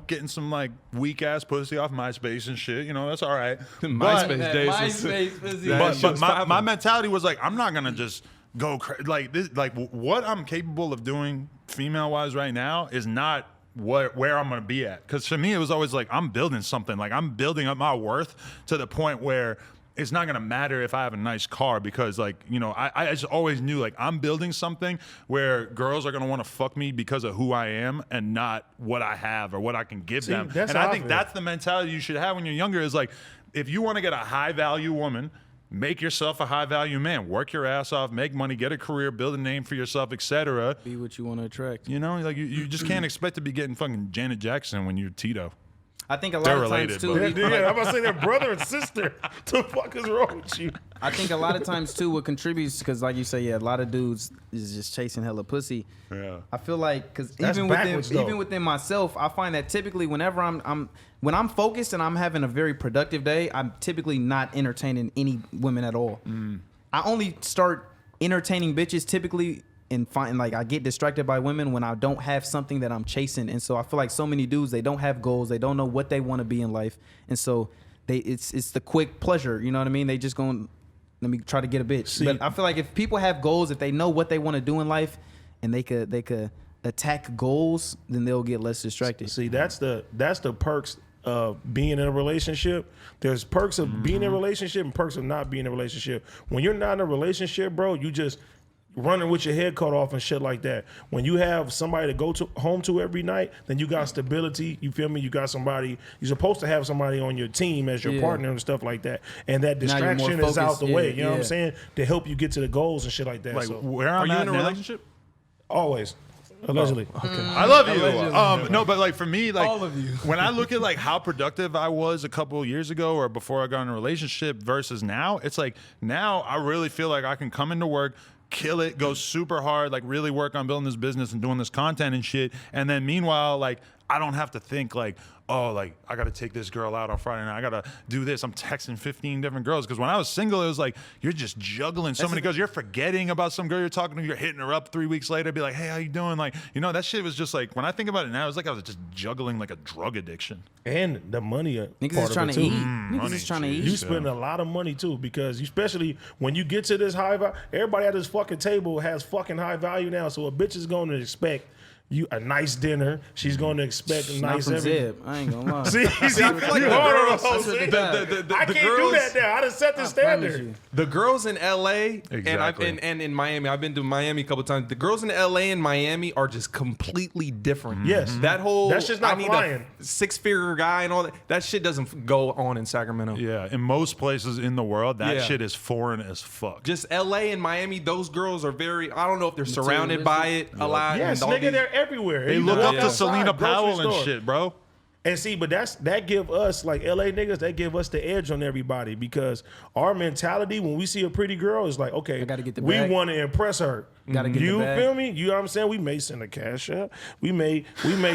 Speaker 2: getting some like weak ass pussy off MySpace and shit. That's all right.
Speaker 1: MySpace days.
Speaker 4: MySpace pussy.
Speaker 1: That shit
Speaker 2: But
Speaker 1: was
Speaker 2: my
Speaker 1: popping.
Speaker 2: mentality was like, I'm not gonna just go like this. Like what I'm capable of doing female wise right now is not where I'm gonna be at. Because for me, it was always like I'm building something. Like I'm building up my worth to the point where it's not gonna matter if I have a nice car, because like I just always knew like I'm building something where girls are gonna want to fuck me because of who I am and not what I have or what I can give them.
Speaker 3: that's
Speaker 2: And
Speaker 3: how
Speaker 2: I
Speaker 3: I
Speaker 2: think
Speaker 3: feel.
Speaker 2: that's the mentality you should have when you're younger. Is like, if you want to get a high value woman, make yourself a high value man. Work your ass off, make money, get a career, build a name for yourself, etc.
Speaker 4: Be what you want to attract.
Speaker 2: Like you just can't expect to be getting fucking Janet Jackson when you're Tito.
Speaker 4: I think a lot
Speaker 2: They're
Speaker 4: of
Speaker 2: related,
Speaker 4: times too.
Speaker 2: but-
Speaker 3: Yeah, I'm about to say they're brother and sister. The fuck is wrong with you?
Speaker 4: I think a lot of times too what contributes, because like you say, a lot of dudes is just chasing hella pussy.
Speaker 2: Yeah.
Speaker 4: I feel like because
Speaker 3: That's backwards, though.
Speaker 4: even within myself, I find that typically whenever when I'm focused and I'm having a very productive day, I'm typically not entertaining any women at all. I only start entertaining bitches typically and find like I get distracted by women when I don't have something that I'm chasing. And so I feel like so many dudes, they don't have goals, they don't know what they want to be in life, and so it's the quick pleasure. You know what I mean? They just going, let me try to get a bitch.
Speaker 3: See-
Speaker 4: But I feel like if people have goals, if they know what they want to do in life, and they could attack goals, then they'll get less distracted.
Speaker 3: See, that's the perks of being in a relationship. There's perks of being in a relationship and perks of not being in a relationship. When you're not in a relationship, bro, you just running with your head cut off and shit like that. When you have somebody to go to home to every night, then you got stability. You feel me? You got somebody. You're supposed to have somebody on your team as your
Speaker 4: Yeah.
Speaker 3: partner and stuff like that. And that
Speaker 4: Now you're more
Speaker 3: distraction is out
Speaker 4: focused.
Speaker 3: the way.
Speaker 4: Yeah,
Speaker 3: You know what I'm
Speaker 4: yeah.
Speaker 3: saying? To help you get to the goals and shit like that.
Speaker 2: Like
Speaker 3: So,
Speaker 2: where
Speaker 1: Are
Speaker 2: I'm
Speaker 1: you
Speaker 2: at
Speaker 1: in a
Speaker 2: now,
Speaker 1: relationship?
Speaker 3: always. Allegedly.
Speaker 2: I love you.
Speaker 3: Allegedly.
Speaker 2: No, but like for me, like
Speaker 4: All of you.
Speaker 2: when I look at like how productive I was a couple of years ago or before I got in a relationship versus now, it's like now I really feel like I can come into work, kill it, go super hard, like really work on building this business and doing this content and shit. And then meanwhile, like I don't have to think like, oh, like I got to take this girl out on Friday night. I got to do this. I'm texting 15 different girls. Because when I was single, it was like you're just juggling so many girls. You're forgetting about some girl you're talking to. You're hitting her up 3 weeks later. Be like, hey, how you doing? Like, you know, that shit was just like, when I think about it now, it was like I was just juggling like a drug addiction.
Speaker 3: And the money
Speaker 4: Niggas
Speaker 3: part
Speaker 4: is trying
Speaker 3: of
Speaker 4: to
Speaker 3: it
Speaker 4: eat.
Speaker 3: too.
Speaker 4: Niggas is trying to eat.
Speaker 3: You spend a lot of money too, because especially when you get to this high value, everybody at this fucking table has fucking high value now. So a bitch is going to expect you a nice dinner. She's going to expect a
Speaker 4: Not
Speaker 3: nice
Speaker 4: from
Speaker 3: everything.
Speaker 4: Zeb. I ain't gonna lie.
Speaker 3: See,
Speaker 1: I feel like
Speaker 3: you
Speaker 1: the
Speaker 3: hard on
Speaker 1: girls-
Speaker 3: those
Speaker 1: the-
Speaker 3: things.
Speaker 1: the
Speaker 3: I can't do
Speaker 1: girls-
Speaker 3: that now. I done set the
Speaker 4: I promise
Speaker 3: standard.
Speaker 4: you.
Speaker 1: The girls in LA
Speaker 2: Exactly.
Speaker 1: and in Miami, I've been to Miami a couple times. The girls in LA and Miami are just completely different.
Speaker 3: Yes.
Speaker 1: That whole
Speaker 3: That's just not
Speaker 1: I need
Speaker 3: flying.
Speaker 1: a 6-figure guy and all that. That shit doesn't go on in Sacramento.
Speaker 2: Yeah, in most places in the world, that
Speaker 1: Yeah.
Speaker 2: shit is foreign as fuck.
Speaker 1: Just LA and Miami, those girls are very. I don't know if they're surrounded by it a lot.
Speaker 3: Yes,
Speaker 1: and all
Speaker 3: nigga,
Speaker 1: these-
Speaker 3: they're everywhere.
Speaker 2: They
Speaker 3: You
Speaker 2: look
Speaker 3: walk
Speaker 2: up to
Speaker 3: outside,
Speaker 2: Selena
Speaker 3: grocery
Speaker 2: Powell and
Speaker 3: store.
Speaker 2: shit, bro.
Speaker 3: And see, but that give us, like LA niggas, that give us the edge on everybody, because our mentality when we see a pretty girl is like, okay,
Speaker 4: I gotta get the
Speaker 3: we
Speaker 4: bag.
Speaker 3: want to impress her.
Speaker 4: Gotta get the
Speaker 3: you
Speaker 4: bag.
Speaker 3: feel me? You know what I'm saying? We may send a cash out. We may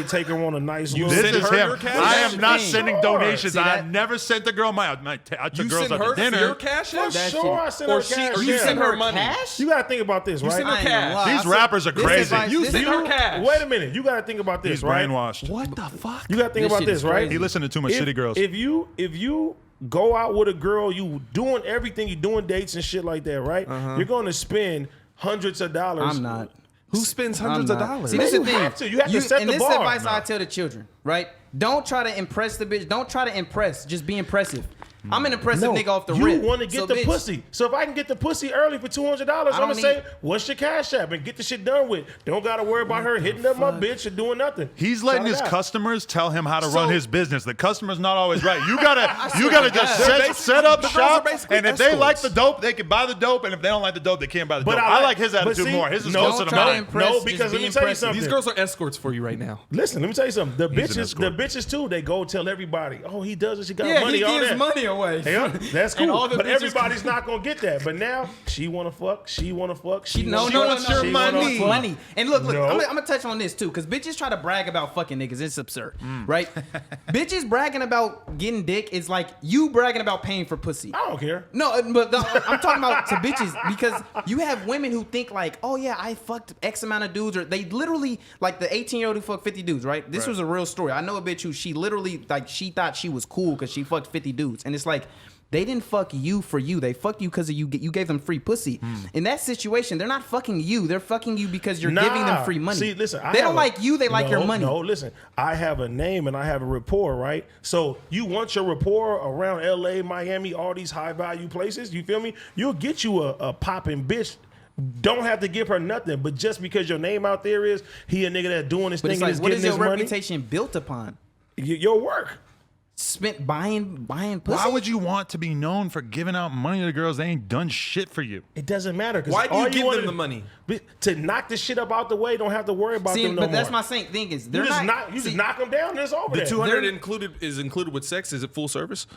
Speaker 3: take her on a nice
Speaker 1: You
Speaker 3: little.
Speaker 2: This
Speaker 1: send
Speaker 2: is
Speaker 1: her
Speaker 2: him.
Speaker 1: your cash?
Speaker 2: I
Speaker 4: That's
Speaker 2: am
Speaker 4: the
Speaker 2: not
Speaker 4: thing.
Speaker 2: sending
Speaker 3: Sure.
Speaker 2: donations.
Speaker 4: See
Speaker 2: I
Speaker 4: that?
Speaker 2: never sent the girl I took
Speaker 1: You
Speaker 2: girls
Speaker 1: send
Speaker 2: out
Speaker 1: her
Speaker 2: to dinner.
Speaker 1: your cash
Speaker 3: For
Speaker 1: out?
Speaker 4: That
Speaker 3: sure,
Speaker 4: shit.
Speaker 3: I send
Speaker 1: Or
Speaker 3: her
Speaker 1: she-
Speaker 3: cash.
Speaker 1: or you
Speaker 3: yeah.
Speaker 1: send her money.
Speaker 4: Cash?
Speaker 3: You gotta think about this, right?
Speaker 1: send her
Speaker 4: I ain't
Speaker 1: cash.
Speaker 4: gonna lie.
Speaker 2: These
Speaker 4: I said-
Speaker 2: rappers are
Speaker 4: this
Speaker 2: crazy.
Speaker 4: advice-
Speaker 1: You
Speaker 4: this
Speaker 1: send
Speaker 4: is-
Speaker 1: her cash.
Speaker 3: Wait a minute. You gotta think about this,
Speaker 2: He's
Speaker 3: right?
Speaker 2: brainwashed.
Speaker 1: What the fuck?
Speaker 3: You gotta think
Speaker 4: This
Speaker 3: about
Speaker 4: shit
Speaker 3: this,
Speaker 4: is
Speaker 3: right?
Speaker 4: crazy.
Speaker 2: He listened to too much shitty girls.
Speaker 3: If you go out with a girl, you doing everything, you doing dates and shit like that, right? You're going to spend hundreds of dollars.
Speaker 4: I'm not.
Speaker 1: Who spends
Speaker 4: I'm
Speaker 1: hundreds of
Speaker 4: not.
Speaker 1: dollars?
Speaker 4: See, this is
Speaker 3: You
Speaker 4: the thing.
Speaker 3: have to. You have to set
Speaker 4: and
Speaker 3: the
Speaker 4: this
Speaker 3: bar.
Speaker 4: advice I tell the children, right? Don't try to impress the bitch. Don't try to impress. Just be impressive. I'm an impressive nigga off the
Speaker 3: you
Speaker 4: rip.
Speaker 3: want to get
Speaker 4: So,
Speaker 3: the
Speaker 4: bitch,
Speaker 3: pussy. So if I can get the pussy early for $200, I'm
Speaker 4: don't
Speaker 3: gonna say,
Speaker 4: need-
Speaker 3: "What's your cash app?" and get the shit done with. Don't gotta worry about her hitting up my bitch or doing nothing.
Speaker 2: He's letting
Speaker 3: Shout
Speaker 2: his
Speaker 3: it out.
Speaker 2: customers tell him how to
Speaker 1: So-
Speaker 2: run his business. The customer's not always right. You gotta just
Speaker 1: They're
Speaker 2: set up
Speaker 1: basically- the girls are
Speaker 2: shop,
Speaker 1: basically
Speaker 2: and if they like
Speaker 1: escorts.
Speaker 2: the dope, they can buy the dope, and if they don't like the dope, they can't buy the
Speaker 3: But
Speaker 2: dope.
Speaker 3: I
Speaker 2: I
Speaker 3: like-
Speaker 2: like his
Speaker 3: but
Speaker 2: attitude
Speaker 3: see,
Speaker 2: more. His is
Speaker 3: no,
Speaker 2: closer to
Speaker 4: try to
Speaker 2: mine.
Speaker 4: impress.
Speaker 3: No,
Speaker 4: Just
Speaker 3: because
Speaker 4: be
Speaker 3: let me tell you
Speaker 4: impressive.
Speaker 3: something.
Speaker 1: These girls are escorts for you right now.
Speaker 3: Listen, let me tell you something. The
Speaker 2: He's an
Speaker 3: bitches, the
Speaker 2: escort.
Speaker 3: bitches too, they go tell everybody, "Oh, he does it. She got
Speaker 4: Yeah,
Speaker 3: money
Speaker 4: he
Speaker 3: on
Speaker 4: gives
Speaker 3: that."
Speaker 4: money away.
Speaker 3: Yeah, that's
Speaker 4: And
Speaker 3: cool.
Speaker 4: all the
Speaker 3: But
Speaker 4: bitches-
Speaker 3: everybody's not gonna get that. But now she wanna fuck. She wanna fuck. She
Speaker 4: No,
Speaker 3: wanna
Speaker 4: no,
Speaker 3: fuck,
Speaker 4: no,
Speaker 1: wants
Speaker 4: no.
Speaker 1: your
Speaker 3: she
Speaker 1: money.
Speaker 3: wanna fuck.
Speaker 4: Money. And look,
Speaker 3: No.
Speaker 4: I'm gonna touch on this too, because bitches try to brag about fucking niggas. It's absurd, right? Bitches bragging about getting dick is like you bragging about paying for pussy.
Speaker 3: I don't care.
Speaker 4: No, but I'm talking about to bitches, because you have women who think like, oh yeah, I fucked X amount of dudes, or they literally like the 18-year-old who fucked 50 dudes, right? This was a real story. I know a bitch who she literally like she thought she was cool because she fucked 50 dudes, and it's like, they didn't fuck you for you. They fucked you because you gave them free pussy. In that situation, they're not fucking you. They're fucking you because you're giving them free money.
Speaker 3: See, listen,
Speaker 4: they don't like you. They like your money.
Speaker 3: No, listen, I have a name and I have a rapport, right? So you want your rapport around LA, Miami, all these high value places. You feel me? You'll get you a popping bitch. Don't have to give her nothing, but just because your name out there is he a nigga that's doing this
Speaker 4: But
Speaker 3: thing
Speaker 4: it's
Speaker 3: and
Speaker 4: like,
Speaker 3: is
Speaker 4: what
Speaker 3: getting
Speaker 4: is
Speaker 3: his
Speaker 4: your
Speaker 3: money.
Speaker 4: reputation built upon?
Speaker 3: Your work.
Speaker 4: Spent buying pussy.
Speaker 2: Why would you want to be known for giving out money to girls that ain't done shit for you?
Speaker 3: It doesn't matter. 'Cause
Speaker 1: Why do you
Speaker 3: all
Speaker 1: give
Speaker 3: wanna
Speaker 1: them the
Speaker 3: do-
Speaker 1: money?
Speaker 3: To knock the shit up out the way. Don't have to worry about
Speaker 4: See,
Speaker 3: them no
Speaker 4: but that's
Speaker 3: more.
Speaker 4: my same thing. Is
Speaker 3: You
Speaker 4: they're
Speaker 3: just
Speaker 4: not.
Speaker 3: knock, just knock them down and it's over
Speaker 1: The
Speaker 3: there.
Speaker 1: 200 is included with sex. Is it full service?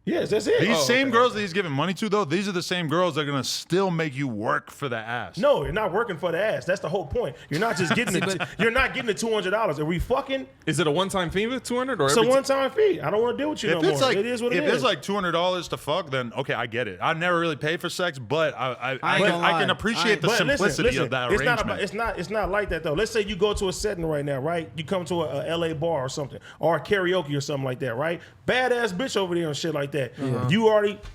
Speaker 3: Yes, that's it.
Speaker 2: These
Speaker 3: Oh,
Speaker 2: same
Speaker 3: okay.
Speaker 2: girls that he's giving money to, though, these are the same girls that are gonna still make you work for the ass.
Speaker 3: No, you're not working for the ass. That's the whole point. You're not just getting you're not getting the $200. Are we fucking?
Speaker 1: Is it a one-time fee with 200 or
Speaker 3: It's a
Speaker 1: every
Speaker 3: one-time fee. I don't want to deal with you
Speaker 2: If
Speaker 3: no
Speaker 2: it's
Speaker 3: more.
Speaker 2: like
Speaker 3: It is what it
Speaker 2: if
Speaker 3: is.
Speaker 2: it's like $200 to fuck, then okay, I get it. I never really paid for sex, but I
Speaker 4: ain't gonna
Speaker 2: can
Speaker 4: lie.
Speaker 2: appreciate the
Speaker 3: But
Speaker 2: simplicity of that
Speaker 3: it's
Speaker 2: arrangement.
Speaker 3: it's not like that though. Let's say you go to a setting right now, right? You come to a LA bar or something, or a karaoke or something like that, right? Badass bitch over there and shit like that.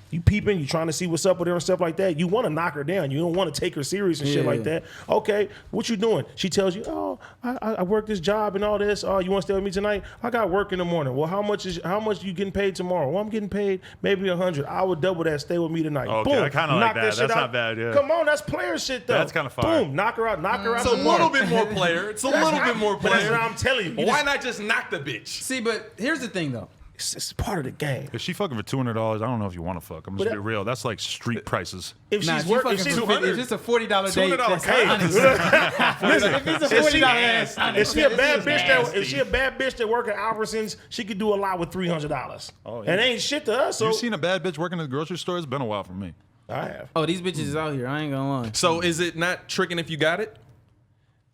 Speaker 3: You peeping, you trying to see what's up with her and stuff like that. You want to knock her down. You don't want to take her serious and shit
Speaker 4: Yeah.
Speaker 3: like that. Okay, what you doing? She tells you, oh, I work this job and all this. Oh, you want to stay with me tonight? I got work in the morning. Well, how much you getting paid tomorrow? Well, I'm getting paid maybe 100. I would double that. Stay with me tonight.
Speaker 2: Okay,
Speaker 3: Boom.
Speaker 2: I kinda like
Speaker 3: Knock
Speaker 2: that.
Speaker 3: shit
Speaker 2: That's
Speaker 3: out.
Speaker 2: not bad, yeah.
Speaker 3: Come on, that's player shit though.
Speaker 2: That's kinda fire.
Speaker 3: Boom, knock her out. Knock her out.
Speaker 1: It's a
Speaker 3: some
Speaker 1: little
Speaker 3: more.
Speaker 1: bit more player. It's a
Speaker 3: That's
Speaker 1: little
Speaker 3: how-
Speaker 1: bit more
Speaker 3: but that's
Speaker 1: player.
Speaker 3: what I'm telling you. You
Speaker 1: Why
Speaker 3: just-
Speaker 1: not just knock the bitch?
Speaker 4: See, but here's the thing though.
Speaker 3: It's part of the game.
Speaker 2: If she fucking for $200, I don't know if you want to fuck. I'm just
Speaker 3: But
Speaker 2: be real. That's like street prices.
Speaker 3: If
Speaker 4: Nah,
Speaker 3: she's
Speaker 4: if you
Speaker 3: working,
Speaker 4: fucking
Speaker 3: if she's
Speaker 4: for 50, if it's a $40 date,
Speaker 1: $200
Speaker 4: that's
Speaker 1: hey,
Speaker 4: honest.
Speaker 3: listen,
Speaker 4: If it's a
Speaker 3: if she-
Speaker 4: $40 ass, honest.
Speaker 3: If she a bad
Speaker 4: This is
Speaker 3: bitch that
Speaker 4: nasty.
Speaker 3: if she a bad bitch that work at Albertsons, she could do a lot with $300.
Speaker 2: Oh, yeah.
Speaker 3: And it ain't shit to us. So
Speaker 2: You seen a bad bitch working at the grocery store? It's been a while for me.
Speaker 3: I have.
Speaker 4: Oh, these bitches is out here. I ain't gonna lie.
Speaker 1: So is it not tricking if you got it?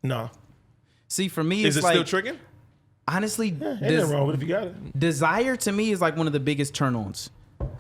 Speaker 3: No.
Speaker 4: See, for me,
Speaker 1: Is
Speaker 4: it's
Speaker 1: it
Speaker 4: like
Speaker 1: still tricking?
Speaker 4: honestly,
Speaker 3: Ain't nothing wrong with it if you got it.
Speaker 4: desire to me is like one of the biggest turn-ons.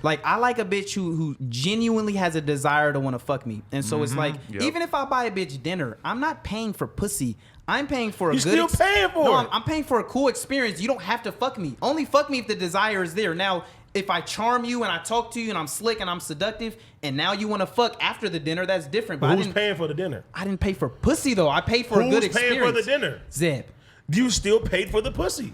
Speaker 4: Like, I like a bitch who genuinely has a desire to want to fuck me. And so it's like, even if I buy a bitch dinner, I'm not paying for pussy. I'm paying for a
Speaker 3: You're
Speaker 4: good
Speaker 3: still paying for
Speaker 4: No,
Speaker 3: it.
Speaker 4: I'm paying for a cool experience. You don't have to fuck me. Only fuck me if the desire is there. Now, if I charm you and I talk to you and I'm slick and I'm seductive and now you want to fuck after the dinner, that's different. But
Speaker 3: Who's paying for the dinner?
Speaker 4: I didn't pay for pussy, though. I paid for a good
Speaker 3: Who's
Speaker 4: experience.
Speaker 3: paying for the dinner?
Speaker 4: Zeb.
Speaker 3: You still paid for the pussy.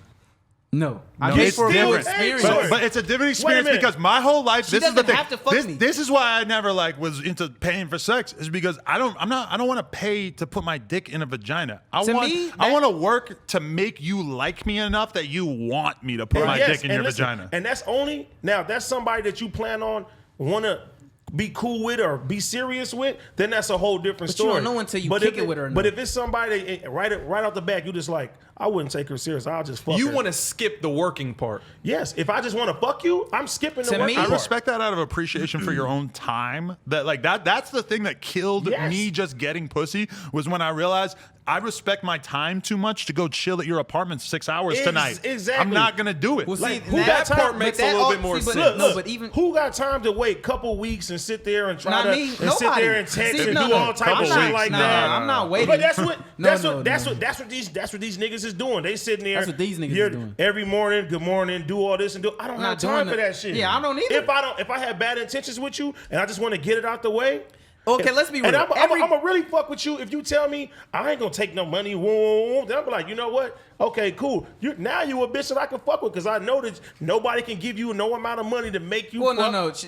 Speaker 4: No. I
Speaker 2: No,
Speaker 4: paid
Speaker 2: it's
Speaker 4: for a good
Speaker 2: different.
Speaker 4: experience.
Speaker 2: But it's a different experience
Speaker 3: minute.
Speaker 2: because my whole life,
Speaker 4: She
Speaker 2: this is the
Speaker 4: doesn't
Speaker 2: thing.
Speaker 4: have to fuck me.
Speaker 2: This is why I never like was into paying for sex, is because I don't want to pay to put my dick in a vagina. I
Speaker 4: To
Speaker 2: want
Speaker 4: me,
Speaker 2: I
Speaker 4: that-
Speaker 2: want to work to make you like me enough that you want me to put my dick in your vagina.
Speaker 3: And that's only now. That's somebody that you plan on want to be cool with or be serious with. Then that's a whole different
Speaker 4: But you
Speaker 3: story.
Speaker 4: don't know until you
Speaker 3: But
Speaker 4: kick
Speaker 3: if
Speaker 4: it with her or
Speaker 3: But
Speaker 4: not.
Speaker 3: if it's somebody that right out the back, you just like, I wouldn't take her serious. I'll just fuck
Speaker 1: You
Speaker 3: her.
Speaker 1: want to skip the working part.
Speaker 3: Yes. If I just want to fuck you, I'm skipping the
Speaker 4: To
Speaker 3: work
Speaker 4: me-
Speaker 2: I
Speaker 3: part.
Speaker 2: respect that out of appreciation for your own time. That's the thing that killed
Speaker 3: Yes.
Speaker 2: me just getting pussy, was when I realized I respect my time too much to go chill at your apartment 6 hours tonight.
Speaker 3: Exactly.
Speaker 2: I'm not gonna do it.
Speaker 4: Well,
Speaker 3: Like,
Speaker 4: see,
Speaker 3: who
Speaker 4: that
Speaker 3: got time-
Speaker 1: part
Speaker 3: but
Speaker 1: makes
Speaker 4: that
Speaker 1: a little
Speaker 4: all-
Speaker 1: bit more
Speaker 4: see, but-
Speaker 1: sense.
Speaker 4: No, but even
Speaker 3: who got time to wait a couple weeks and sit there and try
Speaker 4: Not
Speaker 3: to
Speaker 4: me.
Speaker 3: and sit
Speaker 4: Nobody.
Speaker 3: there and text
Speaker 4: See,
Speaker 3: and
Speaker 4: no,
Speaker 3: do
Speaker 4: no.
Speaker 3: all type
Speaker 2: Couple
Speaker 3: of shit
Speaker 2: weeks.
Speaker 3: like
Speaker 4: Nah,
Speaker 3: that?
Speaker 4: I'm not waiting.
Speaker 3: But that's what
Speaker 4: No,
Speaker 3: that's
Speaker 4: no,
Speaker 3: what that's
Speaker 4: no.
Speaker 3: what that's what these niggas is doing. They sitting there.
Speaker 4: That's what these niggas
Speaker 3: you're-
Speaker 4: is doing.
Speaker 3: every morning. Good morning. Do all this and do. I don't
Speaker 4: I'm
Speaker 3: have
Speaker 4: not
Speaker 3: time
Speaker 4: doing
Speaker 3: for
Speaker 4: it.
Speaker 3: that shit.
Speaker 4: Yeah, I don't either.
Speaker 3: If I have bad intentions with you and I just want to get it out the way.
Speaker 4: Okay, let's be real.
Speaker 3: And I'm
Speaker 4: Every-
Speaker 3: gonna really fuck with you if you tell me I ain't gonna take no money. Then I'm like, you know what? Okay, cool. Now you a bitch that I can fuck with because I know that nobody can give you no amount of money to make you.
Speaker 4: Well,
Speaker 3: fuck.
Speaker 4: no, it's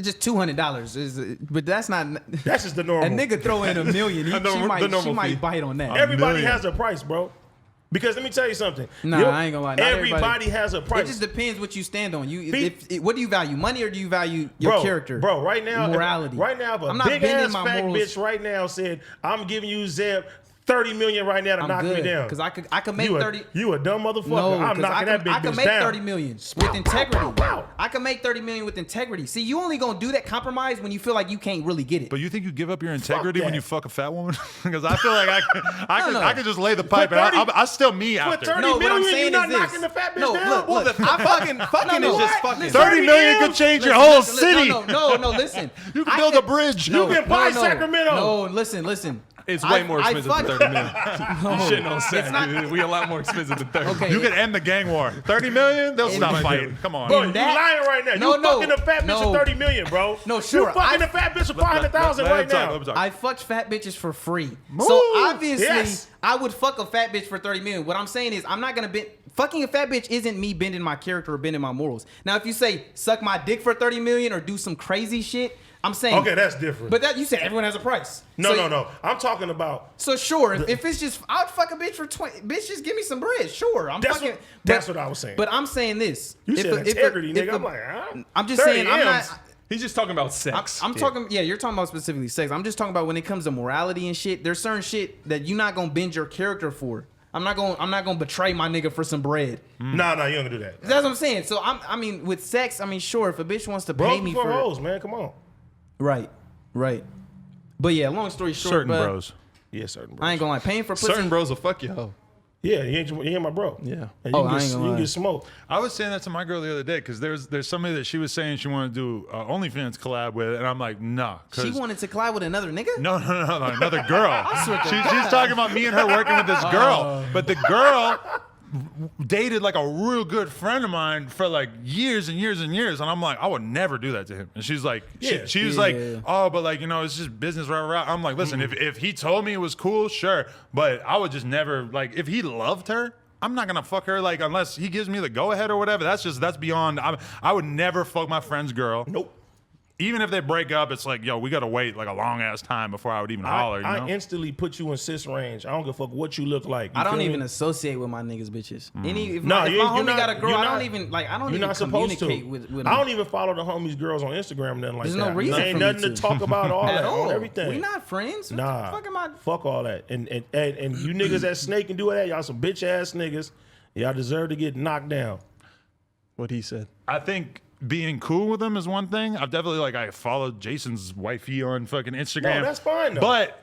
Speaker 4: just $200. But that's not.
Speaker 3: That's just the normal.
Speaker 4: A nigga throw in $1 million.
Speaker 1: The normal
Speaker 4: She might
Speaker 1: fee.
Speaker 4: bite on that.
Speaker 3: Everybody
Speaker 2: million.
Speaker 3: has a price, bro. Because let me tell you something.
Speaker 4: Nah, I ain't gonna lie. Not
Speaker 3: Everybody has a price.
Speaker 4: It just depends what you stand on.
Speaker 3: Be-
Speaker 4: What do you value, money or do you value your character?
Speaker 3: Bro, right now,
Speaker 4: morality.
Speaker 3: Right now, if
Speaker 4: I'm
Speaker 3: a
Speaker 4: not
Speaker 3: big
Speaker 4: bending
Speaker 3: ass
Speaker 4: my
Speaker 3: fat
Speaker 4: morals.
Speaker 3: bitch right now said, "I'm giving you Zeb $30 million right now to
Speaker 4: I'm
Speaker 3: knock me
Speaker 4: good
Speaker 3: down,"
Speaker 4: because I could make 30.
Speaker 3: You a dumb motherfucker.
Speaker 4: No,
Speaker 3: I'm
Speaker 4: 'cause
Speaker 3: knocking that big
Speaker 4: I can
Speaker 3: bitch
Speaker 4: make
Speaker 3: down.
Speaker 4: 30 million with integrity.
Speaker 3: Wow.
Speaker 4: I can make 30 million with integrity. See, you only gonna do that compromise when you feel like you can't really get it.
Speaker 2: But you think you give up your integrity when
Speaker 3: that.
Speaker 2: you fuck a fat woman? Because I feel like I could just lay the pipe
Speaker 3: For
Speaker 2: and
Speaker 3: 30
Speaker 2: I'm still me
Speaker 3: For
Speaker 2: after.
Speaker 3: 30
Speaker 4: No, what I'm
Speaker 3: million,
Speaker 4: saying
Speaker 3: you're not
Speaker 4: is this.
Speaker 3: knocking the fat bitch
Speaker 4: No,
Speaker 3: down.
Speaker 4: look,
Speaker 1: Well,
Speaker 4: look.
Speaker 1: fucking
Speaker 4: no,
Speaker 1: is just
Speaker 3: what?
Speaker 1: fucking.
Speaker 2: 30 million could change your whole city.
Speaker 4: No, listen.
Speaker 2: You can
Speaker 4: I
Speaker 2: build
Speaker 4: could-
Speaker 2: a bridge.
Speaker 3: You can buy Sacramento.
Speaker 4: No, listen.
Speaker 1: It's way more
Speaker 4: I
Speaker 1: expensive than
Speaker 4: fucked-
Speaker 1: 30 million. You shitting on
Speaker 4: It's
Speaker 1: sex.
Speaker 4: not-
Speaker 1: We a lot more expensive than 30.
Speaker 4: Okay.
Speaker 2: You could end the gang war. 30 million, they'll stop
Speaker 4: my
Speaker 2: fighting. Come on.
Speaker 3: Bro,
Speaker 4: In
Speaker 3: you
Speaker 4: that-
Speaker 3: lying right now.
Speaker 4: No,
Speaker 3: You
Speaker 4: no,
Speaker 3: fucking a fat bitch
Speaker 4: no.
Speaker 3: for 30 million, bro.
Speaker 4: No, sure.
Speaker 3: You fucking a fat bitch for 500,000
Speaker 2: Let
Speaker 3: right
Speaker 2: him talk,
Speaker 3: now.
Speaker 2: let him talk.
Speaker 4: I fucked fat bitches for free.
Speaker 2: Woo!
Speaker 4: So obviously,
Speaker 3: Yes.
Speaker 4: I would fuck a fat bitch for 30 million. What I'm saying is, I'm not gonna bend. Fucking a fat bitch isn't me bending my character or bending my morals. Now, if you say suck my dick for 30 million or do some crazy shit, I'm saying
Speaker 3: Okay, that's different.
Speaker 4: But that you said everyone has a price.
Speaker 3: No,
Speaker 4: So-
Speaker 3: no. I'm talking about.
Speaker 4: So sure, if it's just I'd fuck a bitch for 20. Bitch, just give me some bread. Sure, I'm
Speaker 3: That's
Speaker 4: fucking.
Speaker 3: what- what I was saying.
Speaker 4: But I'm saying this.
Speaker 3: You
Speaker 4: If
Speaker 3: said
Speaker 4: a- if a-
Speaker 3: integrity,
Speaker 4: if
Speaker 3: nigga.
Speaker 4: a-
Speaker 3: I'm like, huh?
Speaker 4: I'm just
Speaker 3: 30
Speaker 4: saying. I'm
Speaker 3: M's.
Speaker 4: not.
Speaker 1: He's just talking about sex.
Speaker 4: I'm talking. Yeah, you're talking about specifically sex. I'm just talking about when it comes to morality and shit. There's certain shit that you're not gonna bend your character for. I'm not gonna betray my nigga for some bread.
Speaker 3: Nah, you ain't gonna do that.
Speaker 4: That's what I'm saying. So I mean, with sex, I mean, sure, if a bitch wants to pay
Speaker 3: Bros
Speaker 4: me
Speaker 3: before
Speaker 4: for
Speaker 3: hoes, man. Come on.
Speaker 4: right. But yeah, long story short,
Speaker 2: Certain
Speaker 4: but
Speaker 2: bros.
Speaker 3: Yeah, certain bros.
Speaker 4: I ain't gonna lie. Paying for pussy.
Speaker 1: Certain bros will fuck you. Oh.
Speaker 3: Yeah, you ain't my bro.
Speaker 1: Yeah.
Speaker 3: And you
Speaker 4: Oh,
Speaker 3: can
Speaker 4: I
Speaker 3: get,
Speaker 4: ain't gonna
Speaker 3: you
Speaker 4: lie.
Speaker 3: can get smoked.
Speaker 2: I was saying that to my girl the other day because there's somebody that she was saying she wanted to do OnlyFans collab with, and I'm like, nah.
Speaker 4: She wanted to collide with another nigga.
Speaker 2: No, another girl.
Speaker 4: swear to
Speaker 2: She's talking about me and her working with this girl, but the girl dated like a real good friend of mine for like years and years and years, and I'm like, I would never do that to him. And she's like,
Speaker 3: Yeah.
Speaker 2: she was
Speaker 4: Yeah.
Speaker 2: like, oh, but like, you know, it's just business, rah. I'm like, listen, if he told me it was cool, sure, but I would just never like if he loved her. I'm not gonna fuck her like unless he gives me the go ahead or whatever. That's beyond. I would never fuck my friend's girl.
Speaker 3: Nope.
Speaker 2: Even if they break up, it's like, yo, we gotta wait like a long ass time before I would even holler. You know?
Speaker 3: I instantly put you in cis range. I don't give a fuck what you look like. You
Speaker 4: I don't
Speaker 3: feel
Speaker 4: even
Speaker 3: me?
Speaker 4: associate with my niggas bitches. If
Speaker 3: No,
Speaker 4: my
Speaker 3: you're
Speaker 4: homie
Speaker 3: not-
Speaker 4: got a girl,
Speaker 3: you're
Speaker 4: I don't
Speaker 3: not-
Speaker 4: even like. I don't
Speaker 3: You're
Speaker 4: even
Speaker 3: not supposed to.
Speaker 4: communicate with them.
Speaker 3: I don't even follow the homies' girls on Instagram, nothing like
Speaker 4: There's
Speaker 3: that.
Speaker 4: no reason
Speaker 3: ain't
Speaker 4: for me
Speaker 3: nothing to
Speaker 4: to.
Speaker 3: talk about all
Speaker 4: At
Speaker 3: that
Speaker 4: all.
Speaker 3: on everything.
Speaker 4: We not friends. What
Speaker 3: Nah,
Speaker 4: the fuck am I?
Speaker 3: fuck all that. And you niggas that snake and do that, y'all some bitch ass niggas. Y'all deserve to get knocked down.
Speaker 1: What he said.
Speaker 2: I think being cool with them is one thing. I've definitely I followed Jason's wifey on fucking Instagram.
Speaker 3: No, that's fine though.
Speaker 2: But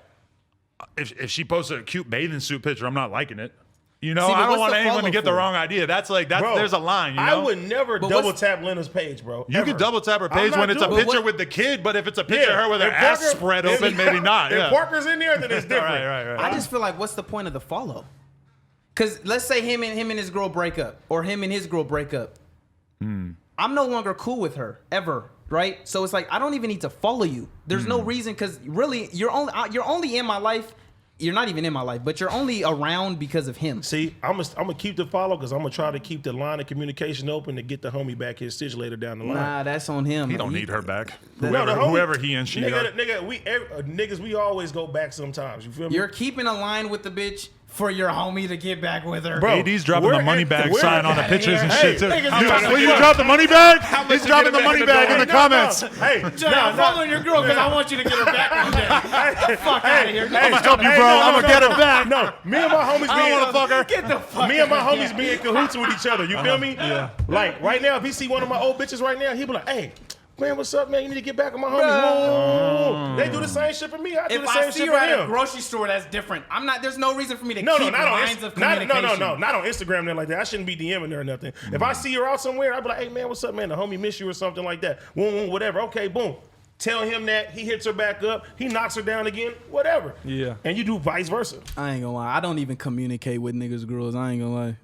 Speaker 2: if she posts a cute bathing suit picture, I'm not liking it. You know,
Speaker 4: See, but
Speaker 2: I don't
Speaker 4: what's
Speaker 2: want
Speaker 4: the
Speaker 2: anyone to
Speaker 4: follow
Speaker 2: get the
Speaker 4: for?
Speaker 2: wrong idea. That's like
Speaker 3: Bro,
Speaker 2: there's a line. You know?
Speaker 3: I would never
Speaker 4: But
Speaker 3: double
Speaker 4: what's-
Speaker 3: tap Lena's page, bro.
Speaker 2: You
Speaker 3: ever.
Speaker 2: can double tap her
Speaker 3: I'm
Speaker 2: page
Speaker 3: not
Speaker 2: when it's a
Speaker 3: doing-
Speaker 2: picture
Speaker 4: what-
Speaker 2: with the kid, but if it's a picture of her with her
Speaker 3: If
Speaker 2: ass
Speaker 3: Parker-
Speaker 2: spread
Speaker 3: if-
Speaker 2: open, maybe not.
Speaker 3: If
Speaker 2: Yeah.
Speaker 3: Parker's in there, then it's different.
Speaker 2: Right.
Speaker 4: I just feel like, what's the point of the follow? Because let's say him and his girl break up, or him and his girl break up. I'm no longer cool with her ever, right? So it's like I don't even need to follow you. There's no reason, because really you're only in my life. You're not even in my life, but you're only around because of him.
Speaker 3: See, I'm gonna keep the follow because I'm gonna try to keep the line of communication open to get the homie back his stitch later down the line.
Speaker 4: Nah, that's on him.
Speaker 2: He don't need her back.
Speaker 3: No,
Speaker 2: Whoever,
Speaker 3: the homie-
Speaker 2: whoever he and she are.
Speaker 3: niggas, we always go back sometimes. You feel me?
Speaker 4: You're keeping a line with the bitch for your homie to get back with her.
Speaker 3: Bro,
Speaker 2: AD's dropping
Speaker 3: we're
Speaker 2: the money
Speaker 3: at-
Speaker 2: bag
Speaker 3: we're
Speaker 2: sign
Speaker 3: at-
Speaker 2: on the pictures and shit too.
Speaker 3: niggas,
Speaker 2: Dude,
Speaker 3: I'm
Speaker 2: will you
Speaker 3: trying-
Speaker 2: drop the money bag?
Speaker 1: much
Speaker 2: He's
Speaker 1: to
Speaker 2: dropping
Speaker 1: get
Speaker 2: the
Speaker 1: him
Speaker 2: money
Speaker 1: back
Speaker 2: bag in
Speaker 1: in
Speaker 2: the
Speaker 1: the
Speaker 2: comments.
Speaker 3: Hey,
Speaker 4: I'm following your girl because I want you to get her back one day. Get the fuck out of here.
Speaker 2: I'm gonna help you, bro. I'm gonna get her back.
Speaker 3: No, me and my homies
Speaker 2: I don't wanna fuck her.
Speaker 4: Get the fuck
Speaker 3: Me and my homies be in cahoots with each other. You feel me? Yeah. Like right now, if he see one of my old bitches right now, he be like, "Hey, man, what's up, man? You need to get back with my homie." Whoa. They do the same shit for me. I do
Speaker 4: If
Speaker 3: the same
Speaker 4: I see
Speaker 3: shit
Speaker 4: her
Speaker 3: for
Speaker 4: at a
Speaker 3: him.
Speaker 4: grocery store, that's different. I'm not. There's no reason for me to
Speaker 3: No,
Speaker 4: keep
Speaker 3: not on
Speaker 4: lines of communication.
Speaker 3: not on Instagram, nothing like that. I shouldn't be DMing her or nothing. If I see her out somewhere, I'd be like, "Hey, man, what's up, man? The homie miss you or something like that." Whatever. Okay, boom. Tell him that he hits her back up, he knocks her down again, whatever.
Speaker 1: Yeah.
Speaker 3: And you do vice versa.
Speaker 4: I ain't gonna lie. I don't even communicate with niggas, girls. I ain't gonna lie.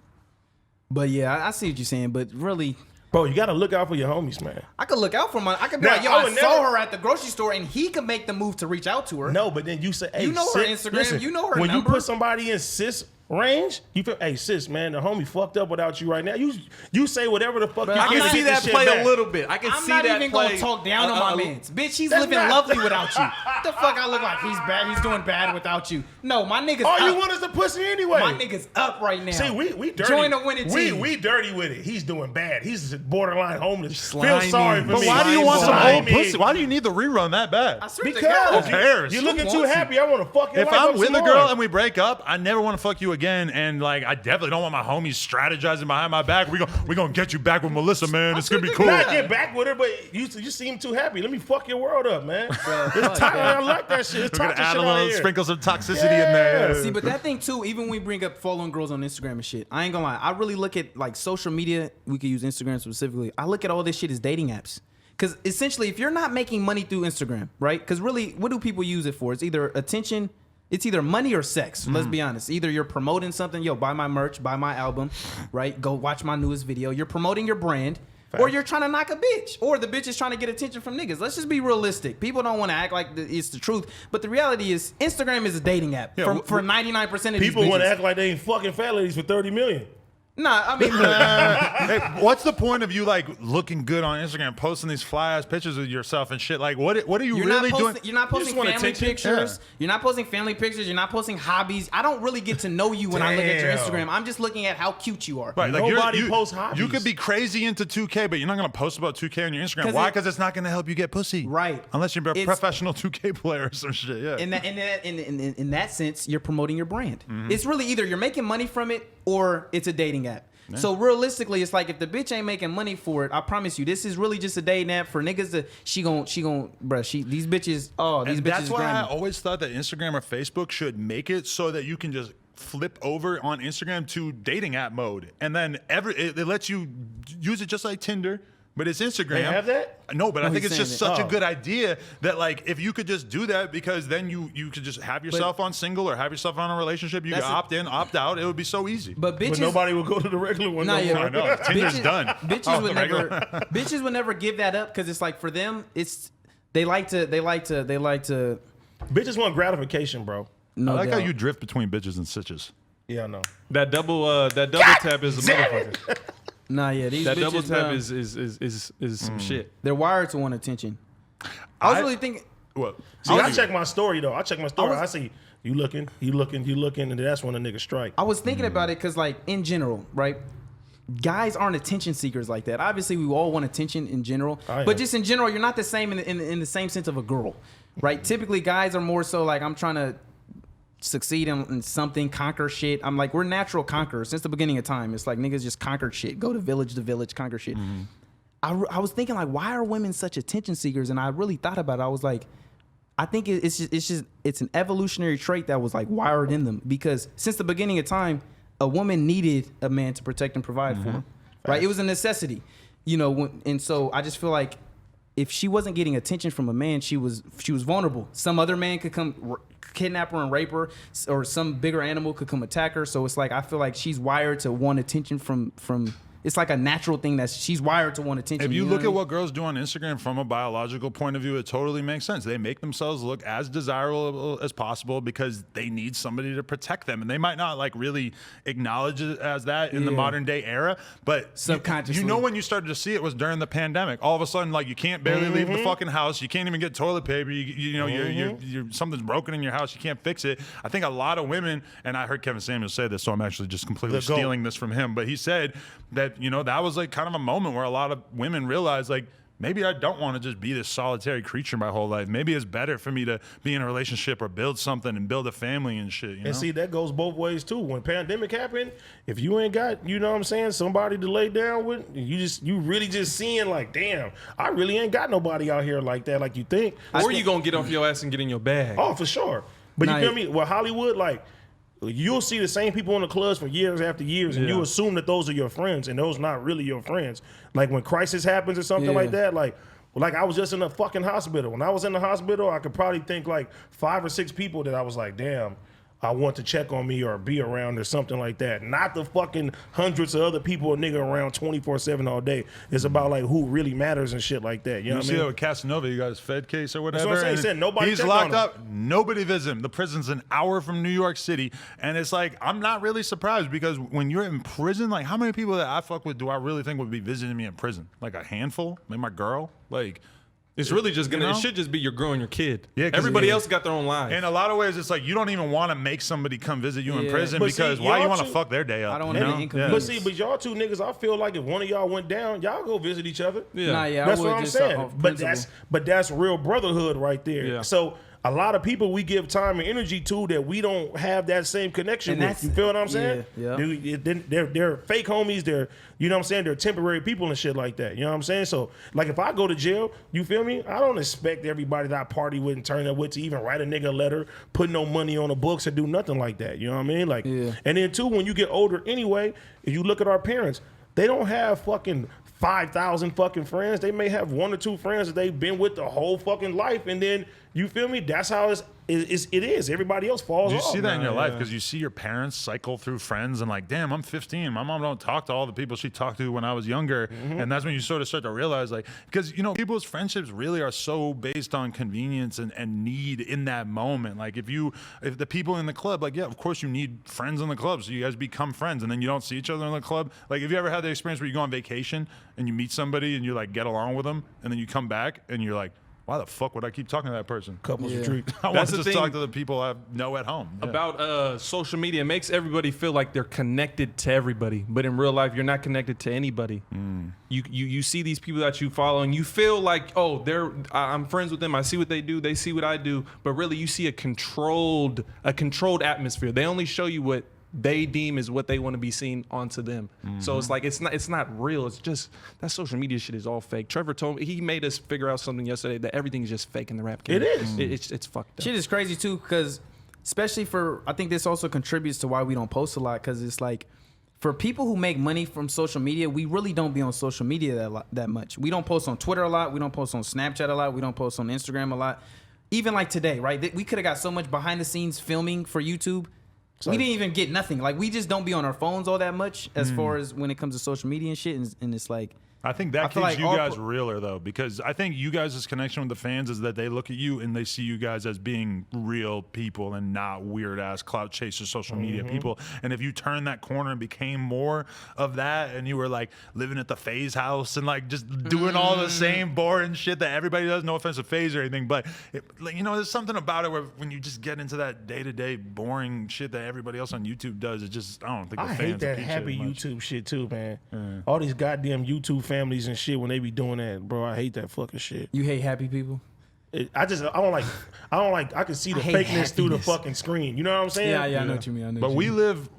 Speaker 4: But yeah, I see what you're saying. But really,
Speaker 3: Bro, you gotta look out for your homies, man.
Speaker 4: I could look out for my. I could be
Speaker 3: Now,
Speaker 4: like, yo,
Speaker 3: I
Speaker 4: I
Speaker 3: would
Speaker 4: saw
Speaker 3: never-
Speaker 4: her at the grocery store, and he could make the move to reach out to her.
Speaker 3: No, but then you say, hey,
Speaker 4: You know her
Speaker 3: sis,
Speaker 4: Instagram, you know her
Speaker 3: when
Speaker 4: number.
Speaker 3: you put somebody in sis range, you feel, hey sis, man, the homie fucked up without you right now. You say whatever the fuck
Speaker 4: Bro,
Speaker 3: you
Speaker 1: I
Speaker 4: I'm
Speaker 3: can
Speaker 1: can
Speaker 4: not-
Speaker 3: to
Speaker 1: see
Speaker 3: get
Speaker 1: that
Speaker 3: this shit
Speaker 1: play
Speaker 3: back.
Speaker 1: a little bit. I can
Speaker 4: I'm
Speaker 1: see
Speaker 4: not
Speaker 1: that
Speaker 4: even
Speaker 1: play.
Speaker 4: gonna talk down on my mans. Bitch, he's
Speaker 3: That's
Speaker 4: living
Speaker 3: not-
Speaker 4: lovely without you. The fuck I look like he's bad. He's doing bad without you. No, my nigga's
Speaker 3: All
Speaker 4: up.
Speaker 3: you want is the pussy anyway.
Speaker 4: My nigga's up right now.
Speaker 3: See, we dirty.
Speaker 4: Join the winning team.
Speaker 3: We dirty with it. He's doing bad. He's borderline homeless.
Speaker 1: Slimy.
Speaker 3: Feel sorry for
Speaker 2: But
Speaker 3: me.
Speaker 2: why do you want some
Speaker 3: Slimy.
Speaker 2: old pussy? Why do you need the rerun that bad?
Speaker 4: I swear to
Speaker 3: Because
Speaker 4: God.
Speaker 2: Who cares?
Speaker 3: you're
Speaker 2: Who
Speaker 3: looking too
Speaker 4: wants
Speaker 3: happy. I want to fuck your
Speaker 2: If
Speaker 3: life
Speaker 2: I'm
Speaker 3: up
Speaker 2: with
Speaker 3: some
Speaker 2: a
Speaker 3: more.
Speaker 2: girl and we break up, I never want to fuck you again. And like, I definitely don't want my homies strategizing behind my back. We gonna get you back with Melissa, man. It's gonna be cool.
Speaker 3: Not get back with her, but you seem too happy. Let me fuck your world up, man. It's time. I like that shit. It's
Speaker 2: We're gonna
Speaker 3: toxic
Speaker 2: add
Speaker 3: shit
Speaker 2: a
Speaker 3: out
Speaker 2: little
Speaker 3: here.
Speaker 2: sprinkle some toxicity in there.
Speaker 4: See, but that thing too, even when we bring up following girls on Instagram and shit, I ain't gonna lie. I really look at like social media. We could use Instagram specifically. I look at all this shit as dating apps. Because essentially, if you're not making money through Instagram, right? Because really, what do people use it for? It's either attention, it's either money or sex. Let's be honest. Either you're promoting something, yo, buy my merch, buy my album, right? Go watch my newest video. You're promoting your brand. Or you're trying to knock a bitch. Or the bitch is trying to get attention from niggas. Let's just be realistic. People don't want to act like it's the truth. But the reality is, Instagram is a dating app
Speaker 2: Yeah,
Speaker 4: for 99% of these
Speaker 3: People want to
Speaker 4: bitches.
Speaker 3: act like they ain't fucking fat ladies for 30 million.
Speaker 4: Nah, I mean,
Speaker 2: Hey, what's the point of you like looking good on Instagram, posting these fly ass pictures of yourself and shit? Like, what are you
Speaker 4: you're
Speaker 2: really
Speaker 4: not
Speaker 2: doing?
Speaker 4: posting, you're not
Speaker 3: You just
Speaker 4: posting
Speaker 3: want
Speaker 4: family
Speaker 3: attention?
Speaker 4: pictures.
Speaker 2: Yeah.
Speaker 4: You're not posting family pictures. You're not posting hobbies. I don't really get to know you when I look at your
Speaker 3: Damn.
Speaker 4: Instagram. I'm just looking at how cute you are.
Speaker 2: Right, like
Speaker 3: Nobody posts hobbies.
Speaker 2: You could be crazy into 2K, but you're not gonna post about 2K on your Instagram.
Speaker 4: 'Cause
Speaker 2: Why?
Speaker 4: it-
Speaker 2: Because it's not gonna help you get pussy.
Speaker 4: Right.
Speaker 2: Unless you're a
Speaker 4: It's-
Speaker 2: professional 2K player or some shit. Yeah.
Speaker 4: In that sense, you're promoting your brand.
Speaker 2: Mm-hmm.
Speaker 4: It's really either you're making money from it or it's a dating app. So realistically, it's like if the bitch ain't making money for it, I promise you, this is really just a dating app for niggas that these bitches. Oh, these
Speaker 2: And
Speaker 4: bitches.
Speaker 2: that's why I
Speaker 4: grimy.
Speaker 2: always thought that Instagram or Facebook should make it so that you can just flip over on Instagram to dating app mode, and then it lets you use it just like Tinder. But it's Instagram.
Speaker 3: They have that?
Speaker 2: No, but I
Speaker 4: No,
Speaker 2: think
Speaker 4: he's
Speaker 2: it's just
Speaker 4: saying
Speaker 2: such
Speaker 3: it.
Speaker 2: a good idea that like if you could just do that, because then you could just have yourself on single or have yourself on a relationship. You could
Speaker 4: That's it.
Speaker 2: opt in, opt out. It would be so easy.
Speaker 4: But bitches.
Speaker 3: But nobody will go to the regular one.
Speaker 4: Nah,
Speaker 3: no
Speaker 4: yeah.
Speaker 3: more.
Speaker 2: I know. Tinder's done.
Speaker 4: Bitches
Speaker 2: Oh,
Speaker 4: would
Speaker 2: regular.
Speaker 4: never. Bitches would never give that up because it's like for them, it's they like to.
Speaker 3: Bitches want gratification, bro.
Speaker 4: No
Speaker 2: I like how
Speaker 4: doubt.
Speaker 2: you drift between bitches and stitches.
Speaker 3: Yeah, I know.
Speaker 1: That double tap is a motherfucker.
Speaker 4: Nah, yeah, these
Speaker 1: That
Speaker 4: bitches,
Speaker 1: double tap
Speaker 4: man,
Speaker 1: is some shit.
Speaker 4: they're wired to want attention. I was really thinking.
Speaker 2: What?
Speaker 3: See, I check my story though. I check my story. I see you looking, and that's when a nigga strike.
Speaker 4: I was thinking about it because, like, in general, right? Guys aren't attention seekers like that. Obviously, we all want attention in general,
Speaker 3: I am.
Speaker 4: but just in general, you're not the same in the same sense of a girl, right? Typically, guys are more so like, I'm trying to succeed in something, conquer shit. I'm like, we're natural conquerors since the beginning of time. It's like niggas just conquered shit, go to village, conquer shit. I was thinking like, why are women such attention seekers? And I really thought about it. I was like, I think it's an evolutionary trait that was like wired in them, because since the beginning of time, a woman needed a man to protect and provide for her, right? It was a necessity, you know. And so I just feel like if she wasn't getting attention from a man, she was vulnerable. Some other man could come kidnap her and rape her, or some bigger animal could come attack her. So it's like I feel like she's wired to want attention from. It's like a natural thing that she's wired to want attention.
Speaker 2: If you
Speaker 4: know
Speaker 2: look at
Speaker 4: what
Speaker 2: what girls do on Instagram from a biological point of view, it totally makes sense. They make themselves look as desirable as possible because they need somebody to protect them. And they might not like really acknowledge it as that in the modern day era, but
Speaker 4: subconsciously,
Speaker 2: you know, when you started to see it was during the pandemic. All of a sudden, like you can't barely leave the fucking house. You can't even get toilet paper. You know, you're something's broken in your house. You can't fix it. I think a lot of women, and I heard Kevin Samuels say this, so I'm actually just completely stealing this from him, but he said that, you know, that was like kind of a moment where a lot of women realized like, maybe I don't want to just be this solitary creature my whole life. Maybe it's better for me to be in a relationship or build something and build a family and shit. You know?
Speaker 3: And see, that goes both ways too. When pandemic happened, if you ain't got, you know what I'm saying, somebody to lay down with, you really just seeing like, damn, I really ain't got nobody out here like that, like you think.
Speaker 1: Or you gonna get off your ass and get in your bag.
Speaker 3: Oh, for sure. But you feel me? Well, Hollywood, like, you'll see the same people in the clubs for years after years, and you assume that those are your friends, and those not really your friends. Like when crisis happens or something like that, like I was just in a fucking hospital. When I was in the hospital, I could probably think like 5 or 6 people that I was like, damn, I want to check on me or be around or something like that. Not the fucking hundreds of other people a nigga around 24/7 all day. It's about like who really matters and shit like that. You know what I mean?
Speaker 2: See that with Casanova, you got his Fed case or whatever.
Speaker 3: That's what I'm saying. Nobody
Speaker 2: he's
Speaker 3: checked
Speaker 2: locked
Speaker 3: on him.
Speaker 2: up. Nobody visits him. The prison's an hour from New York City. And it's like, I'm not really surprised because when you're in prison, like how many people that I fuck with do I really think would be visiting me in prison? Like a handful? Maybe my girl? Like...
Speaker 1: It's really just gonna.
Speaker 2: You know?
Speaker 1: It should just be your girl and your kid.
Speaker 2: Yeah,
Speaker 1: everybody else got their own lives.
Speaker 2: In a lot of ways, it's like you don't even want to make somebody come visit you in prison
Speaker 3: But
Speaker 2: because
Speaker 3: see,
Speaker 2: why you
Speaker 3: y'all
Speaker 2: want to
Speaker 3: two-
Speaker 2: fuck their day up?
Speaker 4: I don't
Speaker 2: you
Speaker 4: want
Speaker 2: know?
Speaker 4: any inconvenience.
Speaker 3: But see, but y'all two niggas, I feel like if one of y'all went down, y'all go visit each other.
Speaker 1: Yeah.
Speaker 4: Nah, yeah,
Speaker 3: That's
Speaker 4: I would
Speaker 3: what I'm
Speaker 4: just
Speaker 3: saying.
Speaker 4: off
Speaker 3: But
Speaker 4: principle.
Speaker 3: that's real brotherhood right there.
Speaker 1: Yeah.
Speaker 3: So a lot of people we give time and energy to that we don't have that same connection
Speaker 4: And
Speaker 3: with.
Speaker 4: that's-
Speaker 3: You feel what I'm saying?
Speaker 4: yeah.
Speaker 3: They're fake homies. They're, you know what I'm saying? They're temporary people and shit like that. You know what I'm saying? So like if I go to jail, you feel me? I don't expect everybody that I party with and turn up with to even write a nigga a letter, put no money on the books or do nothing like that. You know what I mean? Like, and then too, when you get older anyway, if you look at our parents, they don't have fucking 5,000 fucking friends. They may have 1 or 2 friends that they've been with the whole fucking life, and then you feel me? That's how it is. Everybody else falls
Speaker 2: You
Speaker 3: off.
Speaker 2: see that in your life because you see your parents cycle through friends and like, damn, I'm 15. My mom don't talk to all the people she talked to when I was younger, and that's when you sort of start to realize, like, because you know people's friendships really are so based on convenience and need in that moment. Like if the people in the club, like yeah, of course you need friends in the club, so you guys become friends, and then you don't see each other in the club. Like have you ever had the experience where you go on vacation and you meet somebody and you like get along with them, and then you come back and you're like, why the fuck would I keep talking to that person?
Speaker 3: Couples retreat.
Speaker 2: I want
Speaker 1: That's
Speaker 2: to
Speaker 1: the
Speaker 2: just
Speaker 1: thing
Speaker 2: talk to the people I know at home. Yeah.
Speaker 1: About social media, it makes everybody feel like they're connected to everybody, but in real life you're not connected to anybody. You see these people that you follow and you feel like, oh, I'm friends with them, I see what they do, they see what I do, but really you see a controlled atmosphere. They only show you what they deem is what they want to be seen onto them. So it's like it's not real. It's just that social media shit is all fake. Trevor told me, he made us figure out something yesterday that everything's just fake in the rap game.
Speaker 3: It is.
Speaker 1: It's fucked up.
Speaker 4: Shit is crazy too, because especially I think this also contributes to why we don't post a lot, because it's like, for people who make money from social media, we really don't be on social media that much. We don't post on Twitter a lot. We don't post on Snapchat a lot. We don't post on Instagram a lot. Even like today, right? We could have got so much behind the scenes filming for YouTube. We didn't even get nothing. Like we just don't be on our phones all that much as far as when it comes to social media and shit. And it's like,
Speaker 2: I think that
Speaker 4: I feel
Speaker 2: keeps
Speaker 4: like
Speaker 2: you
Speaker 4: our
Speaker 2: guys realer though, because I think you guys' connection with the fans is that they look at you and they see you guys as being real people and not weird ass clout chaser social media people. And if you turn that corner and became more of that, and you were like living at the FaZe house and like just doing all the same boring shit that everybody does, no offense to FaZe or anything, but like, you know, there's something about it where when you just get into that day-to-day boring shit that everybody else on YouTube does, it just, I don't think the
Speaker 3: I
Speaker 2: fans
Speaker 3: hate that
Speaker 2: appreciate
Speaker 3: happy
Speaker 2: it much.
Speaker 3: YouTube shit too, man. All these goddamn YouTube families and shit when they be doing that, bro. I hate that fucking shit.
Speaker 4: you hate happy people?
Speaker 3: I don't like. I can see the
Speaker 4: I hate
Speaker 3: fakeness through the
Speaker 4: happiness.
Speaker 3: fucking screen. You know what I'm saying?
Speaker 4: Yeah, I know what you mean.
Speaker 2: But we live,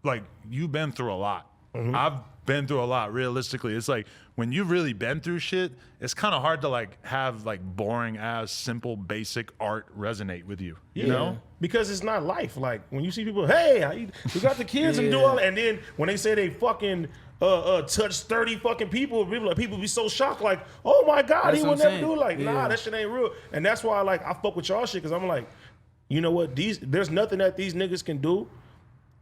Speaker 2: like, you've been through a lot. I've been through a lot. Realistically, it's like when you've really been through shit, it's kind of hard to like have like boring ass, simple, basic art resonate with you. You know,
Speaker 3: because it's not life. Like when you see people, hey, you got the kids and do all, and then when they say they fucking touch 30 fucking people be so shocked, like, oh my God,
Speaker 4: That's
Speaker 3: he
Speaker 4: what
Speaker 3: would
Speaker 4: I'm
Speaker 3: never
Speaker 4: saying.
Speaker 3: do. Like, nah, that shit ain't real. And that's why like I fuck with y'all shit, because I'm like, you know what, there's nothing that these niggas can do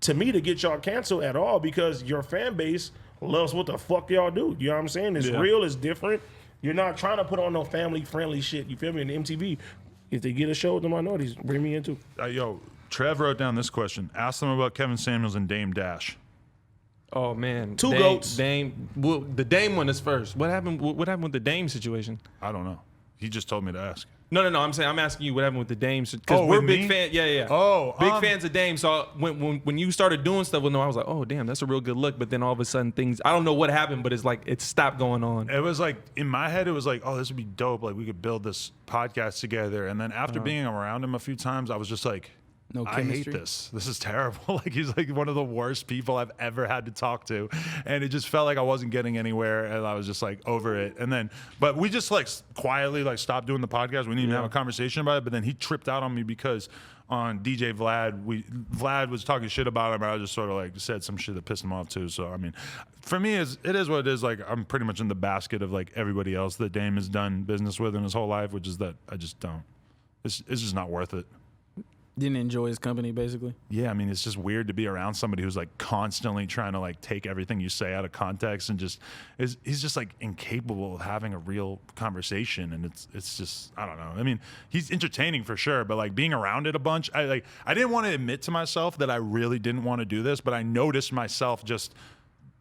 Speaker 3: to me to get y'all canceled at all, because your fan base loves what the fuck y'all do. You know what I'm saying? It's real, it's different. You're not trying to put on no family friendly shit. You feel me? In MTV, if they get a show with the minorities, bring me in too.
Speaker 2: Yo, Trev wrote down this question. Ask them about Kevin Samuels and Dame Dash.
Speaker 1: Oh man,
Speaker 3: Two goats.
Speaker 1: Dame. Well, the Dame one is first. What happened? What happened with the Dame situation?
Speaker 2: I don't know. He just told me to ask.
Speaker 1: No. I'm asking you what happened with the Dame because
Speaker 2: Oh,
Speaker 1: we're
Speaker 2: with
Speaker 1: big
Speaker 2: me?
Speaker 1: fans. Yeah.
Speaker 2: Oh,
Speaker 1: big fans of Dame. So when you started doing stuff with him, I was like, oh damn, that's a real good look. But then all of a sudden I don't know what happened, but it's like it stopped going on.
Speaker 2: It was like in my head, it was like, oh, this would be dope. Like we could build this podcast together. And then after being around him a few times, I was just like,
Speaker 4: No
Speaker 2: I hate
Speaker 4: chemistry?
Speaker 2: this. This is terrible. Like he's like one of the worst people I've ever had to talk to, and it just felt like I wasn't getting anywhere, and I was just like over it. And then, but we just like quietly like stopped doing the podcast. We didn't even have a conversation about it. But then he tripped out on me because on DJ Vlad, Vlad was talking shit about him, and I just sort of like said some shit that pissed him off too. So I mean, for me, it is what it is. Like I'm pretty much in the basket of like everybody else that Dame has done business with in his whole life, which is that I just don't. It's just not worth it.
Speaker 4: Didn't enjoy his company, basically.
Speaker 2: Yeah, I mean, it's just weird to be around somebody who's like constantly trying to like take everything you say out of context and he's just like incapable of having a real conversation, and it's just, I don't know. I mean, he's entertaining for sure, but like being around it a bunch, I didn't want to admit to myself that I really didn't want to do this, but I noticed myself just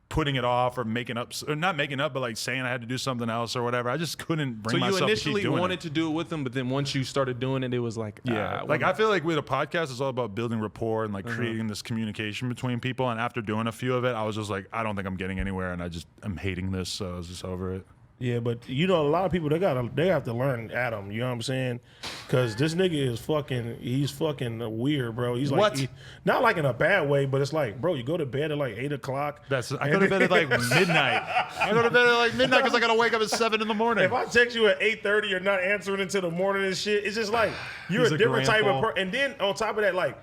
Speaker 2: putting it off or making up, or not making up, but like saying I had to do something else or whatever. I just couldn't bring
Speaker 1: So you
Speaker 2: myself to
Speaker 1: initially
Speaker 2: keep doing
Speaker 1: wanted
Speaker 2: it.
Speaker 1: to do it with him, but then once you started doing it, it was like,
Speaker 2: Like I feel like with a podcast, it's all about building rapport and like creating this communication between people. And after doing a few of it, I was just like, I don't think I'm getting anywhere, and I'm hating this, so I was just over it.
Speaker 3: Yeah, but you know, a lot of people they have to learn Adam. You know what I'm saying? Because this nigga is he's fucking weird, bro. He's like,
Speaker 2: What?
Speaker 3: not like in a bad way, but it's like, bro, you go to bed at like 8 o'clock.
Speaker 2: I go to bed at like midnight. I go to bed at like midnight because I gotta wake up at 7 in the morning.
Speaker 3: If I text you at 8:30, you're not answering until the morning and shit. It's just like you're
Speaker 2: He's
Speaker 3: a
Speaker 2: a
Speaker 3: different type of
Speaker 2: grandpa.
Speaker 3: person. And then on top of that, like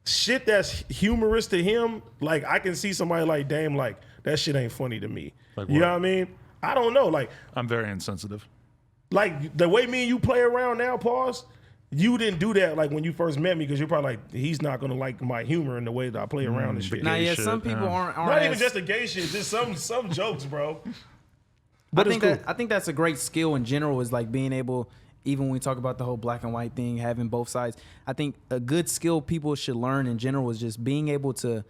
Speaker 3: shit that's humorous to him, like I can see somebody like Dame, like that shit ain't funny to me.
Speaker 2: Like
Speaker 3: you
Speaker 2: what?
Speaker 3: know what I mean? I don't know, like
Speaker 2: I'm very insensitive.
Speaker 3: the way me and you play around now, pause. You didn't do that like when you first met me, because you're probably like, he's not gonna like my humor and the way that I play around and shit.
Speaker 4: Nah,
Speaker 2: Gay
Speaker 4: yeah,
Speaker 2: shit,
Speaker 4: some people
Speaker 2: yeah.
Speaker 4: aren't
Speaker 3: Not even
Speaker 4: as-
Speaker 3: just the gay shit, just some jokes, bro.
Speaker 4: I
Speaker 3: But
Speaker 4: think
Speaker 3: it's cool.
Speaker 4: I think that's a great skill in general, is like being able, even when we talk about the whole black and white thing, having both sides. I think a good skill people should learn in general is just being able to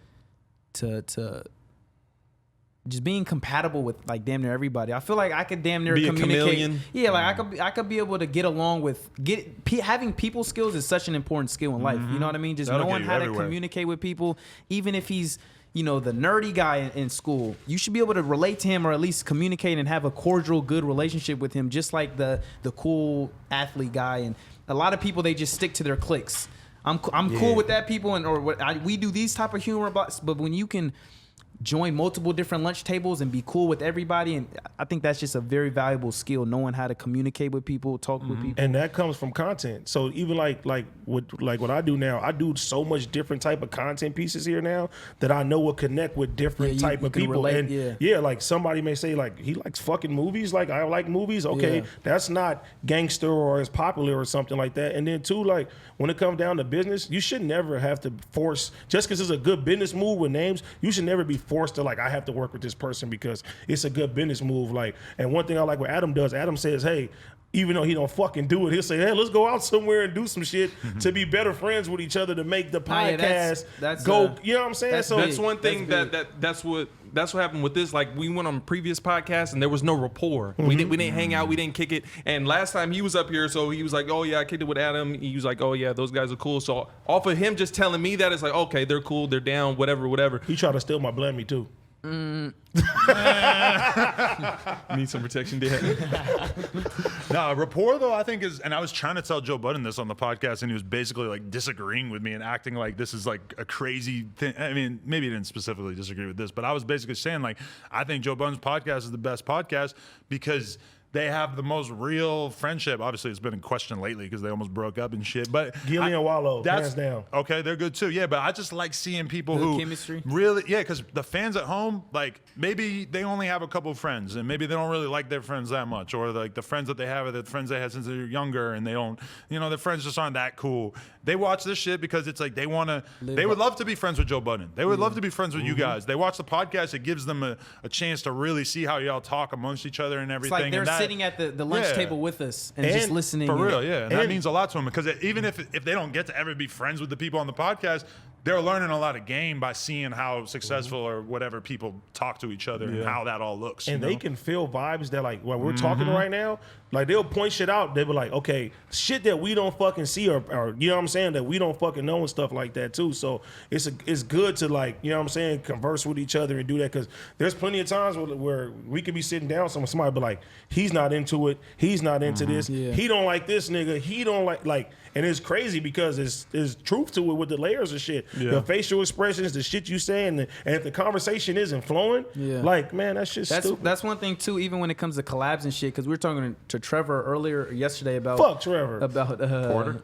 Speaker 4: just being compatible with like damn near everybody. I feel like I could damn near
Speaker 1: Be a
Speaker 4: communicate.
Speaker 1: chameleon.
Speaker 4: Yeah, like I could be able to get along with having people skills is such an important skill in life. You know what I mean? Just
Speaker 2: That'll
Speaker 4: knowing
Speaker 2: get you
Speaker 4: how to
Speaker 2: everywhere.
Speaker 4: communicate with people, even if he's, you know, the nerdy guy in school, you should be able to relate to him, or at least communicate and have a cordial, good relationship with him, just like the cool athlete guy. And a lot of people, they just stick to their cliques. I'm cool with that people, and we do these type of humor, but when you can join multiple different lunch tables and be cool with everybody, and I think that's just a very valuable skill, knowing how to communicate with people, talk with people.
Speaker 3: And that comes from content. So even like what I do now, I do so much different type of content pieces here now that I know will connect with different
Speaker 4: Yeah,
Speaker 3: type
Speaker 4: you
Speaker 3: of
Speaker 4: can
Speaker 3: people.
Speaker 4: relate,
Speaker 3: And
Speaker 4: yeah.
Speaker 3: like somebody may say like he likes fucking movies, like I like movies. Okay,
Speaker 4: Yeah.
Speaker 3: that's not gangster or as popular or something like that. And then too, like when it comes down to business, you should never have to force, just because it's a good business move with names, you should never be forced to like, I have to work with this person because it's a good business move. Like, and one thing I like what Adam does, Adam says, hey, even though he don't fucking do it, he'll say, hey, let's go out somewhere and do some shit to be better friends with each other, to make the
Speaker 4: Nah, yeah,
Speaker 3: podcast
Speaker 4: that's,
Speaker 3: go. You know what I'm saying?
Speaker 4: that's
Speaker 3: So
Speaker 1: That's
Speaker 4: big.
Speaker 1: one thing
Speaker 4: That's
Speaker 1: that's what happened with this. Like we went on previous podcasts and there was no rapport. We didn't hang out. We didn't kick it. And last time he was up here, so he was like, "Oh yeah, I kicked it with Adam." He was like, "Oh yeah, those guys are cool." So off of him just telling me that, it's like, okay, they're cool, they're down, whatever.
Speaker 3: he tried to steal my Blammy too.
Speaker 1: No, Need some protection, Dad.
Speaker 2: No, rapport though, I think is, and I was trying to tell Joe Budden this on the podcast, and he was basically like disagreeing with me and acting like this is like a crazy thing. I mean, maybe he didn't specifically disagree with this, but I was basically saying like, I think Joe Budden's podcast is the best podcast because they have the most real friendship. Obviously, it's been in question lately because they almost broke up and shit. But
Speaker 3: Gilly and Wallow, hands down.
Speaker 2: Okay, they're good too. Yeah, but I just like seeing people
Speaker 4: Good
Speaker 2: who
Speaker 4: chemistry.
Speaker 2: really, yeah, because the fans at home, like maybe they only have a couple of friends and maybe they don't really like their friends that much, or like the friends that they have are the friends they had since they were younger and they don't, their friends just aren't that cool. They watch this shit because it's like they would love to be friends with Joe Budden. They would love to be friends with you guys. They watch the podcast. It gives them a chance to really see how y'all talk amongst each other and everything.
Speaker 4: It's like they're
Speaker 2: and that,
Speaker 4: sitting at the lunch table with us and just listening.
Speaker 2: For real, yeah. And that means a lot to them because even if they don't get to ever be friends with the people on the podcast, they're learning a lot of game by seeing how successful or whatever people talk to each other and how that all looks.
Speaker 3: And they can feel vibes that like when we're talking right now, like they'll point shit out. They'll be like, okay, shit that we don't fucking see or you know what I'm saying, that we don't fucking know and stuff like that too. So it's good to like, you know what I'm saying, converse with each other and do that because there's plenty of times where we could be sitting down somebody be like, he's not into it, he's not into this, he don't like this nigga, he don't like and it's crazy because there's truth to it with the layers of shit. Yeah. The facial expressions, the shit you say, and if the conversation isn't flowing, like, man, that shit's stupid. That's
Speaker 4: one thing, too, even when it comes to collabs and shit, because we were talking to Trevor yesterday about...
Speaker 3: Fuck Trevor.
Speaker 4: About...
Speaker 2: Porter?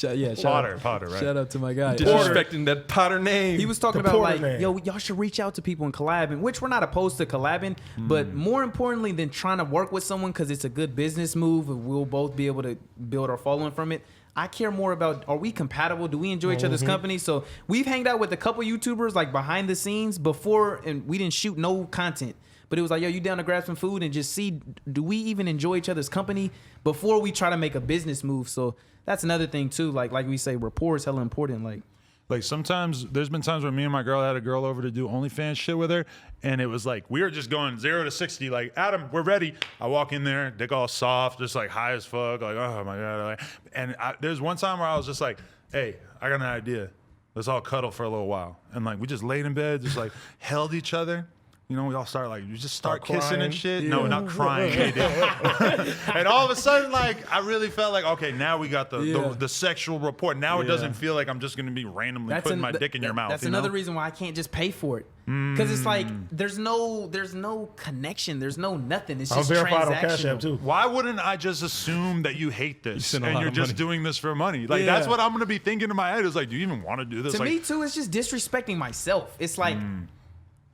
Speaker 2: Potter, right?
Speaker 4: Shout out to my guy.
Speaker 1: Disrespecting that Potter name.
Speaker 4: He was talking about, like, yo, y'all should reach out to people and collab, and which we're not opposed to collabing, but more importantly than trying to work with someone because it's a good business move, and we'll both be able to build our following from it, I care more about, are we compatible? Do we enjoy each other's company? So we've hanged out with a couple YouTubers like behind the scenes before, and we didn't shoot no content. But it was like, yo, you down to grab some food and just see, do we even enjoy each other's company before we try to make a business move? So that's another thing too. Like we say, rapport is hella important.
Speaker 2: Like sometimes there's been times where me and my girl had a girl over to do OnlyFans shit with her, and it was like we were just going 0 to 60. Like, Adam, we're ready. I walk in there, dick all soft, just like high as fuck. Like, oh my god. And there's one time where I was just like, hey, I got an idea. Let's all cuddle for a little while. And like we just laid in bed, just like held each other. We all start like, you just start kissing
Speaker 3: crying.
Speaker 2: And shit.
Speaker 3: Yeah.
Speaker 2: No, not crying. And all of a sudden, like, I really felt like, okay, now we got the sexual rapport. Now it doesn't feel like I'm just going to be randomly putting my dick in your mouth.
Speaker 4: That's another reason why I can't just pay for it. Because it's like, there's no connection. There's no nothing. It's just
Speaker 3: verified on Cash App
Speaker 4: transactional.
Speaker 3: too.
Speaker 2: Why wouldn't I just assume that you hate this
Speaker 1: spend a
Speaker 2: and
Speaker 1: lot
Speaker 2: you're
Speaker 1: of
Speaker 2: just
Speaker 1: money.
Speaker 2: doing this for money? Like, that's what I'm going to be thinking in my head is like, do you even want to do this?
Speaker 4: To
Speaker 2: like,
Speaker 4: me, too, it's just disrespecting myself. It's like,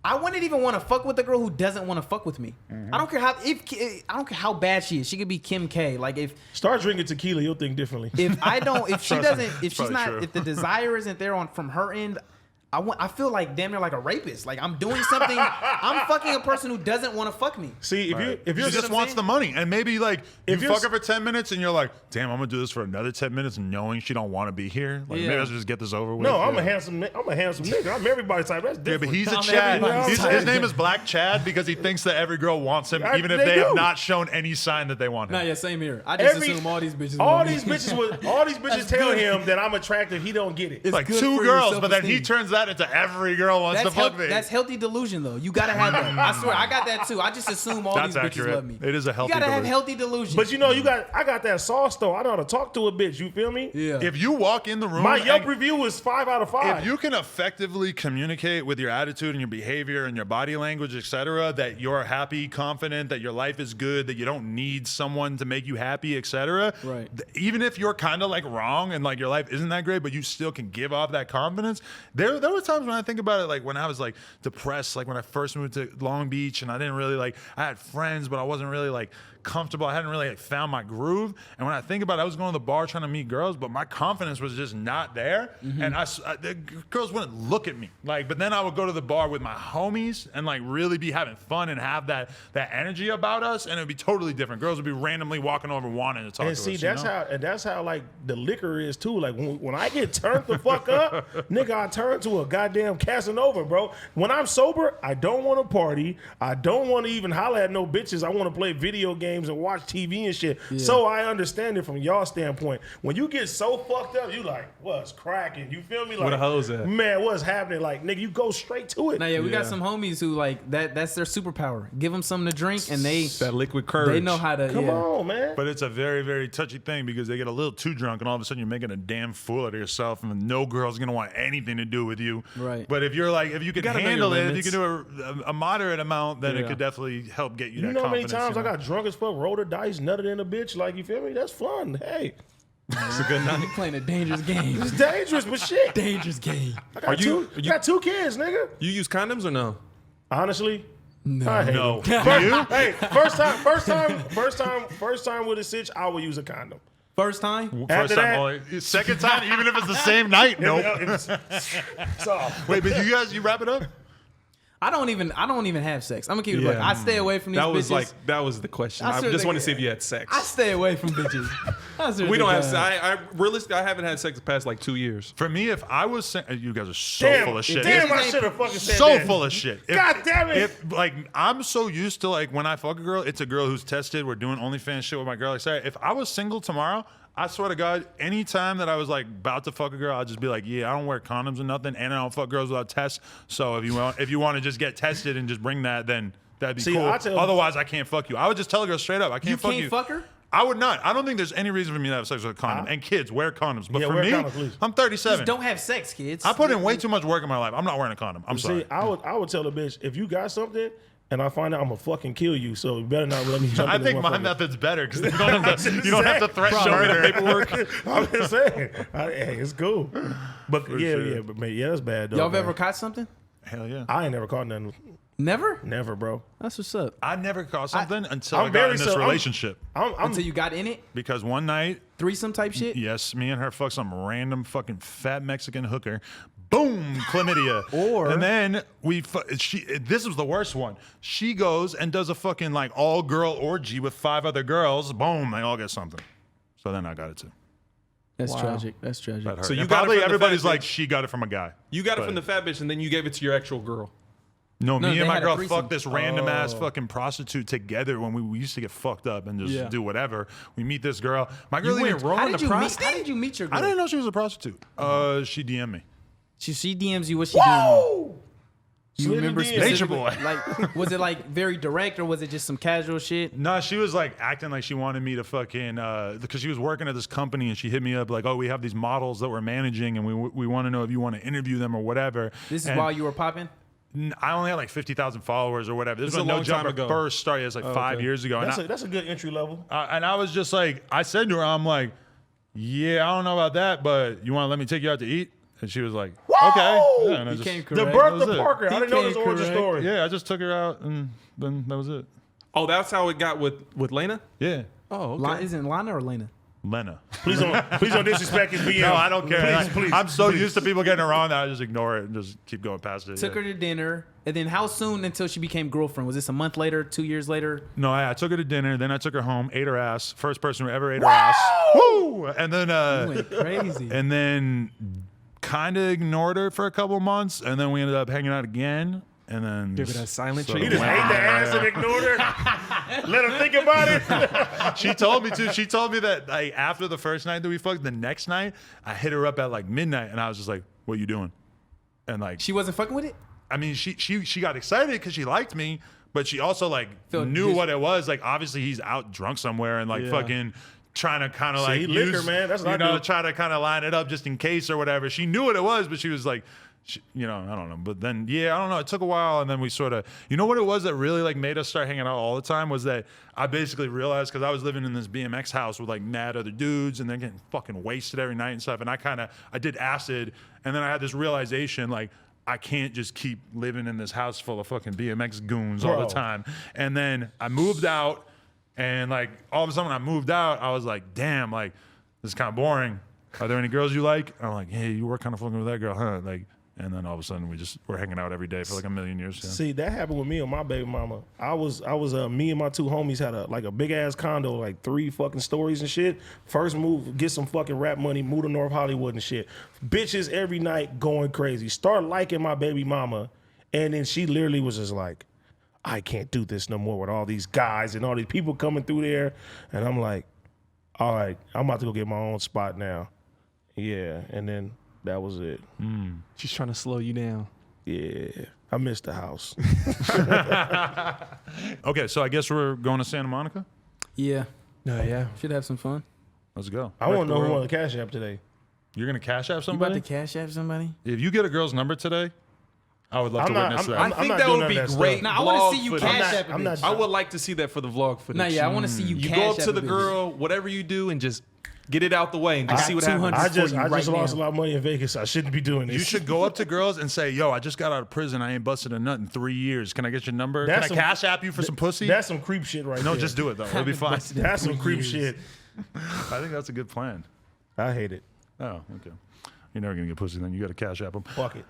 Speaker 4: I wouldn't even want to fuck with a girl who doesn't want to fuck with me. I don't care how bad she is. She could be Kim K. Like if
Speaker 3: Start drinking tequila, you'll think differently.
Speaker 4: if she doesn't, if she's not,
Speaker 2: true.
Speaker 4: if the desire isn't there from her end, I feel like damn near like a rapist. Like I'm doing something. I'm fucking a person who doesn't want to fuck me.
Speaker 3: See, if you're
Speaker 2: she just wants the money, and maybe like
Speaker 3: If
Speaker 2: you
Speaker 3: you're
Speaker 2: fuck her for 10 minutes, and you're like, "Damn, I'm gonna do this for another 10 minutes," knowing she don't want to be here. Like maybe I should just get this over with.
Speaker 3: No, I'm a handsome nigga. I'm everybody's type. That's
Speaker 2: Yeah,
Speaker 3: different.
Speaker 2: but he's a
Speaker 4: I'm
Speaker 2: Chad.
Speaker 4: everybody's
Speaker 2: His name is Black Chad because he thinks that every girl wants him, even if
Speaker 3: They
Speaker 2: they have
Speaker 3: do.
Speaker 2: not shown any sign that they want him.
Speaker 4: Nah, yeah, same here. I just assume all these bitches. Tell him that I'm attractive. He don't get it.
Speaker 2: It's like
Speaker 4: good
Speaker 2: 2
Speaker 4: for
Speaker 2: girls,
Speaker 4: your
Speaker 2: but then he
Speaker 4: self-esteem.
Speaker 2: turns that into every girl wants to fuck me.
Speaker 4: That's healthy delusion, though. You gotta have that. I swear, I got that too. I just assume all
Speaker 2: That's
Speaker 4: these bitches
Speaker 2: accurate.
Speaker 4: love me.
Speaker 2: It is a healthy
Speaker 4: You gotta have
Speaker 2: delusion.
Speaker 4: healthy delusion.
Speaker 3: But I got that sauce though. I know how to talk to a bitch. You feel me?
Speaker 4: yeah.
Speaker 2: If you walk in the room,
Speaker 3: My Yelp
Speaker 2: and-
Speaker 3: review is 5 out of 5.
Speaker 2: if you can effectively communicate with your attitude and your behavior and your body language, etc., that you're happy, confident, that your life is good, that you don't need someone to make you happy, etc.,
Speaker 4: Right.
Speaker 2: even if you're kind of like wrong and like your life isn't that great, but you still can give off that confidence. There were times when I think about it, like when I was like depressed, like when I first moved to Long Beach and I didn't really like, I had friends, but I wasn't really like comfortable. I hadn't really like found my groove. And when I think about it, I was going to the bar trying to meet girls, but my confidence was just not there. And the girls wouldn't look at me. Like, but then I would go to the bar with my homies and like really be having fun and have that energy about us, and it would be totally different. Girls would be randomly walking over wanting to talk
Speaker 3: And
Speaker 2: to
Speaker 3: see,
Speaker 2: us.
Speaker 3: that's how like the liquor is too. Like when I get turned the fuck up, nigga, I turn to a goddamn Casanova, bro. When I'm sober, I don't want to party. I don't want to even holler at no bitches. I want to play video games games and watch TV and shit. Yeah. So I understand it from y'all standpoint. When you get so fucked up, you like, what's cracking? You feel me? Like,
Speaker 1: where the hoes at?
Speaker 3: Man, what's happening? Like, nigga, you go straight to it.
Speaker 4: Now, we got some homies who like that's their superpower. Give them something to drink and
Speaker 1: that liquid courage.
Speaker 4: They know how to.
Speaker 3: Come on, man.
Speaker 2: But it's a very, very touchy thing because they get a little too drunk and all of a sudden you're making a damn fool out of yourself and no girl's gonna want anything to do with you.
Speaker 4: Right.
Speaker 2: But if you're like, if you can handle it, if you can do a moderate amount, then it could definitely help get you that
Speaker 3: You know how many
Speaker 2: confidence.
Speaker 3: times I got drunk as fuck, rolled a dice, nutted in a bitch? Like, you feel me? That's fun. Hey.
Speaker 1: It's a good night.
Speaker 4: You playing a dangerous game.
Speaker 3: It's dangerous, but shit.
Speaker 4: Dangerous game.
Speaker 3: I got two kids, nigga.
Speaker 1: You use condoms or no?
Speaker 3: Honestly,
Speaker 4: No.
Speaker 3: I hate
Speaker 2: No.
Speaker 3: them. Hey, first time with a sitch, I will use a condom.
Speaker 4: First time?
Speaker 2: First
Speaker 3: After
Speaker 2: time,
Speaker 3: that-
Speaker 2: only. Second time, even if it's the same night, nope.
Speaker 3: It's off.
Speaker 2: Wait, but you wrap it up?
Speaker 4: I don't even have sex. I'm gonna keep it like I stay away from these bitches.
Speaker 1: That was the question. I
Speaker 4: sure
Speaker 1: just
Speaker 4: they-
Speaker 1: want to see if you had sex.
Speaker 4: I stay away from bitches.
Speaker 1: We don't have. I realistically, I haven't had sex the past like 2 years.
Speaker 2: For me, if I was, you guys are so full of shit.
Speaker 3: Damn, I should have fucking said
Speaker 2: So
Speaker 3: that.
Speaker 2: full of shit.
Speaker 3: God damn it.
Speaker 2: If like I'm so used to like when I fuck a girl, it's a girl who's tested. We're doing OnlyFans shit with my girl. Like, sorry, if I was single tomorrow, I swear to God, anytime that I was like about to fuck a girl, I'd just be like, yeah, I don't wear condoms or nothing, and I don't fuck girls without tests. So if you want to just get tested and just bring that, then that'd be cool. Otherwise, I can't fuck you. I would just tell a girl straight up, I can't fuck you.
Speaker 4: You can't fuck her?
Speaker 2: I would not. I don't think there's any reason for me to have sex with a condom. And kids, wear condoms. But
Speaker 3: Yeah,
Speaker 2: for
Speaker 3: wear
Speaker 2: me,
Speaker 3: condoms, please.
Speaker 2: I'm 37.
Speaker 4: Just don't have sex, kids.
Speaker 2: I put in way too much work in my life. I'm not wearing a condom. I'm sorry.
Speaker 3: See, I would tell a bitch, if you got something and I find out, I'm gonna fucking kill you. So you better not let me jump
Speaker 2: I
Speaker 3: in this
Speaker 2: think my
Speaker 3: motherfucker.
Speaker 2: method's better because you don't have to threaten
Speaker 1: Show me the
Speaker 2: murder.
Speaker 1: paperwork.
Speaker 3: I'm just saying. Hey, it's cool. But but man, that's bad though.
Speaker 4: Y'all
Speaker 3: man.
Speaker 4: ever caught something?
Speaker 2: Hell yeah.
Speaker 3: I ain't never caught nothing.
Speaker 4: Never?
Speaker 3: Never, bro.
Speaker 4: That's what's up.
Speaker 2: I never caught something until
Speaker 3: I'm
Speaker 2: I got
Speaker 3: very
Speaker 2: in this
Speaker 3: so- I'm-
Speaker 2: relationship.
Speaker 3: I'm
Speaker 4: Until you got in it?
Speaker 2: Because one night,
Speaker 4: Threesome type shit?
Speaker 2: yes, me and her fucked some random fucking fat Mexican hooker. Boom, chlamydia. And then this was the worst one. She goes and does a fucking like all girl orgy with 5 other girls. Boom, they all get something. So then I got it too.
Speaker 4: That's tragic. That's tragic.
Speaker 2: That hurt.
Speaker 1: So you
Speaker 2: And
Speaker 1: got it
Speaker 2: probably
Speaker 1: from the
Speaker 2: everybody's
Speaker 1: fat
Speaker 2: like,
Speaker 1: bitch?
Speaker 2: she got it from a guy.
Speaker 1: You got it
Speaker 2: But-
Speaker 1: from the fat bitch, and then you gave it to your actual girl.
Speaker 2: No,
Speaker 4: No,
Speaker 2: me
Speaker 4: they
Speaker 2: and my
Speaker 4: had a
Speaker 2: girl
Speaker 4: threesome.
Speaker 2: fucked this random ass fucking prostitute together when we used to get fucked up and just do whatever. We meet this girl. My girl
Speaker 1: You
Speaker 2: even
Speaker 1: went wrong
Speaker 4: How
Speaker 1: on
Speaker 4: did,
Speaker 1: the
Speaker 4: you meet,
Speaker 1: prostate.
Speaker 4: how did you meet your girl?
Speaker 2: I didn't know she was a prostitute. She DM'd me.
Speaker 4: She DMs you. What she doing? You
Speaker 3: Slid in
Speaker 4: remember
Speaker 3: DMs.
Speaker 2: Nature
Speaker 4: specifically?
Speaker 2: boy.
Speaker 4: Like, was it like very direct or was it just some casual shit?
Speaker 2: No, she was like acting like she wanted me to fucking because she was working at this company and she hit me up like, oh, we have these models that we're managing and we want to know if you want to interview them or whatever.
Speaker 4: This is
Speaker 2: And
Speaker 4: while you were popping?
Speaker 2: I only had like 50,000 followers or whatever. This
Speaker 1: This
Speaker 2: was
Speaker 1: is a
Speaker 2: No
Speaker 1: long time
Speaker 2: Jumper
Speaker 1: ago.
Speaker 2: first started. It's like 5 years ago.
Speaker 3: That's a good entry level.
Speaker 2: And I was just like, I said to her, I'm like, yeah, I don't know about that, but you want to let me take you out to eat? And she was like, okay. Yeah, and I
Speaker 4: You
Speaker 2: just,
Speaker 4: came
Speaker 3: The
Speaker 4: correct.
Speaker 3: birth
Speaker 2: was
Speaker 3: of
Speaker 2: it.
Speaker 3: Parker. I
Speaker 4: He
Speaker 3: didn't know
Speaker 4: came
Speaker 3: this origin
Speaker 4: correct.
Speaker 3: story.
Speaker 2: yeah, I just took her out and then that was it.
Speaker 1: Oh, that's how it got with Lena.
Speaker 2: Yeah.
Speaker 1: Oh, okay.
Speaker 4: Isn't it Lana or Lena?
Speaker 2: Lena.
Speaker 3: Please don't disrespect his BM.
Speaker 2: No, I don't care.
Speaker 3: Please,
Speaker 2: I'm so
Speaker 3: please.
Speaker 2: used to people getting around that I just ignore it and just keep going past it.
Speaker 4: Took her to dinner. And then how soon until she became girlfriend? Was this a month later, 2 years later?
Speaker 2: No, I took her to dinner, then I took her home, ate her ass. First person who ever ate her ass. Woo! And then
Speaker 4: You went crazy.
Speaker 2: and then kind of ignored her for a couple months, and then we ended up hanging out again. And then
Speaker 1: Give it a silent
Speaker 3: He
Speaker 1: treatment.
Speaker 3: just ate the ass and ignored her. Let her think about it.
Speaker 2: She told me to. She told me that like after the first night that we fucked, the next night I hit her up at like midnight, and I was just like, "What you doing?" And like,
Speaker 4: She wasn't fucking with it?
Speaker 2: I mean, she got excited because she liked me, but she also like
Speaker 4: Felt
Speaker 2: knew
Speaker 4: dis-
Speaker 2: what it was. Like obviously he's out drunk somewhere and like fucking trying to kind of like
Speaker 3: See, liquor,
Speaker 2: use,
Speaker 3: man. That's what
Speaker 2: you
Speaker 3: I
Speaker 2: know,
Speaker 3: do.
Speaker 2: try to kind of line it up just in case or whatever. She knew what it was, but she was like, you know, I don't know. But then, yeah, I don't know. It took a while, and then we sort of, you know what it was that really like made us start hanging out all the time was that I basically realized because I was living in this BMX house with like mad other dudes, and they're getting fucking wasted every night and stuff. And I did acid, and then I had this realization like, I can't just keep living in this house full of fucking BMX goons all the
Speaker 3: Bro.
Speaker 2: time. And then I moved out, and like all of a sudden when I moved out, I was like, damn, like this is kind of boring. Are there any girls you like? I'm like, hey, you were kind of fucking with that girl, huh? Like, and then all of a sudden we're hanging out every day for like a million years. Yeah.
Speaker 3: See, that happened with me and my baby mama. I was me and my two homies had a big ass condo, like 3 fucking stories and shit. First move, get some fucking rap money, move to North Hollywood and shit. Bitches every night going crazy. Start liking my baby mama, and then she literally was just like, I can't do this no more with all these guys and all these people coming through there. And I'm like, all right, I'm about to go get my own spot now. Yeah, and then that was it.
Speaker 1: She's trying to slow you down.
Speaker 3: Yeah, I missed the house.
Speaker 2: Okay, so I guess we're going to Santa Monica.
Speaker 4: Yeah,
Speaker 1: No, yeah.
Speaker 4: should have some fun.
Speaker 2: Let's go.
Speaker 3: I want to know who won the Cash App today.
Speaker 2: You're gonna cash app
Speaker 4: You about
Speaker 2: somebody?
Speaker 4: to cash app somebody?
Speaker 2: If you get a girl's number today, I would love
Speaker 3: I'm
Speaker 2: to
Speaker 3: not-
Speaker 2: witness
Speaker 3: I'm-
Speaker 2: that.
Speaker 3: I'm-
Speaker 1: I think
Speaker 3: not
Speaker 1: that
Speaker 3: doing
Speaker 1: would
Speaker 3: none
Speaker 1: be
Speaker 3: of that
Speaker 1: great.
Speaker 3: stuff.
Speaker 4: Nah, I want to
Speaker 1: vlog
Speaker 4: see you
Speaker 1: footage.
Speaker 4: cash app.
Speaker 3: I'm not-
Speaker 1: I would like to see that for the vlog footage.
Speaker 4: Nah, yeah, I want to see you.
Speaker 1: You
Speaker 4: cash
Speaker 1: go up
Speaker 4: app
Speaker 1: to the
Speaker 4: a bitch.
Speaker 1: girl, whatever you do, and just get it out the way and just
Speaker 4: got
Speaker 1: see what
Speaker 4: 200.
Speaker 1: happens.
Speaker 3: I just
Speaker 4: for you right
Speaker 3: lost
Speaker 4: now.
Speaker 3: a lot of money in Vegas. I shouldn't be doing this.
Speaker 2: You should go up to girls and say, "Yo, I just got out of prison. I ain't busted a nut in 3 years. Can I get your number?
Speaker 3: That's
Speaker 2: Can I cash app you for some pussy?"
Speaker 3: That's some creep shit right
Speaker 2: No,
Speaker 3: there.
Speaker 2: just do it though. It'll be fine.
Speaker 3: That's some creep shit.
Speaker 2: I think that's a good plan.
Speaker 3: I hate it.
Speaker 2: Oh, okay. You're never gonna get pussy then. You got to cash app them.
Speaker 3: Fuck it.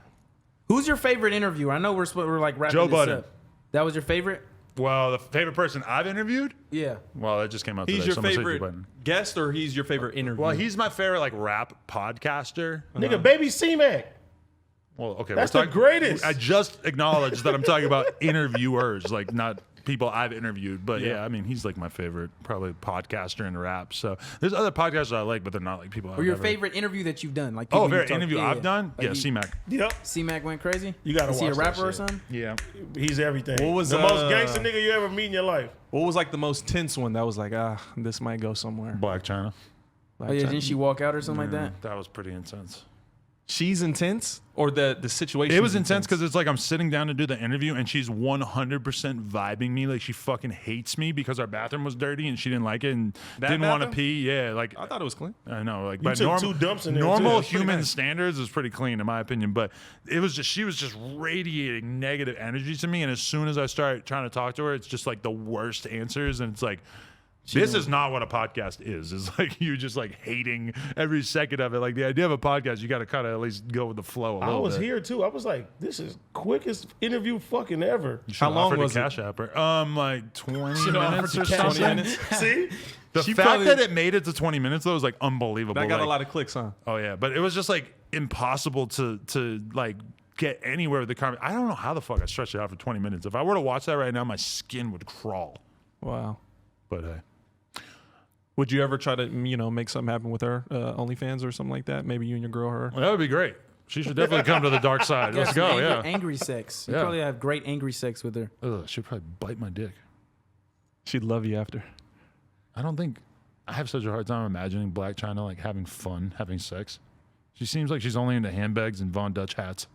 Speaker 4: Who's your favorite interviewer? I know we're like wrapping
Speaker 2: Joe
Speaker 4: this
Speaker 2: Budden.
Speaker 4: up. That was your favorite?
Speaker 2: Well, the favorite person I've interviewed.
Speaker 4: Yeah.
Speaker 2: Well, that just came out
Speaker 1: He's
Speaker 2: today.
Speaker 1: your
Speaker 2: so I'm gonna say Joe
Speaker 1: favorite
Speaker 2: Budden.
Speaker 1: guest, or he's your favorite interview?
Speaker 2: Well, he's my favorite like rap podcaster.
Speaker 3: Nigga, baby C-Mac.
Speaker 2: Well, okay,
Speaker 3: That's
Speaker 2: we're
Speaker 3: the greatest.
Speaker 2: I just acknowledged that I'm talking about interviewers, like not people I've interviewed. But yeah, I mean, he's like my favorite, probably podcaster in rap. So there's other podcasters I like, but they're not like people.
Speaker 4: Or your favorite interview that you've done? Like
Speaker 2: Oh,
Speaker 4: people you
Speaker 2: favorite
Speaker 4: talk-
Speaker 2: interview
Speaker 4: yeah,
Speaker 2: I've done?
Speaker 4: Like
Speaker 2: Yeah, C-Mac.
Speaker 3: Yep.
Speaker 4: C-Mac went crazy?
Speaker 3: You gotta
Speaker 4: Is he a
Speaker 3: watch that
Speaker 4: rapper or
Speaker 3: shit.
Speaker 4: something?
Speaker 2: Yeah.
Speaker 3: He's everything.
Speaker 1: What was,
Speaker 3: the most gangster nigga you ever meet in your life?
Speaker 1: what was like the most tense one that was like, this might go somewhere?
Speaker 2: Black China.
Speaker 1: Like,
Speaker 4: Oh yeah, didn't she walk out or something like that?
Speaker 2: That was pretty intense.
Speaker 1: She's intense, or the situation?
Speaker 2: It was intense because it's like I'm sitting down to do the interview and she's 100% vibing me like she fucking hates me because our bathroom was dirty and she didn't like it and
Speaker 1: That
Speaker 2: didn't want to
Speaker 1: bathroom?
Speaker 2: pee. Yeah, like
Speaker 1: I thought it was clean.
Speaker 2: I know, like
Speaker 3: You
Speaker 2: by
Speaker 3: took 2 dumps in there, too.
Speaker 2: normal
Speaker 3: That's pretty
Speaker 2: human
Speaker 3: nice.
Speaker 2: standards is pretty clean in my opinion. But it was just she was just radiating negative energy to me, and as soon as I start trying to talk to her, it's just like the worst answers, and it's like. This is not what a podcast is. It's like you just like hating every second of it. Like the idea of a podcast, you got to kind of at least go with the flow a
Speaker 3: I
Speaker 2: little
Speaker 3: was
Speaker 2: bit.
Speaker 3: here too. I was like, this is quickest interview fucking ever.
Speaker 2: You should
Speaker 1: How
Speaker 2: have
Speaker 1: long
Speaker 2: offered
Speaker 1: was
Speaker 2: to
Speaker 1: it?
Speaker 2: cash app her. Like 20
Speaker 1: Should've
Speaker 2: minutes
Speaker 1: offered
Speaker 2: or
Speaker 1: to cash
Speaker 2: something.
Speaker 1: app.
Speaker 3: See?
Speaker 2: The
Speaker 1: She
Speaker 2: fact
Speaker 1: probably-
Speaker 2: that it made it to 20 minutes though was like unbelievable.
Speaker 1: That got
Speaker 2: like,
Speaker 1: a lot of clicks, huh?
Speaker 2: Oh yeah, but it was just like impossible to like get anywhere with the comment. I don't know how the fuck I stretched it out for 20 minutes. If I were to watch that right now, my skin would crawl.
Speaker 1: Wow.
Speaker 2: But hey.
Speaker 1: Would you ever try to, make something happen with her, OnlyFans or something like that? Maybe you and your girl, her.
Speaker 2: Well, that would be great. She should definitely come to the dark side. Let's
Speaker 4: Some
Speaker 2: go,
Speaker 4: angry,
Speaker 2: yeah.
Speaker 4: Angry sex. You
Speaker 2: Yeah.
Speaker 4: probably have great angry sex with her.
Speaker 2: Ugh, she'd probably bite my dick.
Speaker 1: She'd love you after.
Speaker 2: I don't think I have such a hard time imagining Black China like having fun, having sex. She seems like she's only into handbags and Von Dutch hats.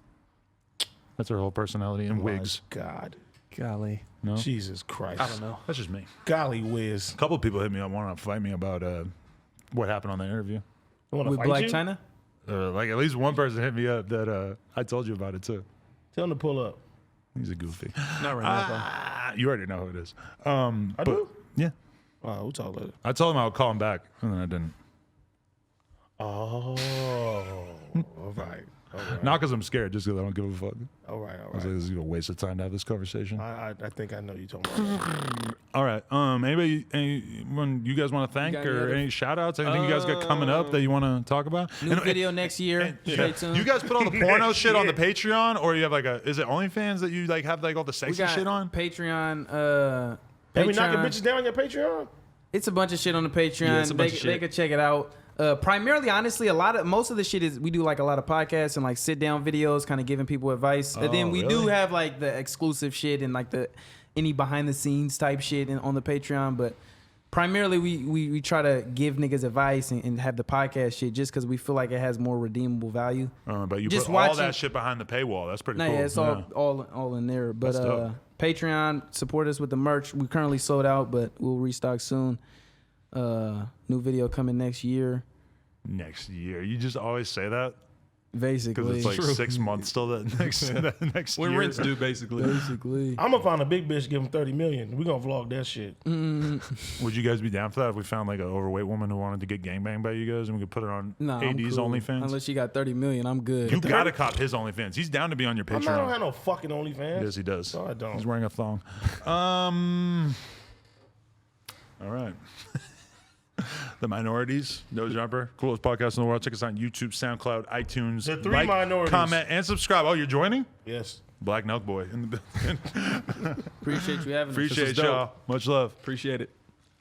Speaker 2: That's her whole personality and wigs.
Speaker 3: God.
Speaker 1: Golly.
Speaker 2: No,
Speaker 3: Jesus Christ.
Speaker 1: I don't know.
Speaker 2: that's just me.
Speaker 3: Golly whiz.
Speaker 2: A couple of people hit me up, want to fight me about what happened on the interview.
Speaker 3: You wanna
Speaker 4: With
Speaker 3: fight
Speaker 4: Black
Speaker 3: you?
Speaker 4: China?
Speaker 2: Like at least one person hit me up that I told you about it too.
Speaker 3: Tell him to pull up.
Speaker 2: He's a goofy.
Speaker 1: Not right now,
Speaker 2: You already know who it is.
Speaker 3: I
Speaker 2: But
Speaker 3: do?
Speaker 2: yeah,
Speaker 3: We'll talk later.
Speaker 2: I told him I would call him back, and then I didn't.
Speaker 3: Oh. All right.
Speaker 2: Not because I'm scared, just because I don't give a fuck.
Speaker 3: All right.
Speaker 2: I was like, this is a waste of time to have this conversation.
Speaker 3: I think I know you talking about.
Speaker 2: All right. Anyone you guys want to thank
Speaker 4: got any
Speaker 2: or
Speaker 4: other-
Speaker 2: any shout outs? Anything you guys got coming up that you want to talk about?
Speaker 4: New video next year. Stay tuned.
Speaker 2: You guys put all the porno shit on the Patreon, or you have like is it OnlyFans that you like have like all the
Speaker 4: we
Speaker 2: sexy
Speaker 4: got
Speaker 2: shit on?
Speaker 4: Patreon.
Speaker 3: Hey, we knocking
Speaker 4: Patreon.
Speaker 3: bitches down on your Patreon?
Speaker 4: It's a bunch of shit on the Patreon.
Speaker 1: Yeah, it's a bunch of
Speaker 4: They
Speaker 1: shit.
Speaker 4: could check it out. Primarily, honestly, most of the shit is we do like a lot of podcasts and like sit down videos, kind of giving people advice. And then we do
Speaker 2: really?
Speaker 4: have like the exclusive shit and like any behind the scenes type shit on the Patreon. But primarily, we try to give niggas advice and have the podcast shit just because we feel like it has more redeemable value.
Speaker 2: But you
Speaker 4: Just
Speaker 2: put all
Speaker 4: watching-
Speaker 2: that shit behind the paywall. That's pretty
Speaker 4: No,
Speaker 2: cool.
Speaker 4: yeah, it's all in there. But
Speaker 2: That's dope.
Speaker 4: Patreon, support us with the merch. We currently sold out, but we'll restock soon. New video coming next year.
Speaker 2: Next year. You just always say that
Speaker 4: Basically.
Speaker 2: because it's like 6 months till that next
Speaker 1: When
Speaker 2: year.
Speaker 1: rent's due, basically.
Speaker 4: Basically.
Speaker 3: I'm gonna find a big bitch, give him 30 million. We gonna vlog that shit.
Speaker 2: Would you guys be down for that if we found like an overweight woman who wanted to get gangbanged by you guys and we could put her on
Speaker 4: Nah, I'm
Speaker 2: AD's
Speaker 4: cool.
Speaker 2: OnlyFans?
Speaker 4: Unless you got 30 million, I'm good.
Speaker 2: You gotta cop his OnlyFans. He's down to be on your
Speaker 3: I don't have
Speaker 2: Patreon.
Speaker 3: no fucking OnlyFans.
Speaker 2: Yes, he does.
Speaker 3: No, I don't.
Speaker 2: He's wearing a thong. All right. The Minorities, No Jumper, coolest podcast in the world. Check us out on YouTube, SoundCloud, iTunes.
Speaker 3: The three
Speaker 2: like,
Speaker 3: minorities.
Speaker 2: comment, and subscribe. Oh, you're joining?
Speaker 3: Yes.
Speaker 2: Black Nelk Boy in the building.
Speaker 4: Appreciate you having us.
Speaker 2: Appreciate
Speaker 1: dope.
Speaker 2: y'all. Much love.
Speaker 1: Appreciate it.